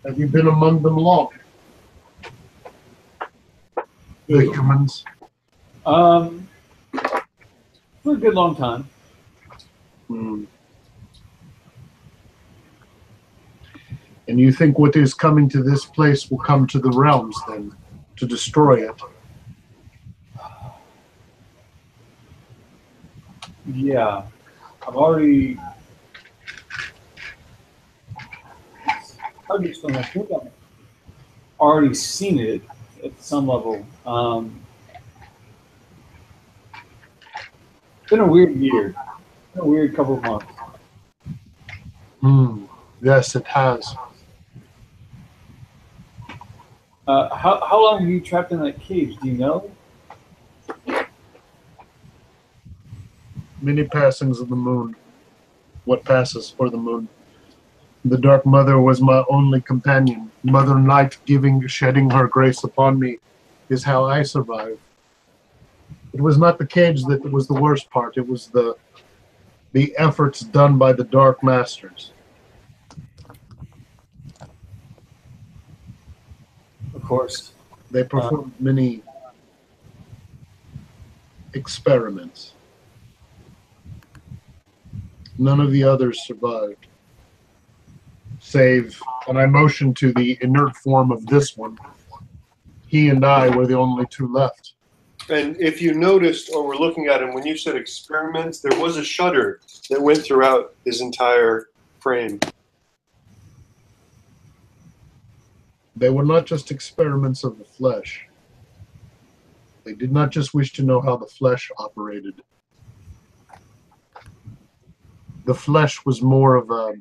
S6: Have you been among them long? The humans?
S4: For a good long time.
S6: And you think what is coming to this place will come to the realms then, to destroy it?
S4: Yeah. I've already... How do you explain that? I think I've already seen it at some level. It's been a weird year. It's been a weird couple of months.
S6: Yes, it has.
S4: How long are you trapped in that cage? Do you know?
S6: Many passings of the moon. What passes for the moon? The Dark Mother was my only companion. Mother Night shedding her grace upon me is how I survived. It was not the cage that was the worst part. It was the efforts done by the Dark Masters.
S4: Of course.
S6: They performed many experiments. None of the others survived. Save, and I motioned to the inert form of this one. He and I were the only two left.
S3: And if you noticed or were looking at him, when you said experiments, there was a shudder that went throughout his entire frame.
S6: They were not just experiments of the flesh. They did not just wish to know how the flesh operated. The flesh was more of a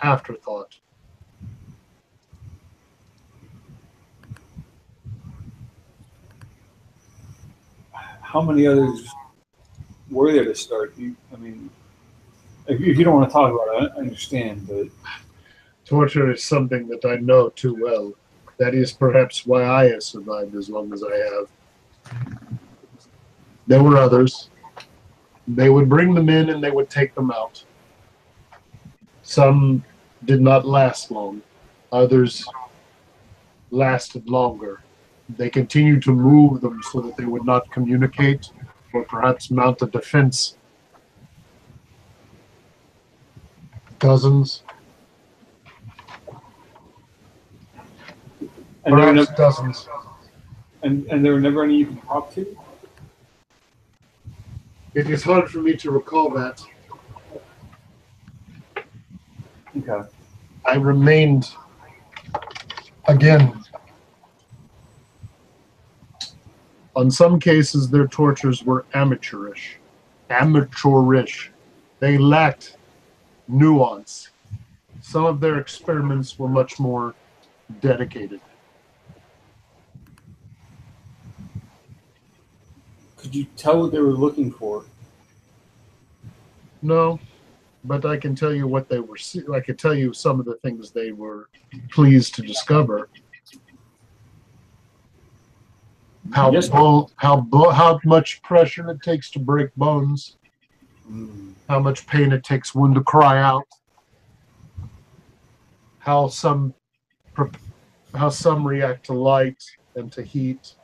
S6: afterthought.
S4: How many others were there to start? I mean, if you don't want to talk about it, I understand, but...
S6: Torture is something that I know too well. That is perhaps why I have survived as long as I have. There were others. They would bring them in and they would take them out. Some did not last long. Others lasted longer. They continued to move them so that they would not communicate or perhaps mount a defense. Dozens,
S4: And there were
S6: perhaps
S4: never,
S6: dozens.
S4: and there were never any you could talk to?
S6: It is hard for me to recall that.
S4: Okay.
S6: I remained, again, on some cases their tortures were amateurish. They lacked nuance. Some of their experiments were much more dedicated.
S4: Could you tell what they were looking for?
S6: No, but I can tell you what they were. I could tell you some of the things they were pleased to discover. How
S4: Yes.
S6: how much pressure it takes to break bones. How much pain it takes one to cry out. How some react to light and to heat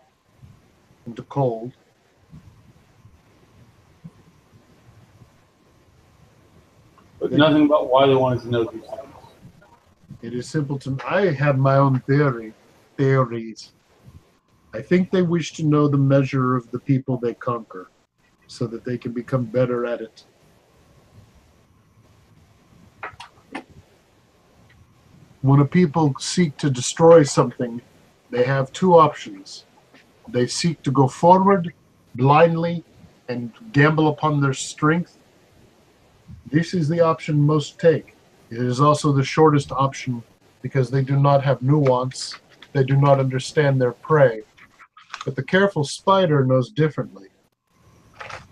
S6: and to cold.
S4: But nothing about why they wanted to know these things.
S6: It is simple to. I have my own theories. I think they wish to know the measure of the people they conquer, so that they can become better at it. When a people seek to destroy something, they have two options. They seek to go forward blindly and gamble upon their strength. This is the option most take. It is also the shortest option because they do not have nuance. They do not understand their prey. But the careful spider knows differently.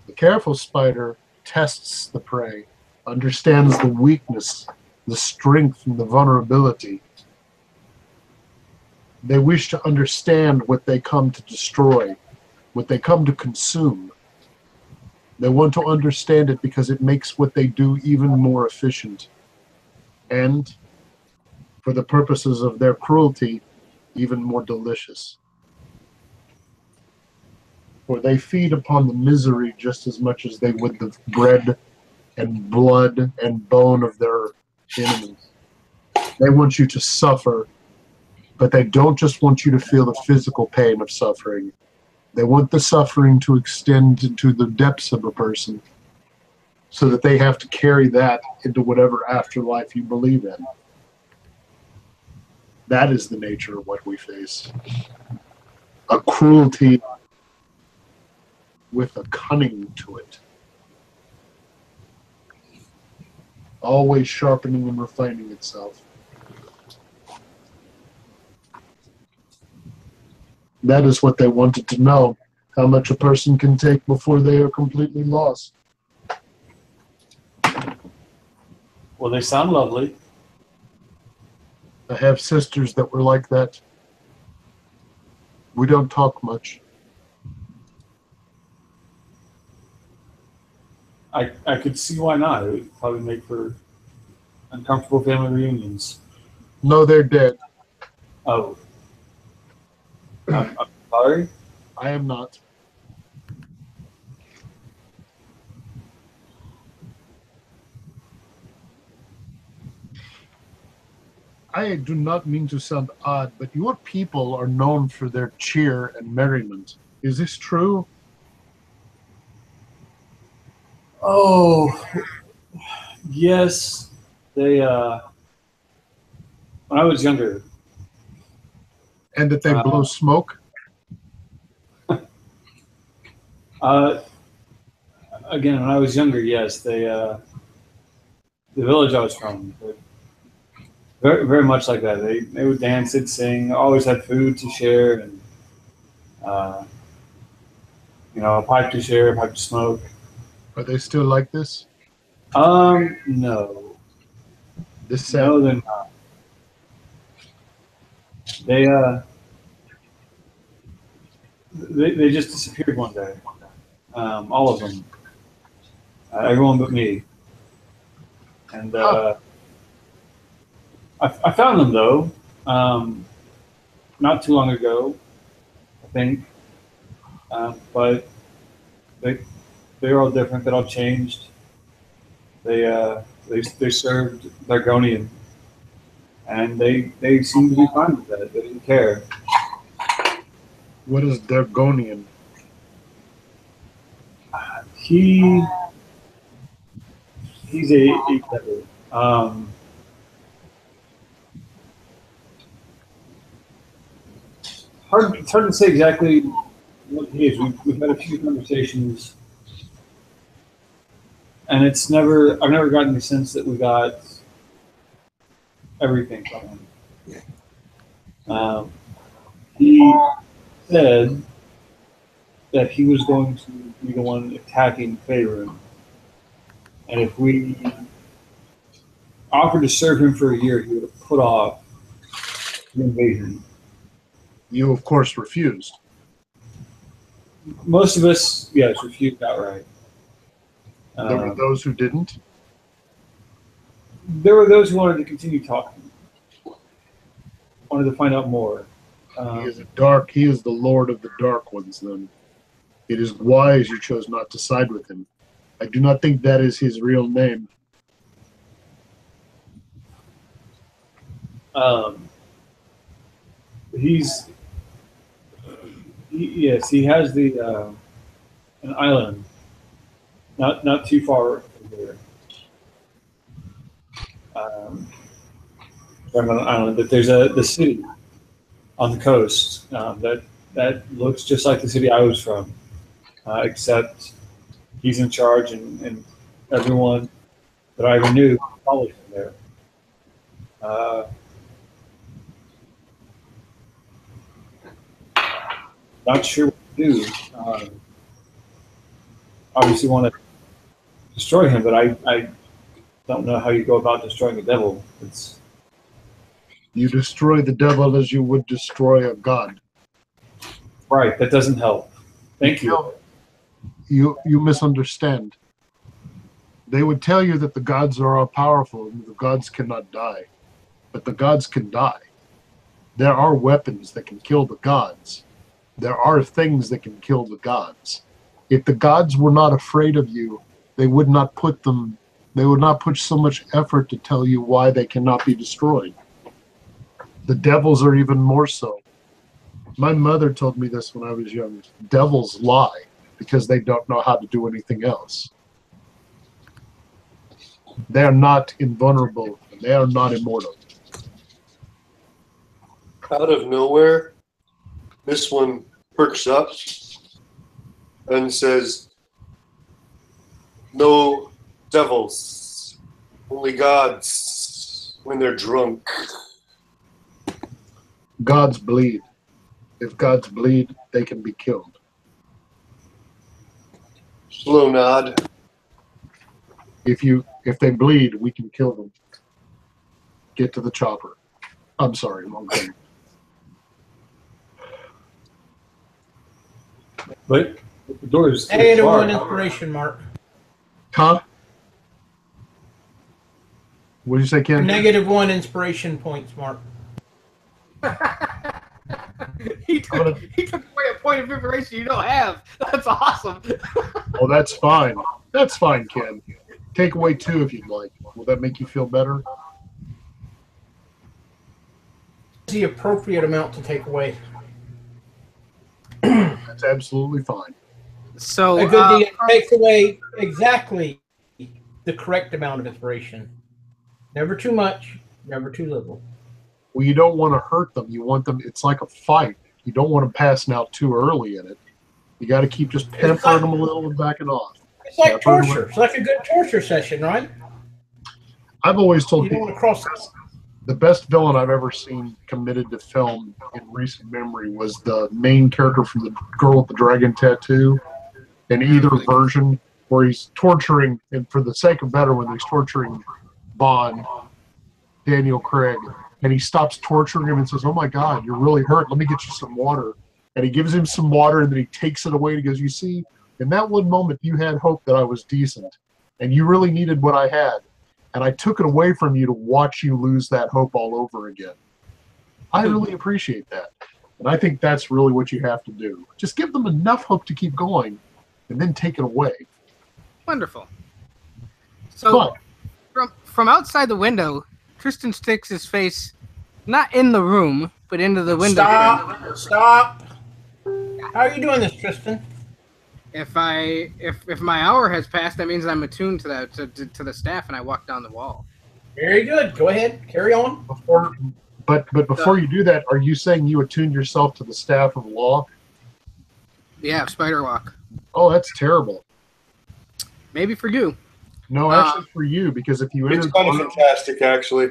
S6: The careful spider tests the prey, understands the weakness, the strength, and the vulnerability. They wish to understand what they come to destroy, what they come to consume. They want to understand it because it makes what they do even more efficient. And, for the purposes of their cruelty, even more delicious. For they feed upon the misery just as much as they would the bread and blood and bone of their enemies. They want you to suffer, but they don't just want you to feel the physical pain of suffering. They want the suffering to extend into the depths of a person so that they have to carry that into whatever afterlife you believe in. That is the nature of what we face. A cruelty with a cunning to it. Always sharpening and refining itself. That is what they wanted to know, how much a person can take before they are completely lost.
S4: Well, they sound lovely.
S6: I have sisters that were like that. We don't talk much.
S4: I could see why not. It would probably make for uncomfortable family reunions.
S6: No, they're dead.
S4: Oh. I'm sorry?
S6: I am not. I do not mean to sound odd, but your people are known for their cheer and merriment. Is this true?
S4: Oh, yes. They, when I was younger.
S6: And that they blow smoke?
S4: Again, when I was younger, yes. They, the village I was from, very, very much like that. They would dance, they'd sing, always had food to share, and, a pipe to share, a pipe to smoke.
S6: Are they still like this?
S4: No. No, they're not. They just disappeared one day. All of them. Everyone but me. And I found them though, not too long ago, I think. But they're all different. They're all changed. They served Dargonian, and they seem to be fine with that. They didn't care.
S6: What is Dargonian?
S4: He's a devil. It's hard to say exactly what he is. We've had a few conversations, and I've never gotten the sense that we got everything from him. He said that he was going to be the one attacking Faerun, and if we offered to serve him for a year, he would have put off the invasion.
S6: You, of course, refused.
S4: Most of us, yes, refused outright.
S6: There were those who didn't.
S4: There were those who wanted to continue talking, wanted to find out more.
S6: He is the Lord of the Dark Ones, then. It is wise you chose not to side with him. I do not think that is his real name.
S4: He has an island, not too far from here. From an island, but there's the city on the coast that looks just like the city I was from, except he's in charge, and everyone that I ever knew followed him there. Not sure what to do. Obviously want to destroy him, but I don't know how you go about destroying the devil.
S6: You destroy the devil as you would destroy a god.
S4: Right, that doesn't help. Thank you.
S6: You misunderstand. They would tell you that the gods are all powerful and the gods cannot die. But the gods can die. There are weapons that can kill the gods. There are things that can kill the gods. If the gods were not afraid of you, they would not put so much effort to tell you why they cannot be destroyed. The devils are even more so. My mother told me this when I was young. Devils lie because they don't know how to do anything else. They are not invulnerable, and they are not immortal.
S3: Out of nowhere, this one perks up and says, "No devils, only gods when they're drunk."
S6: Gods bleed. If gods bleed, they can be killed.
S3: Slow nod.
S6: If they bleed, we can kill them. Get to the chopper. I'm sorry, wrong thing.
S4: But the door is
S2: Negative
S4: far.
S2: one inspiration, Mark.
S6: Huh? What did you say, Ken?
S2: Negative one inspiration points, Mark.
S7: He took away a point of information you don't have. That's awesome.
S6: Oh, that's fine. That's fine, Ken. Take away 2 if you'd like. Will that make you feel better?
S2: The appropriate amount to take away.
S6: That's absolutely fine.
S7: So
S2: A good DM takes away exactly the correct amount of inspiration. Never too much, never too little.
S6: Well, you don't want to hurt them. You want them. It's like a fight. You don't want them passing out too early in it. You got to keep just pampering them a little and backing off.
S2: It's like torture. It's like a good torture session, right?
S6: I've always told
S2: You don't
S6: people
S2: want to cross this.
S6: the best villain I've ever seen committed to film in recent memory was the main character from The Girl with the Dragon Tattoo. In either version, where he's torturing, and for the sake of better, when he's torturing Bond, Daniel Craig, and he stops torturing him and says, "Oh my God, you're really hurt. Let me get you some water." And he gives him some water, and then he takes it away and he goes, "You see, in that one moment you had hope that I was decent, and you really needed what I had. and I took it away from you to watch you lose that hope all over again. I really appreciate that. And I think that's really what you have to do. Just give them enough hope to keep going, and then take it away.
S7: Wonderful. So, from outside the window, Tristan sticks his face not in the room, but into the window.
S2: Stop. How are you doing this, Tristan?
S7: If my hour has passed, that means I'm attuned to the staff, and I walk down the wall.
S2: Very good. Go ahead. Carry on.
S6: But before you do that, are you saying you attuned yourself to the staff of law?
S7: Yeah, spider walk.
S6: Oh, that's terrible.
S7: Maybe for you.
S6: No, actually for you, because if you
S3: It's
S6: enter
S3: kind of fantastic, actually.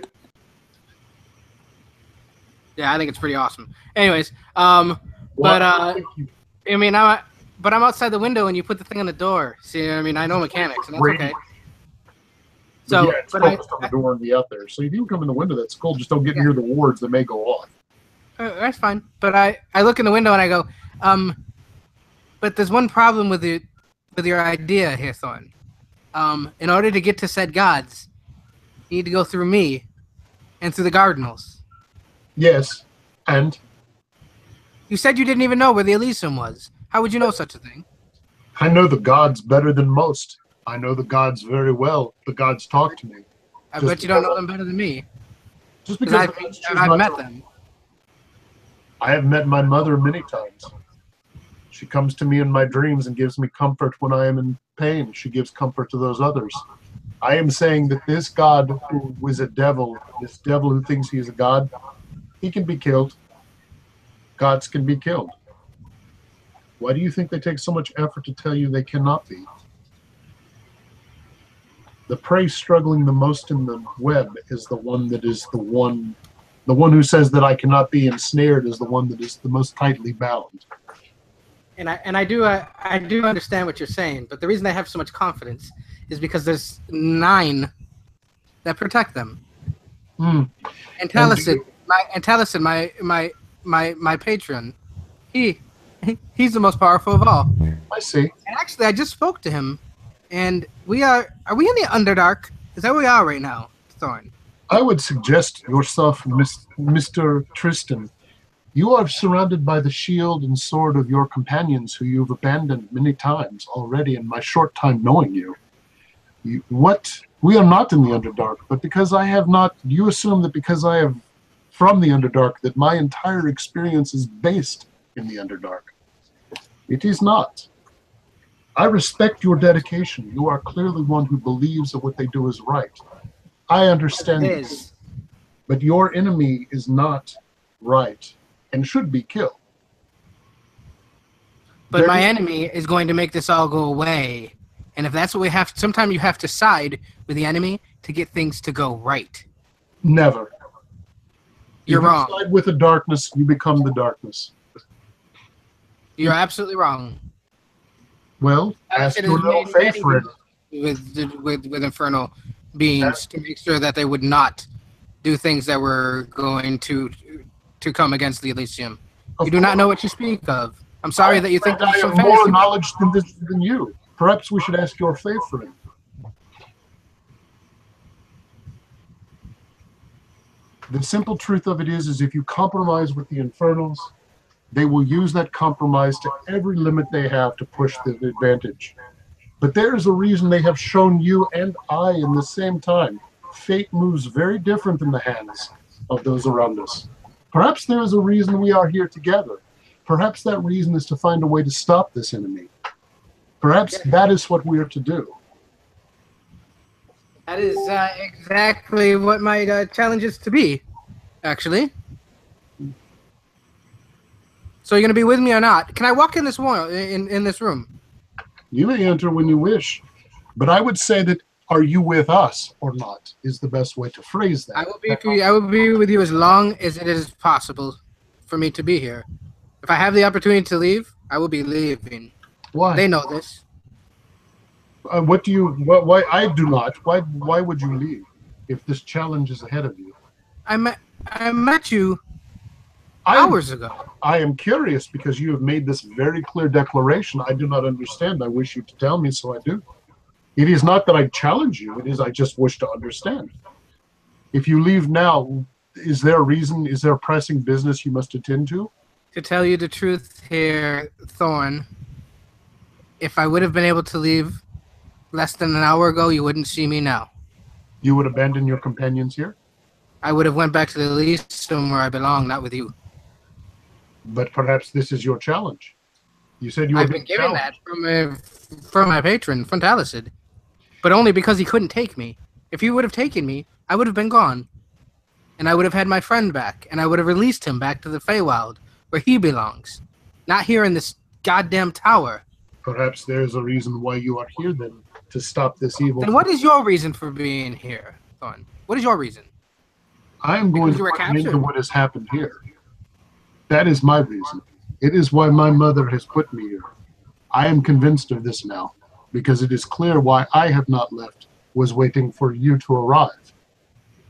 S7: Yeah, I think it's pretty awesome. Anyways, I'm outside the window, and you put the thing on the door. See, I mean, I know mechanics, and that's okay. So,
S6: yeah, it's focused on the door and be out there. So if you come in the window, that's cool. Just don't get near the wards that may go off.
S7: That's fine. But I look in the window and I go, but there's one problem with your idea here, Thorn. In order to get to said gods, you need to go through me and through the Cardinals.
S6: Yes, and?
S7: You said you didn't even know where the Elysium was. How would you know such a thing?
S6: I know the gods better than most. I know the gods very well. The gods talk to me.
S7: I bet you don't know them better than me.
S6: Just because
S7: I've met them.
S6: I have met my mother many times. She comes to me in my dreams and gives me comfort when I am in pain. She gives comfort to those others. I am saying that this god who is a devil, this devil who thinks he is a god, he can be killed. Gods can be killed. Why do you think they take so much effort to tell you they cannot be? The prey struggling the most in the web is the one that is the one who says that I cannot be ensnared is the one that is the most tightly bound.
S7: And I do understand what you're saying, but the reason I have so much confidence is because there's 9 that protect them. And Taliesin, my patron, he's the most powerful of all.
S6: I see.
S7: And actually, I just spoke to him, and are we in the Underdark? Is that where we are right now, Thorn?
S6: I would suggest yourself, Mr. Tristan. You are surrounded by the shield and sword of your companions who you've abandoned many times already in my short time knowing you. We are not in the Underdark, but because I have not, you assume that because I have from the Underdark that my entire experience is based in the Underdark. It is not. I respect your dedication. You are clearly one who believes that what they do is right. I understand this. But your enemy is not right and should be killed.
S7: But my enemy is going to make this all go away. And if that's what we have, sometimes you have to side with the enemy to get things to go right.
S6: Never.
S7: You're wrong.
S6: If you side with the darkness, you become the darkness.
S7: You're absolutely wrong.
S6: Well, ask your little faith for it.
S7: With infernal beings to make sure that they would not do things that were going to come against the Elysium. You do not know what you speak of. I'm sorry that you think
S6: I have more knowledge than you. Perhaps we should ask your faith for it. The simple truth of it is if you compromise with the Infernals, they will use that compromise to every limit they have to push the advantage. But there is a reason they have shown you and I in the same time. Fate moves very different in the hands of those around us. Perhaps there is a reason we are here together. Perhaps that reason is to find a way to stop this enemy. Perhaps that is what we are to do.
S7: That is exactly what my challenge is to be, actually. So you're going to be with me or not? Can I walk in this in this room?
S6: You may enter when you wish, but I would say that "Are you with us or not?" is the best way to phrase that.
S7: I will be with you as long as it is possible for me to be here. If I have the opportunity to leave, I will be leaving.
S6: Why?
S7: They know this.
S6: What do you? Why I do not? Why would you leave if this challenge is ahead of you?
S7: I met you hours ago.
S6: I am curious because you have made this very clear declaration. I do not understand. I wish you to tell me, so I do. It is not that I challenge you. It is I just wish to understand. If you leave now, is there a reason? Is there a pressing business you must attend to?
S7: To tell you the truth here, Thorn, if I would have been able to leave less than an hour ago, you wouldn't see me now.
S6: You would abandon your companions here?
S7: I would have went back to the Elysium where I belong, not with you.
S6: But perhaps this is your challenge. You said you
S7: I've
S6: were
S7: been
S6: being
S7: given that from my patron, Frontalicid, but only because he couldn't take me. If he would have taken me, I would have been gone, and I would have had my friend back, and I would have released him back to the Feywild, where he belongs, not here in this goddamn tower.
S6: Perhaps there's a reason why you are here then, to stop this evil.
S7: Then what is your reason for being here, Thorn? What is your reason?
S6: I am going
S7: Because you were
S6: to look
S7: captured?
S6: into what has happened here. That is my reason. It is why my mother has put me here. I am convinced of this now, because it is clear why I have not left, was waiting for you to arrive.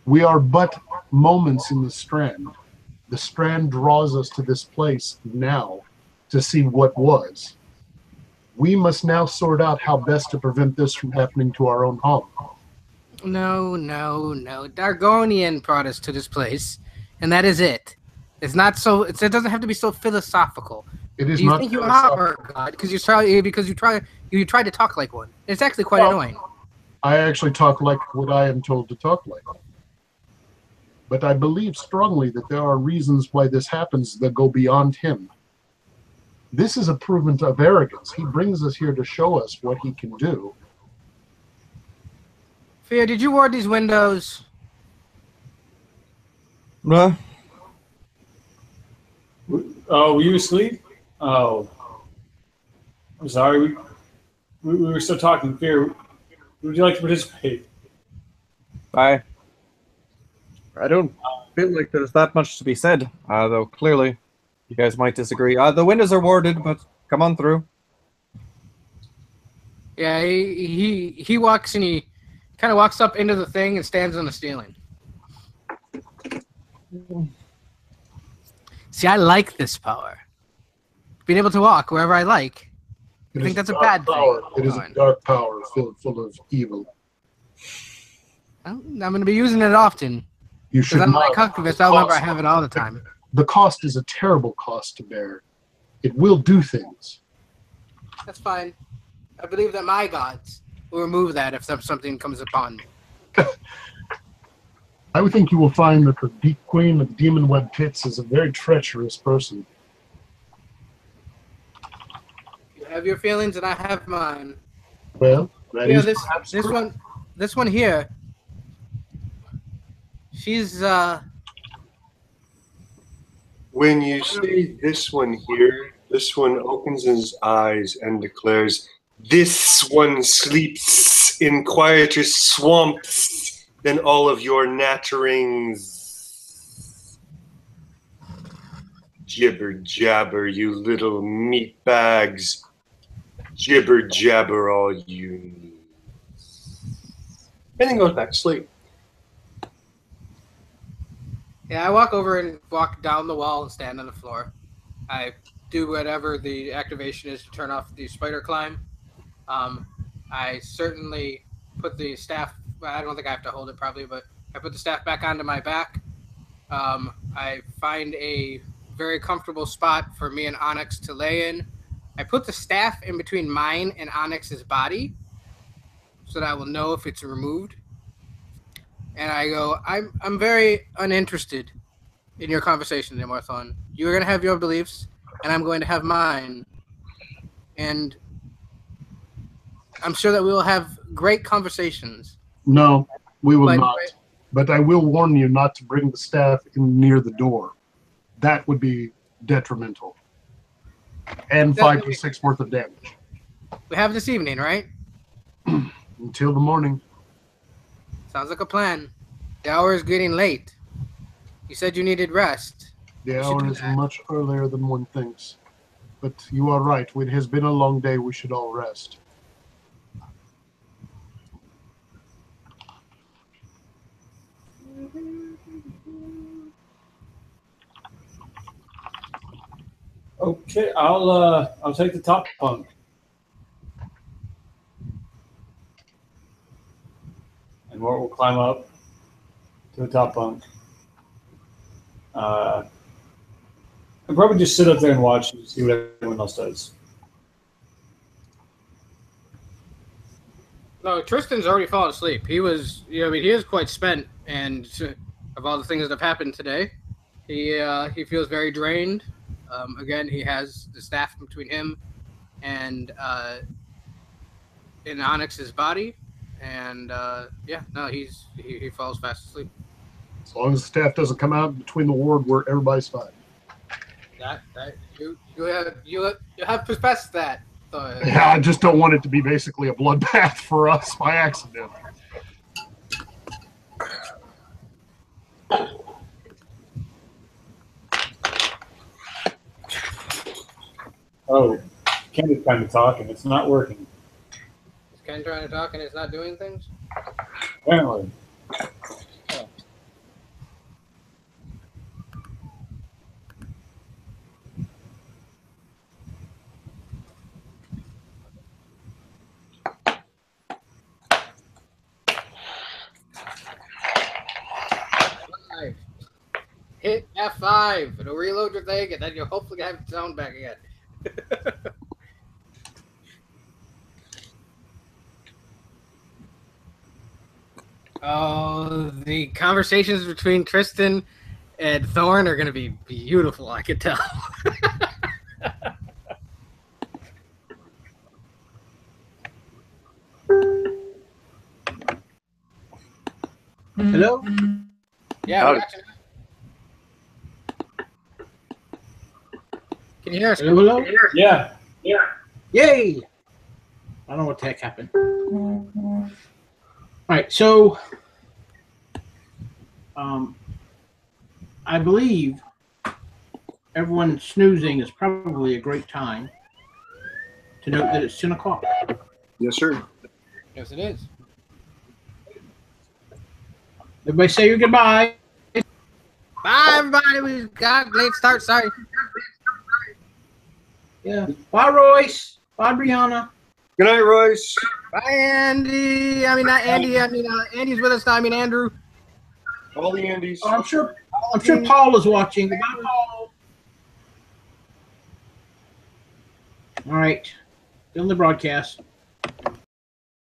S6: We are but moments in the Strand. The Strand draws us to this place now to see what was. We must now sort out how best to prevent this from happening to our own home.
S7: No. Dargonian brought us to this place, and that is it. It's not so. It doesn't have to be so philosophical.
S6: It is
S7: Do you
S6: not
S7: think you
S6: philosophical.
S7: are a god because you tried to talk like one? It's actually quite annoying.
S6: I actually talk like what I am told to talk like. But I believe strongly that there are reasons why this happens that go beyond him. This is a proven of arrogance. He brings us here to show us what he can do.
S7: Fear, did you ward these windows?
S4: Oh, were you asleep? Oh. I'm sorry. We were still talking. Fear, would you like to participate?
S1: I don't feel like there's that much to be said, though clearly you guys might disagree. The windows are warded, but come on through.
S7: Yeah, he walks and he kind of walks up into the thing and stands on the ceiling. See, I like this power. Being able to walk wherever I like. I think that's a bad
S6: power.
S7: thing.
S6: It is a dark power filled full of evil.
S7: Well, I'm going to be using it often.
S6: You should
S7: Because I'm
S6: not.
S7: like Huckleberry, I'll remember I have it all the time.
S6: The cost is a terrible cost to bear. It will do things.
S7: That's fine. I believe that my gods will remove that if something comes upon me.
S6: I would think you will find that the deep queen of Demon Web Pits is a very treacherous person.
S7: You have your feelings and I have mine.
S6: Well, that
S7: Yeah,
S6: is
S7: this
S6: perhaps
S7: this
S6: correct.
S7: this one here. She's
S3: When you see this one here, this one opens his eyes and declares, "This one sleeps in quieter swamps than all of your natterings. Gibber jabber, you little meat bags. Gibber jabber all you need." And then goes back to sleep.
S7: Yeah, I walk over and walk down the wall and stand on the floor. I do whatever the activation is to turn off the spider climb. I certainly put the staff, I don't think I have to hold it probably, but I put the staff back onto my back. I find a very comfortable spot for me and Onyx to lay in. I put the staff in between mine and Onyx's body so that I will know if it's removed. And I go, I'm very uninterested in your conversation, Morthon. You're going to have your beliefs, and I'm going to have mine. And I'm sure that we will have great conversations.
S6: No, we will
S7: But-
S6: not. But I will warn you not to bring the staff in near the door. That would be detrimental. And 5d6 worth of damage.
S7: We have this evening, right?
S6: Until the morning.
S7: Sounds like a plan. The hour is getting late. You said you needed rest.
S6: The
S7: We should
S6: hour
S7: do
S6: is
S7: that.
S6: much earlier than one thinks. But you are right. It has been a long day. We should all rest.
S4: Okay, I'll take the top bunk. and Mort will climb up to the top bunk. And probably just sit up there and watch and see what everyone else does.
S7: No, Tristan's already fallen asleep. He was, he is quite spent, and of all the things that have happened today, he feels very drained. Again, he has the staff between him and in Onyx's body, and he falls fast asleep.
S6: As long as the staff doesn't come out between the ward where everybody's fine.
S7: You have possessed that.
S6: Yeah, I just don't want it to be basically a bloodbath for us by accident.
S4: Oh, Ken is trying to talk and it's not working.
S7: Is Ken trying to talk and it's not doing things?
S4: Apparently.
S7: Hit F5. It'll reload your thing, and then you'll hopefully have the sound back again. Oh, the conversations between Tristan and Thorn are going to be beautiful, I can tell.
S2: Hello?
S7: Yeah,
S3: Howdy.
S7: Can you hear us?
S2: Hello?
S4: Yeah.
S2: Yay! I don't know what the heck happened. All right, so I believe everyone snoozing is probably a great time to note that it's 10 o'clock.
S3: Yes, sir.
S7: Yes, it is.
S2: Everybody say your goodbye.
S7: Bye, everybody. We got a late start. Sorry.
S2: Yeah. Bye, Royce. Bye, Brianna.
S3: Good night, Royce.
S7: Bye, Andy. I mean, not Andy. I mean, Andy's with us now. I mean, Andrew.
S3: All the Andes.
S2: Oh, I'm sure Paul is watching. Bye, Paul. All right. Still in the broadcast.